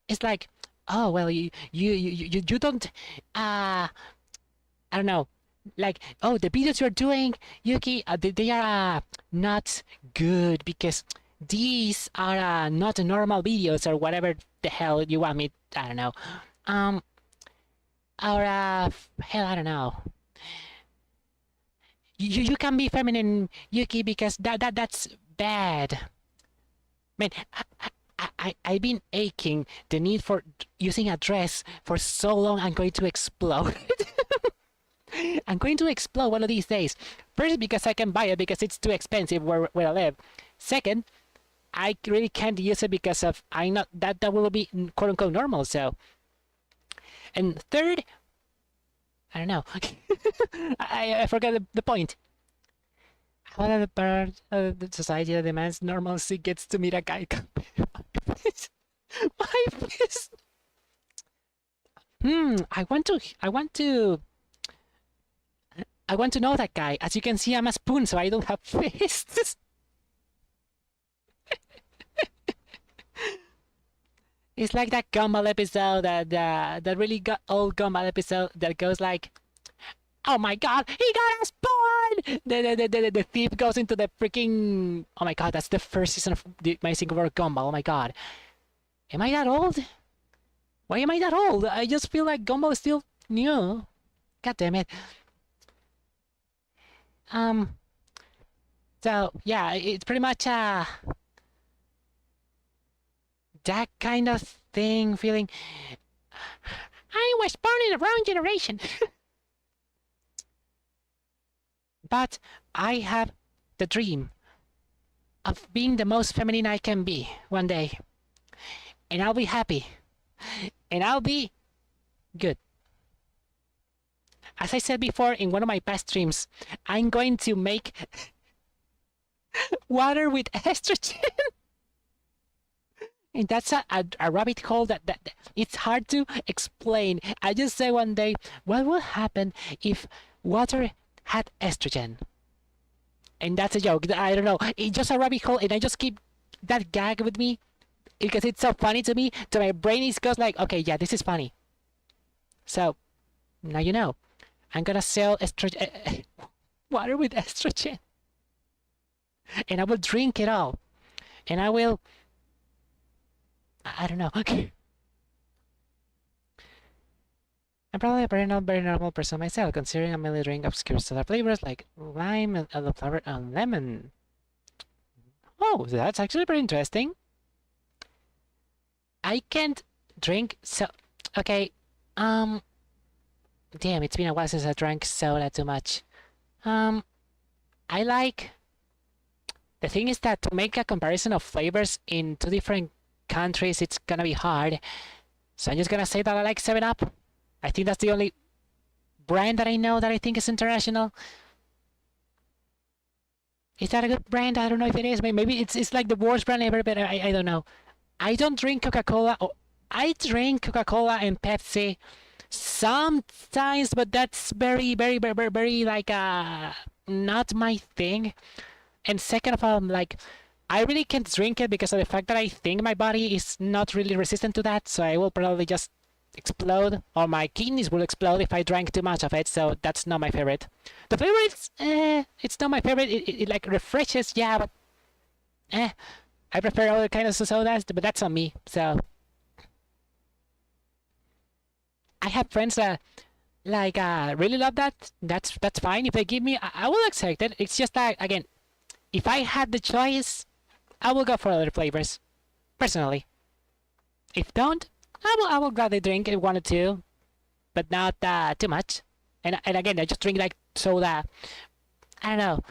it's like, oh well, you don't, I don't know, like, oh, the videos you're doing, Yuki, they are not good because these are not normal videos or whatever the hell you want me. I don't know. Um, or hell, I don't know. You can be feminine, Yuki, because that's bad. Man, I've been aching the need for using a dress for so long. I'm going to explode. I'm going to explode one of these days. First, because I can buy it because it's too expensive where I live. Second, I really can't use it because of I not that will be quote unquote normal. So, and third, I don't know. I forgot the point. How the part of the society that demands normalcy gets to meet a guy. My fist. I want to know that guy. As you can see, I'm a spoon, so I don't have fists. It's like that Gumball episode, that really old Gumball episode that goes like, "Oh my God, he got a spoon!" The thief goes into the freaking. Oh my God, that's the first season of the Amazing World Gumball. Oh my God, am I that old? Why am I that old? I just feel like Gumball is still new. God damn it. So yeah, it's pretty much that kind of thing, feeling I was born in the wrong generation. But I have the dream of being the most feminine I can be one day. And I'll be happy. And I'll be good. As I said before in one of my past streams, I'm going to make water with estrogen. And that's a rabbit hole that it's hard to explain. I just say one day, what will happen if water had estrogen? And that's a joke. I don't know. It's just a rabbit hole, and I just keep that gag with me because it's so funny to me. To my brain, it goes like, okay, yeah, this is funny. So now you know. I'm gonna sell estrogen, water with estrogen, and I will drink it all, and I will. I don't know. Okay. I'm probably a very normal person myself, considering I mainly drink obscure soda flavors like lime and other flavor and lemon. Oh, that's actually pretty interesting. I can't drink so. Okay. Damn, it's been a while since I drank soda too much. I like. The thing is that to make a comparison of flavors in two different countries, it's gonna be hard. So I'm just gonna say that I like 7-Up. I think that's the only brand that I know that I think is international. Is that a good brand? I don't know if it is. Maybe it's like the worst brand ever, but I don't know. I don't drink Coca-Cola. Oh, I drink Coca-Cola and Pepsi sometimes, but that's very like not my thing. And second of all, like I really can't drink it because of the fact that I think my body is not really resistant to that, so I will probably just explode, or my kidneys will explode if I drank too much of it, so that's not my favorite. The flavor is, it's not my favorite. It like refreshes, yeah, but I prefer other kinds of sodas, but that's on me, so. I have friends that like really love that. That's fine. If they give me, I will accept it. It's just that, again, if I had the choice, I will go for other flavors, personally. If don't, I will gladly drink one or two, but not too much. And again, I just drink like soda. I don't know,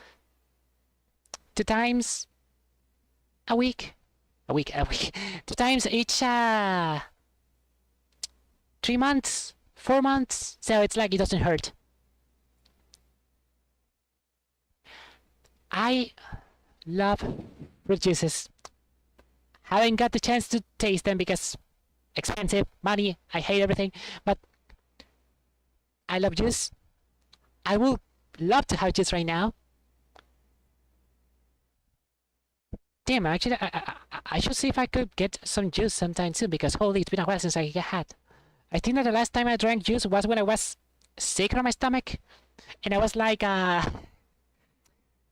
2 times a week, a week, 2 times each 3 months, 4 months. So it's like it doesn't hurt. I love fruit juices. Haven't got the chance to taste them because expensive, money, I hate everything, but I love juice. I will love to have juice right now. Damn, actually, I should see if I could get some juice sometime soon because holy, it's been a while since I had. I think that the last time I drank juice was when I was sick on my stomach, and I was like,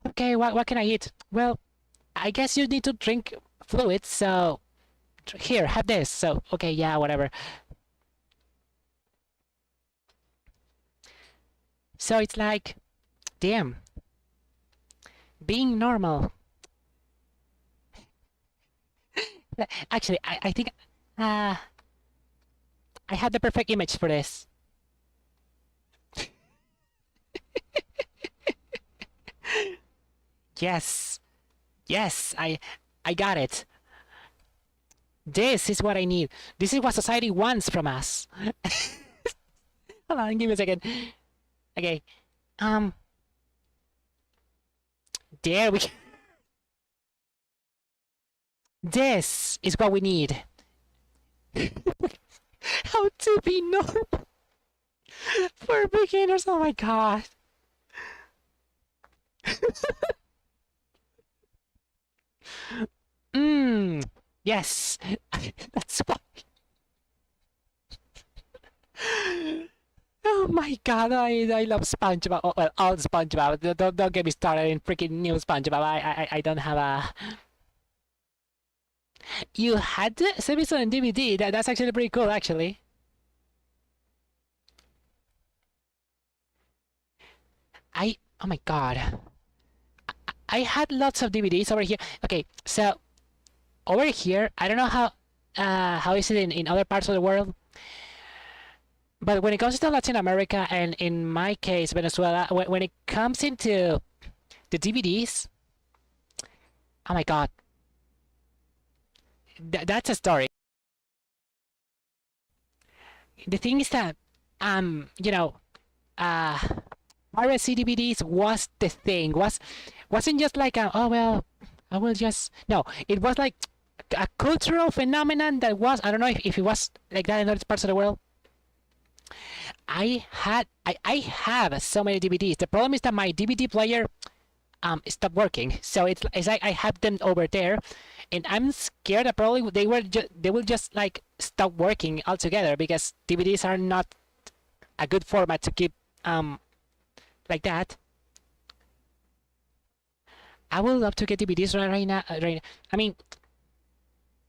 okay, what can I eat? Well, I guess you need to drink fluids, so here, have this. So, okay, yeah, whatever. So it's like, damn, being normal. Actually, I think uh, I had the perfect image for this. Yes, yes, I got it. This is what I need. This is what society wants from us. Hold on, give me a second. Okay, um, there we. This is what we need. How to be normal for beginners? Oh my god. Mmm. Yes. That's why. Oh my god, I love SpongeBob. Oh, well, all SpongeBob. Don't get me started in freaking new SpongeBob. I don't have a. You had the episode on DVD. That's actually pretty cool, actually. Oh my god. I had lots of DVDs over here. Okay, so over here, I don't know how is it in other parts of the world, but when it comes to Latin America and in my case Venezuela, when it comes into the DVDs, oh my god, that's a story. The thing is that you know, uh piracy DVDs was the thing. Wasn't just like oh well, I will just no. It was like a cultural phenomenon that was I don't know if it was like that in other parts of the world. I have so many DVDs. The problem is that my DVD player stopped working, so it's like I have them over there, and I'm scared that probably they will just like stop working altogether because DVDs are not a good format to keep like that. I would love to get DVDs right now. I mean,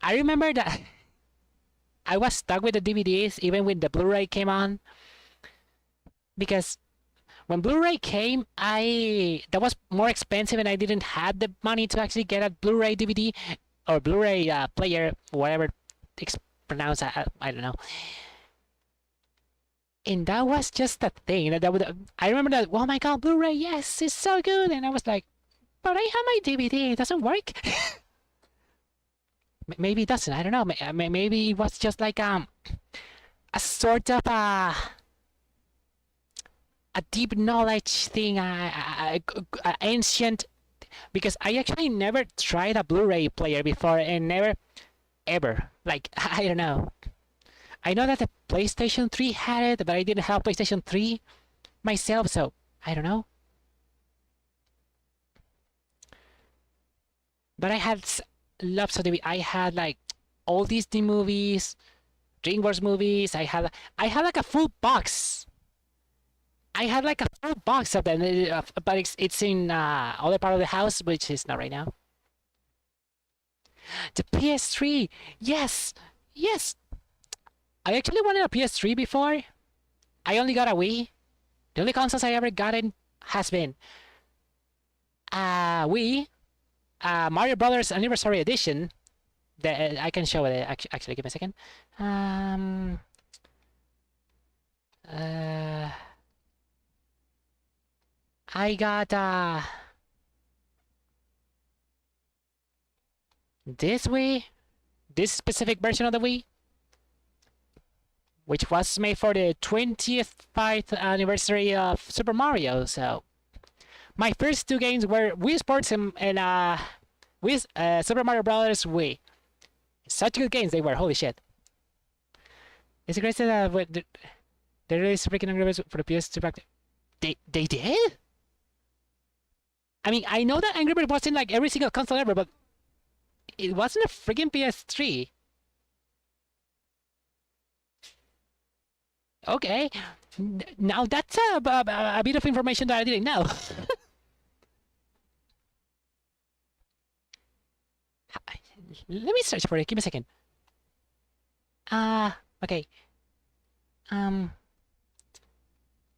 I remember that I was stuck with the DVDs even when the Blu-ray came on, because when Blu-ray came, that was more expensive, and I didn't have the money to actually get a Blu-ray DVD or Blu-ray player, whatever it's pronounced. I don't know. And that was just a thing. I remember that. Oh my god, Blu-ray! Yes, it's so good. And I was like, but I have my DVD. It doesn't work. Maybe it doesn't. I don't know. Maybe it was just like a sort of a deep knowledge thing, ancient. Because I actually never tried a Blu-ray player before, and never, ever. Like I don't know. I know that the PlayStation 3 had it, but I didn't have PlayStation 3 myself, so I don't know. But I had lots of DVD. I had like all Disney movies, DreamWorks movies. I had like a full box. I had like a full box of them, but it's in other part of the house, which is not right now. The PS3, yes, yes. I actually wanted a PS3 before. I only got a Wii. The only consoles I ever gotten has been Wii, Mario Brothers Anniversary Edition. That I can show it. Actually, give me a second. I got this Wii, this specific version of the Wii, which was made for the 25th anniversary of Super Mario. So my first two games were Wii Sports and Wii, Super Mario Brothers Wii. Such good games they were. Holy shit! It's great that they released freaking Angry Birds for the PS2 back. They did? I mean, I know that Angry Birds was in like every single console ever, but It wasn't a friggin' PS3. Okay, now that's a bit of information that I didn't know. Let me search for it. Give me a second. Okay. Um,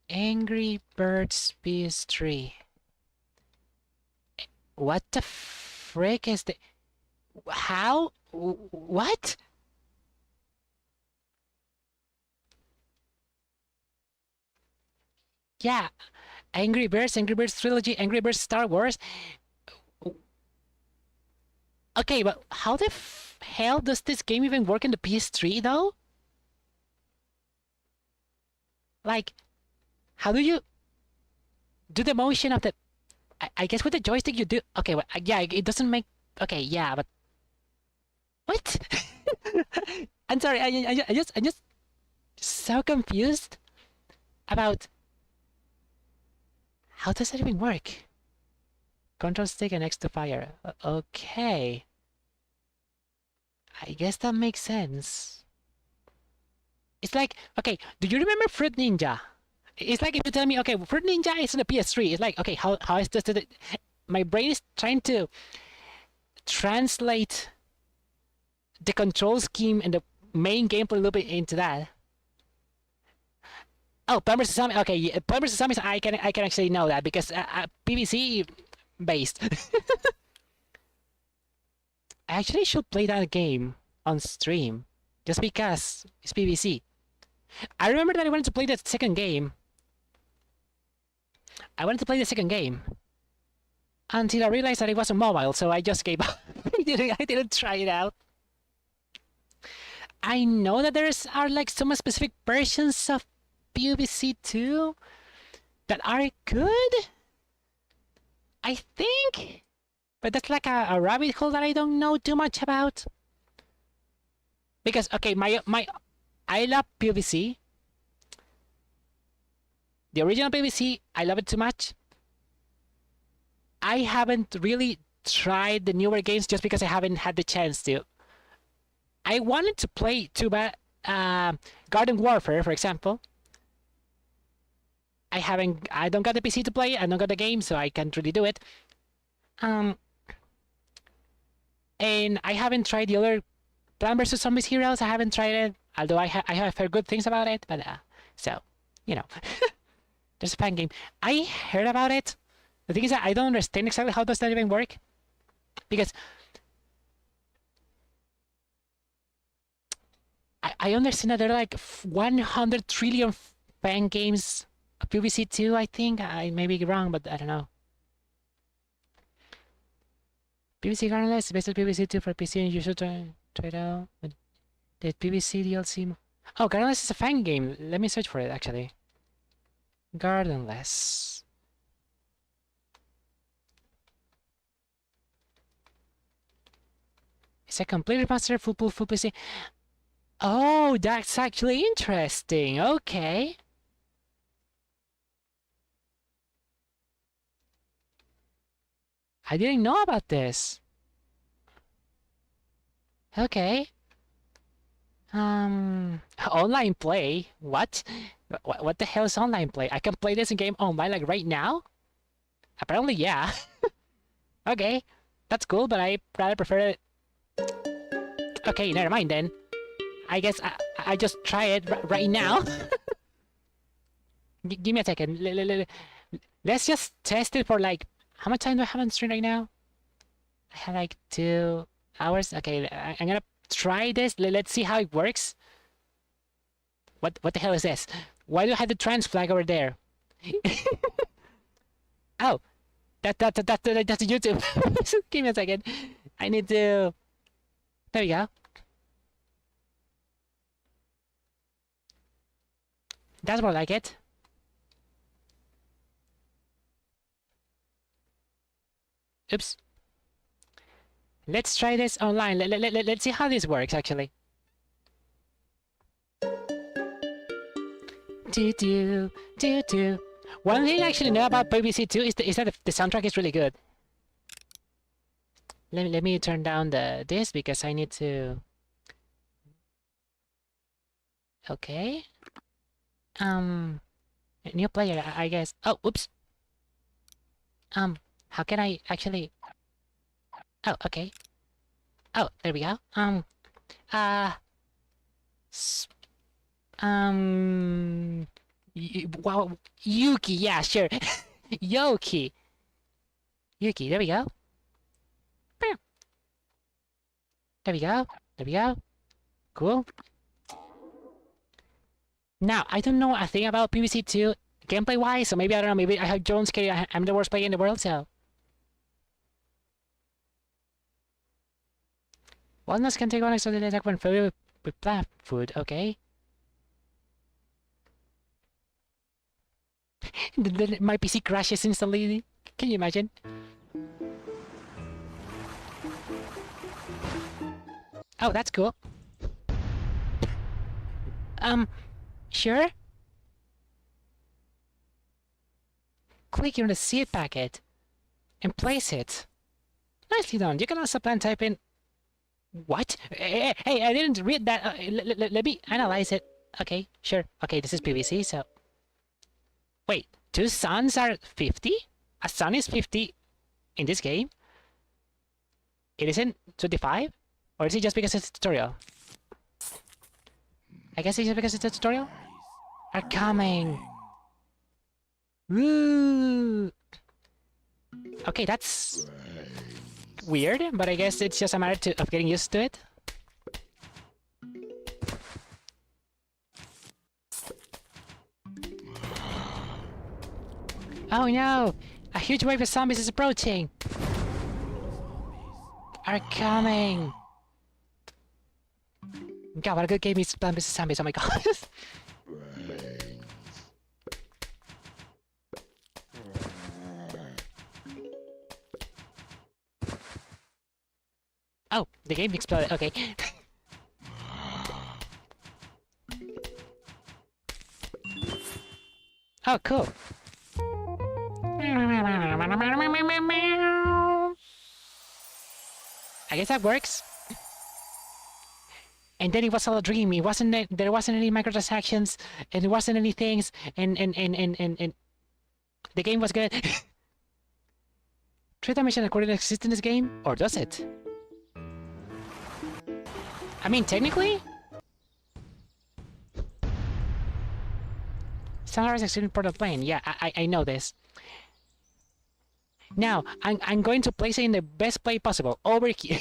Angry Birds PS3. What the frick is the... How? What? Yeah. Angry Birds Trilogy, Angry Birds Star Wars. Okay, but how the hell does this game even work in the PS3 though? Like, how do you do the motion of the... I guess with the joystick you do... Okay, well, yeah, it doesn't make... Okay, yeah, but... What? I'm sorry, I'm just so confused about... How does that even work? Control stick and X to fire. Okay. I guess that makes sense. It's like, okay, do you remember Fruit Ninja? It's like if you tell me, okay, Fruit Ninja is on the PS3. It's like, okay, how is this? My brain is trying to translate the control scheme and the main gameplay loop into that. Oh, Plants vs Zombies. Okay, yeah, Plants vs Zombies. I can actually know that because PVC based. I actually should play that game on stream just because it's PVC. I remember that I wanted to play the second game. Until I realized that it wasn't mobile, so I just gave up. I didn't try it out. I know that are like some specific versions of PVC 2 that are good, I think, but that's like a rabbit hole that I don't know too much about. Because okay, I love PVC. The original PVC, I love it too much. I haven't really tried the newer games just because I haven't had the chance to. I wanted to play Garden Warfare, for example. I don't got the PC to play, I don't got the game, so I can't really do it. And I haven't tried the other Plants vs Zombies Heroes. I haven't tried it, although I have heard good things about it. But so you know, there's a fan game. I heard about it. The thing is that I don't understand exactly how does that even work, because I understand that there are like 100 trillion fan games. PVC 2, I think. I may be wrong, but I don't know. PVC Gardenless is based on PVC 2 for PC, and you should try it out. The PVC DLC. Oh, Gardenless is a fan game. Let me search for it, actually. Gardenless. It's a complete remaster, full PC. Oh, that's actually interesting. Okay. I didn't know about this. Okay. Online play? What? What the hell is online play? I can play this game online like right now? Apparently, yeah. Okay, that's cool, but I rather prefer it. Okay, never mind then. I guess I just try it right now. Give me a second. Let's just test it for like... How much time do I have on stream right now? I have like 2 hours. Okay, I'm gonna try this. Let's see how it works. What the hell is this? Why do I have the trans flag over there? Oh, that's YouTube. Give me a second. I need to... There we go. That's more like it. Oops. Let's try this online. Let's see how this works, actually. Do. One thing I actually know about BBC 2 is that the soundtrack is really good. Let me turn down this because I need to. Okay. New player, I guess. Oh, oops. How can I actually? Oh, okay. Oh, there we go. Uh, s- um, wow, Yuki. Yeah, sure. Yoki. Yuki. There we go. There we go. There we go. Cool. Now, I don't know a thing about PvC 2 gameplay-wise, so maybe, I don't know, maybe I have Jones Carey, I'm the worst player in the world, so... Walnuts can take on a sudden attack when filled with plant food, okay? Then my PC crashes instantly. Can you imagine? Oh, that's cool. Sure? Click on the seed packet and place it. Nicely done. You can also plan type in... What? Hey, I didn't read that. Let me analyze it. Okay, sure. Okay, this is PVC, so... Wait, two suns are 50? A sun is 50 in this game? It isn't 25? Or is it just because it's a tutorial? I guess it's just because it's a tutorial? Are coming! Woo! Okay, that's... weird, but I guess it's just a matter of getting used to it. Oh no! A huge wave of zombies is approaching! Are coming! God, what a good game is Plant vs. Zombies, oh my god. Oh, the game exploded, okay. Oh, cool. I guess that works. And then it was all a dream. It wasn't. There wasn't any microtransactions, and there wasn't any things, and the game was good. Trade dimension according to exist in this game, or does it? I mean, technically, Sunrise exceeding portal plane. Yeah, I know this. Now I'm going to place it in the best play possible over here.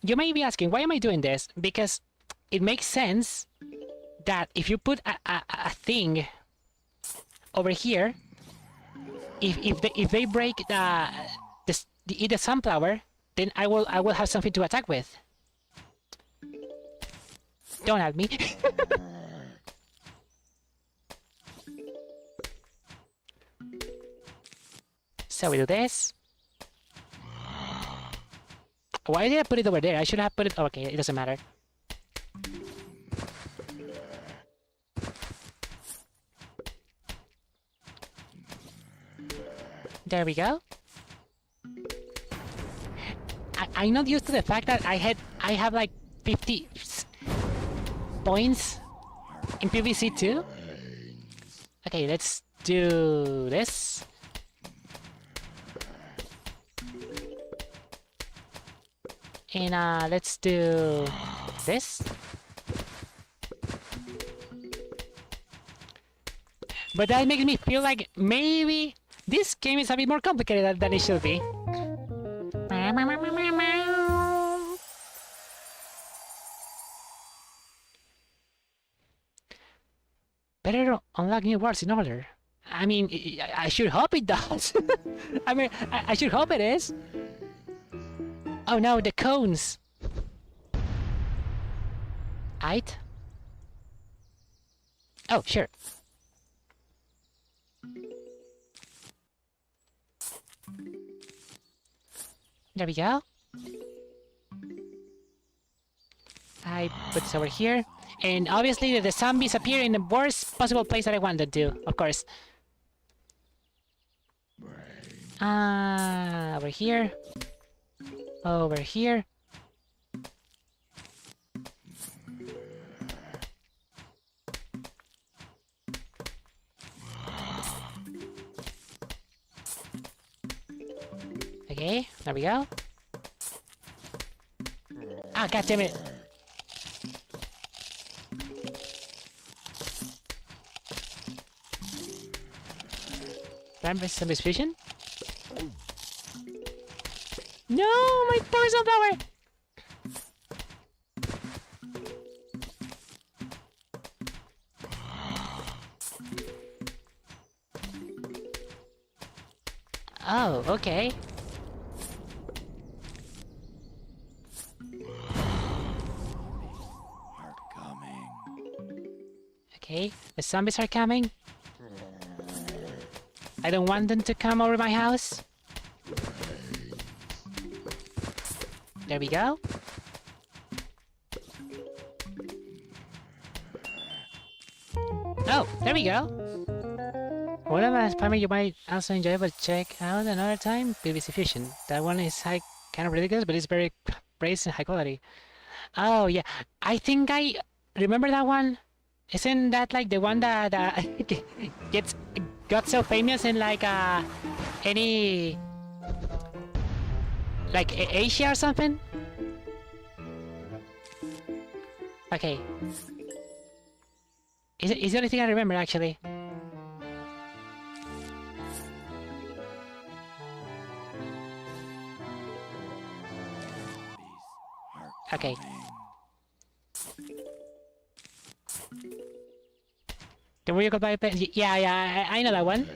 You may be asking, why am I doing this? Because it makes sense that if you put a thing over here, if they break the sunflower, then I will have something to attack with. Don't at me. So we do this. Why did I put it over there? I should have put it... Okay, it doesn't matter. There we go. I'm not used to the fact that I have like 50 points in PvC too. Okay, let's do this. And let's do this. But that makes me feel like maybe this game is a bit more complicated than it should be. Better to unlock new worlds in order. I mean, I should hope it does. I mean, I should hope it is. Oh no, the cones! Aight? Oh, sure. There we go. I put this over here. And obviously the zombies appear in the worst possible place that I want them to, of course. Over here. Over here. Okay, there we go. Ah, god damn it. Ram versus Zombies Fusion? No, my power's on power! Oh, okay. Okay, the zombies are coming. I don't want them to come over my house. There we go. Oh, there we go. One of the primary you might also enjoy, but check out another time, BBC Fusion. That one is kind of ridiculous, but it's very praised and high quality. Oh yeah, I think I remember that one. Isn't that like the one that got so famous in like any like Asia or something? Okay. Is the only thing I remember actually. Okay. The Royal Goodbye Pen. Yeah, I know that one.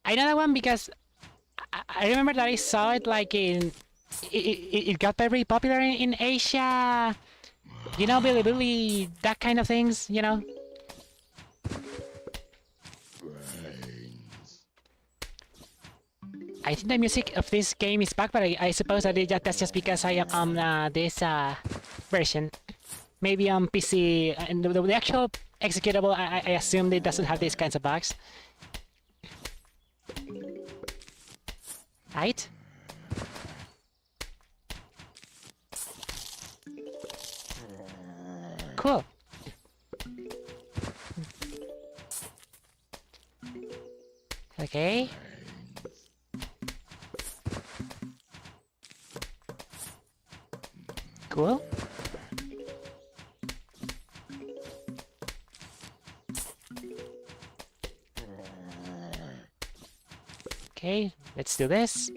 I know that one because I remember that I saw it like in... It got very popular in Asia. You know, Billy, that kind of things, you know? I think the music of this game is back, but I suppose that's just because I am on this version. Maybe on PC, and the actual executable, I assume it doesn't have these kinds of bugs. Right? Cool. Okay. Cool. Okay, let's do this.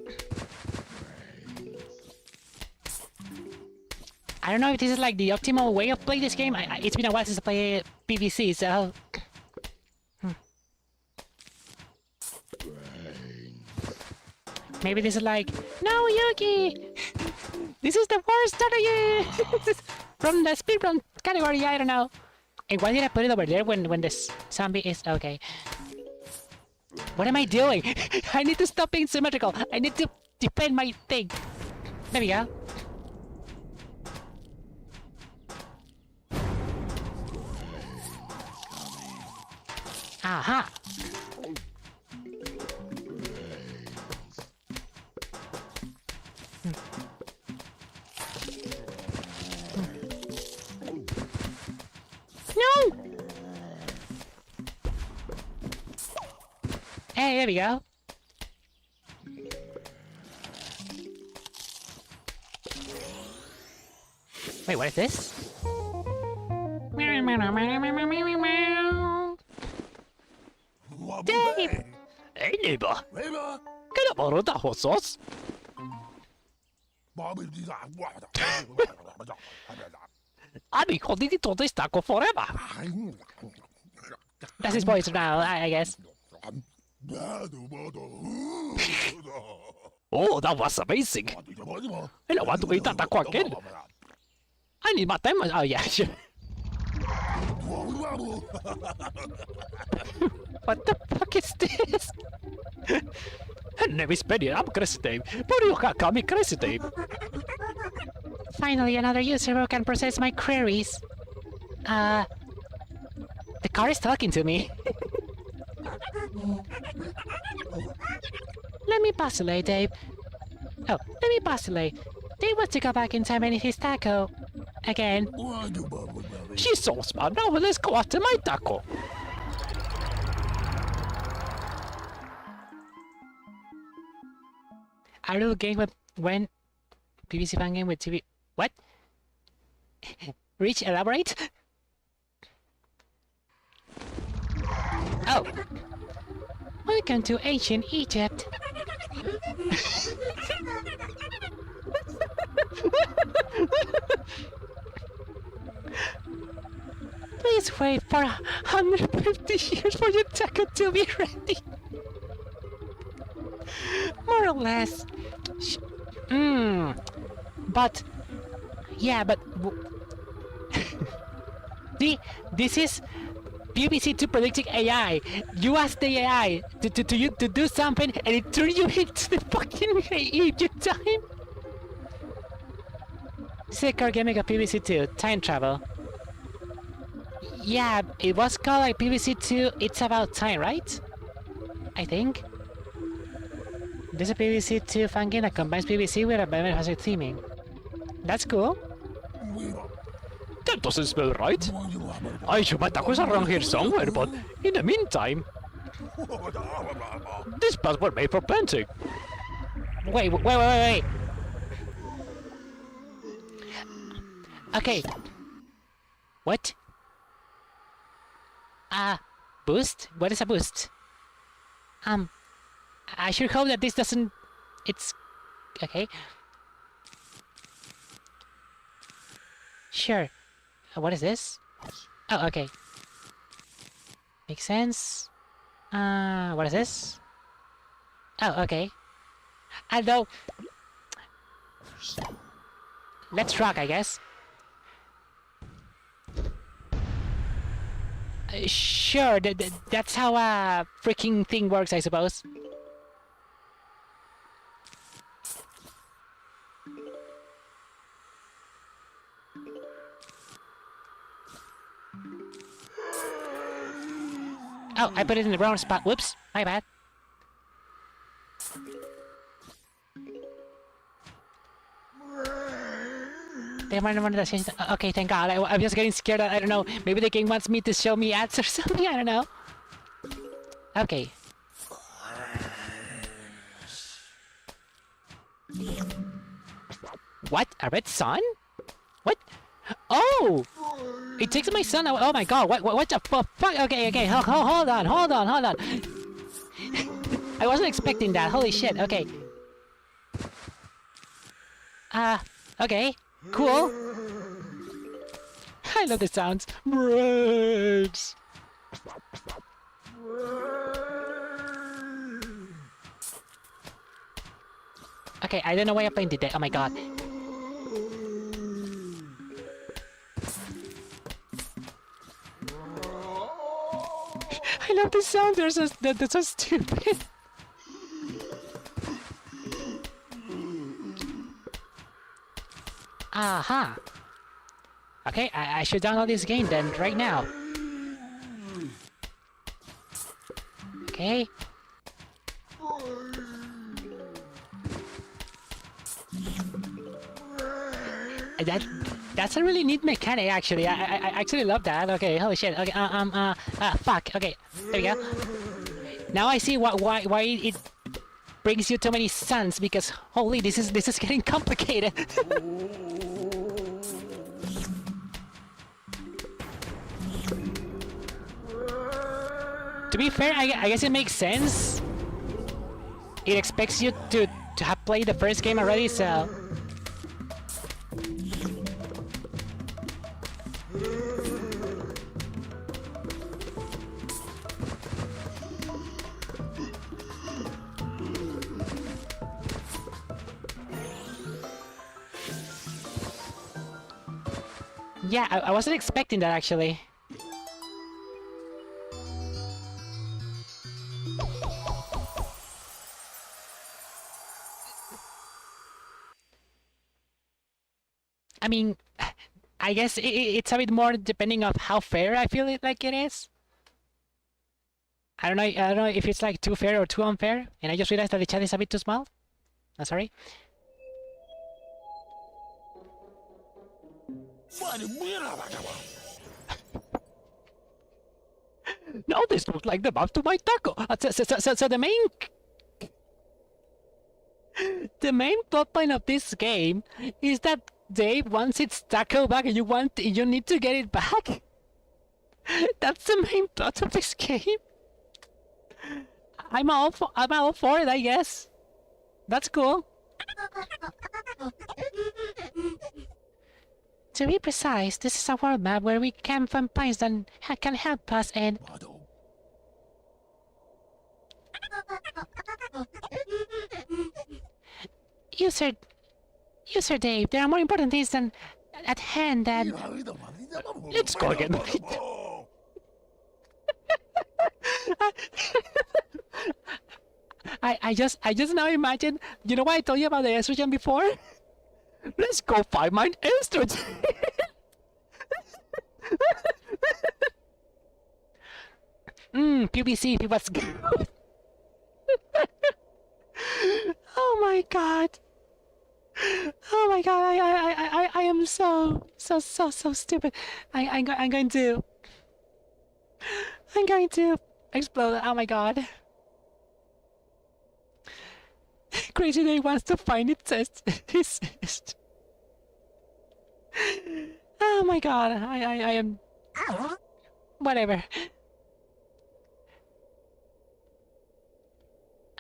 I don't know if this is like the optimal way of playing this game. It's been a while since I played PVC, so... Maybe this is like, no, Yuki! This is the worst strategy! From the speedrun category, I don't know. And why did I put it over there when the zombie is... Okay. What am I doing? I need to stop being symmetrical. I need to defend my thing. There we go. Aha! No! Hey, there we go. Wait, what is this? Dave! Hey neighbor, Neighbor! can I borrow the hot sauce? I've been holding it on this taco forever. That's his voice now, I guess. Oh, that was amazing. And I want to eat that taco again. I need my time. Oh yeah, sure. What the fuck is this? Her name is Benny. I'm Crazy Dave. But you can't call me Crazy Dave. Finally, another user who can process my queries. The car is talking to me. Let me postulate, Dave. Oh, let me postulate. Dave wants to go back in time and eat his taco. Again. She's so smart. Now let's go after my taco. A little game with when PVC fan game with TV. What? Rich, elaborate? Oh. Welcome to ancient Egypt. Please wait for 150 years for your taco to be ready. More or less. But... Yeah, but... this is... BBC2 predicting AI. You ask the AI to do something and it turns you into the fucking Egypt time. Sick gimmick of PVC2, time travel. Yeah, it was called like PVC2, it's about time, right? I think. There's a PVC2 fan game that combines PVC with a benefit theming. That's cool. That doesn't smell right. I sure my tacos are around here somewhere, but in the meantime... These pads were made for painting. Wait. Okay. What? Boost? What is a boost? I sure hope that this doesn't... It's... Okay. Sure. What is this? Oh, okay. Makes sense. What is this? Oh, okay. Although... Let's rock, I guess. Sure, that's how a freaking thing works, I suppose. Oh, I put it in the wrong spot. Whoops, my bad. They might have wanted to change the... Okay, thank God. I'm just getting scared. I don't know. Maybe the game wants me to show me ads or something. I don't know. Okay. What? A red sun? What? Oh! It takes my son away. Oh my God! What the fuck? Okay. Hold on. I wasn't expecting that. Holy shit. Okay. Okay. Cool. I love the sounds. Brakes. Okay, I don't know why I painted that. Oh my God. I love the sound. They're so stupid. Aha. Okay, I should download this game then right now. Okay. That's a really neat mechanic, actually. I actually love that. Okay, holy shit. Okay, fuck. Okay, there we go. Now I see why it brings you too many suns, because holy, this is getting complicated. To be fair, I guess it makes sense. It expects you to have played the first game already, so... Yeah, I wasn't expecting that, actually. I mean, I guess it's a bit more depending of how fair I feel it like it is. I don't know. I don't know if it's like too fair or too unfair. And I just realized that the chat is a bit too small. I'm sorry. No, this looks like the mouth to my taco. So the main plot point of this game is that Dave wants its taco back, and you need to get it back. That's the main plot of this game. I'm all for it, I guess. That's cool. To be precise, this is a world map where we can find pines that can help us and... User Dave, there are more important things than at hand than... Let's go again. I just now imagine, you know what I told you about the estrogen before? Let's go find my estrogen. PBC, what's good? Oh my god. Oh my god, I am so stupid. I'm going to explode. Oh my god. Crazy Day wants to find it says oh my god, I am whatever.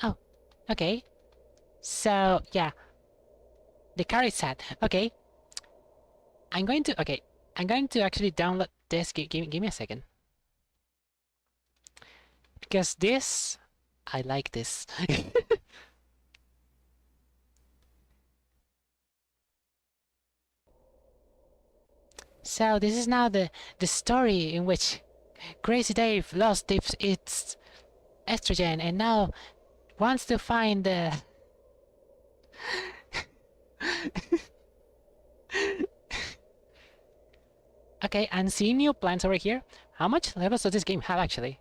Oh, okay. So yeah. The car is sad. Okay. I'm going to actually download this. Give me a second. Because this, I like this. So this is now the story in which Crazy Dave lost its estrogen and now wants to find the okay, and see new plants over here. How much levels does this game have actually?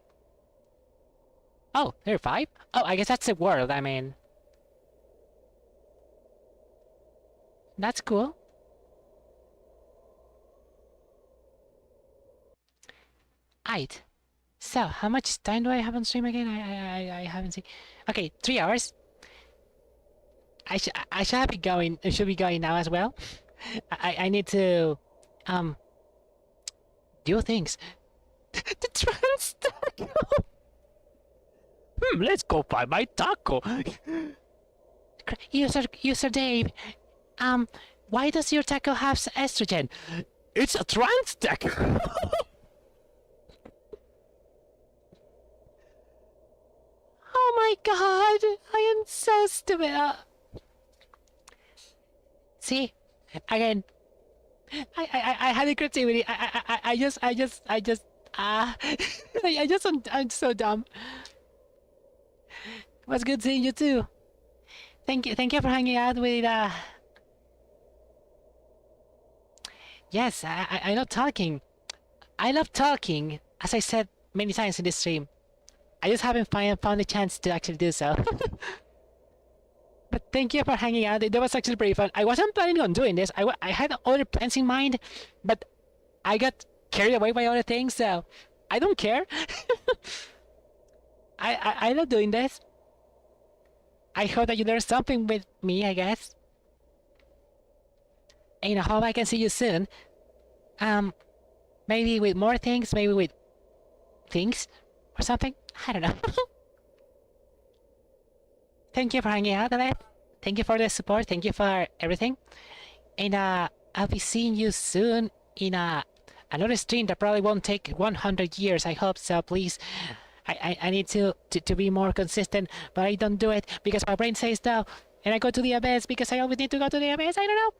Oh, there are 5? Oh, I guess that's the world, I mean. That's cool. Aight. So, how much time do I have on stream again? I haven't seen. Okay, 3 hours. I should be going. I should be going now as well. I need to do things. The trans taco. Let's go find my taco. User Dave, why does your taco have estrogen? It's a trans taco. Oh my god, I am so stupid. See, again, I had the creativity. I'm so dumb. It was good seeing you too. Thank you for hanging out with. Yes, I love talking. I love talking, as I said many times in this stream. I just haven't found the chance to actually do so. But thank you for hanging out. That was actually pretty fun. I wasn't planning on doing this. I had other plans in mind, but I got carried away by other things, so I don't care. I love doing this. I hope that you learned something with me, I guess. And I hope I can see you soon. Maybe with more things, maybe with things or something. I don't know. Thank you for hanging out, Alex. Thank you for the support. Thank you for everything. And I'll be seeing you soon in another stream that probably won't take 100 years. I hope so. Please, I need to be more consistent, but I don't do it because my brain says no, and I go to the abyss because I always need to go to the abyss. I don't know.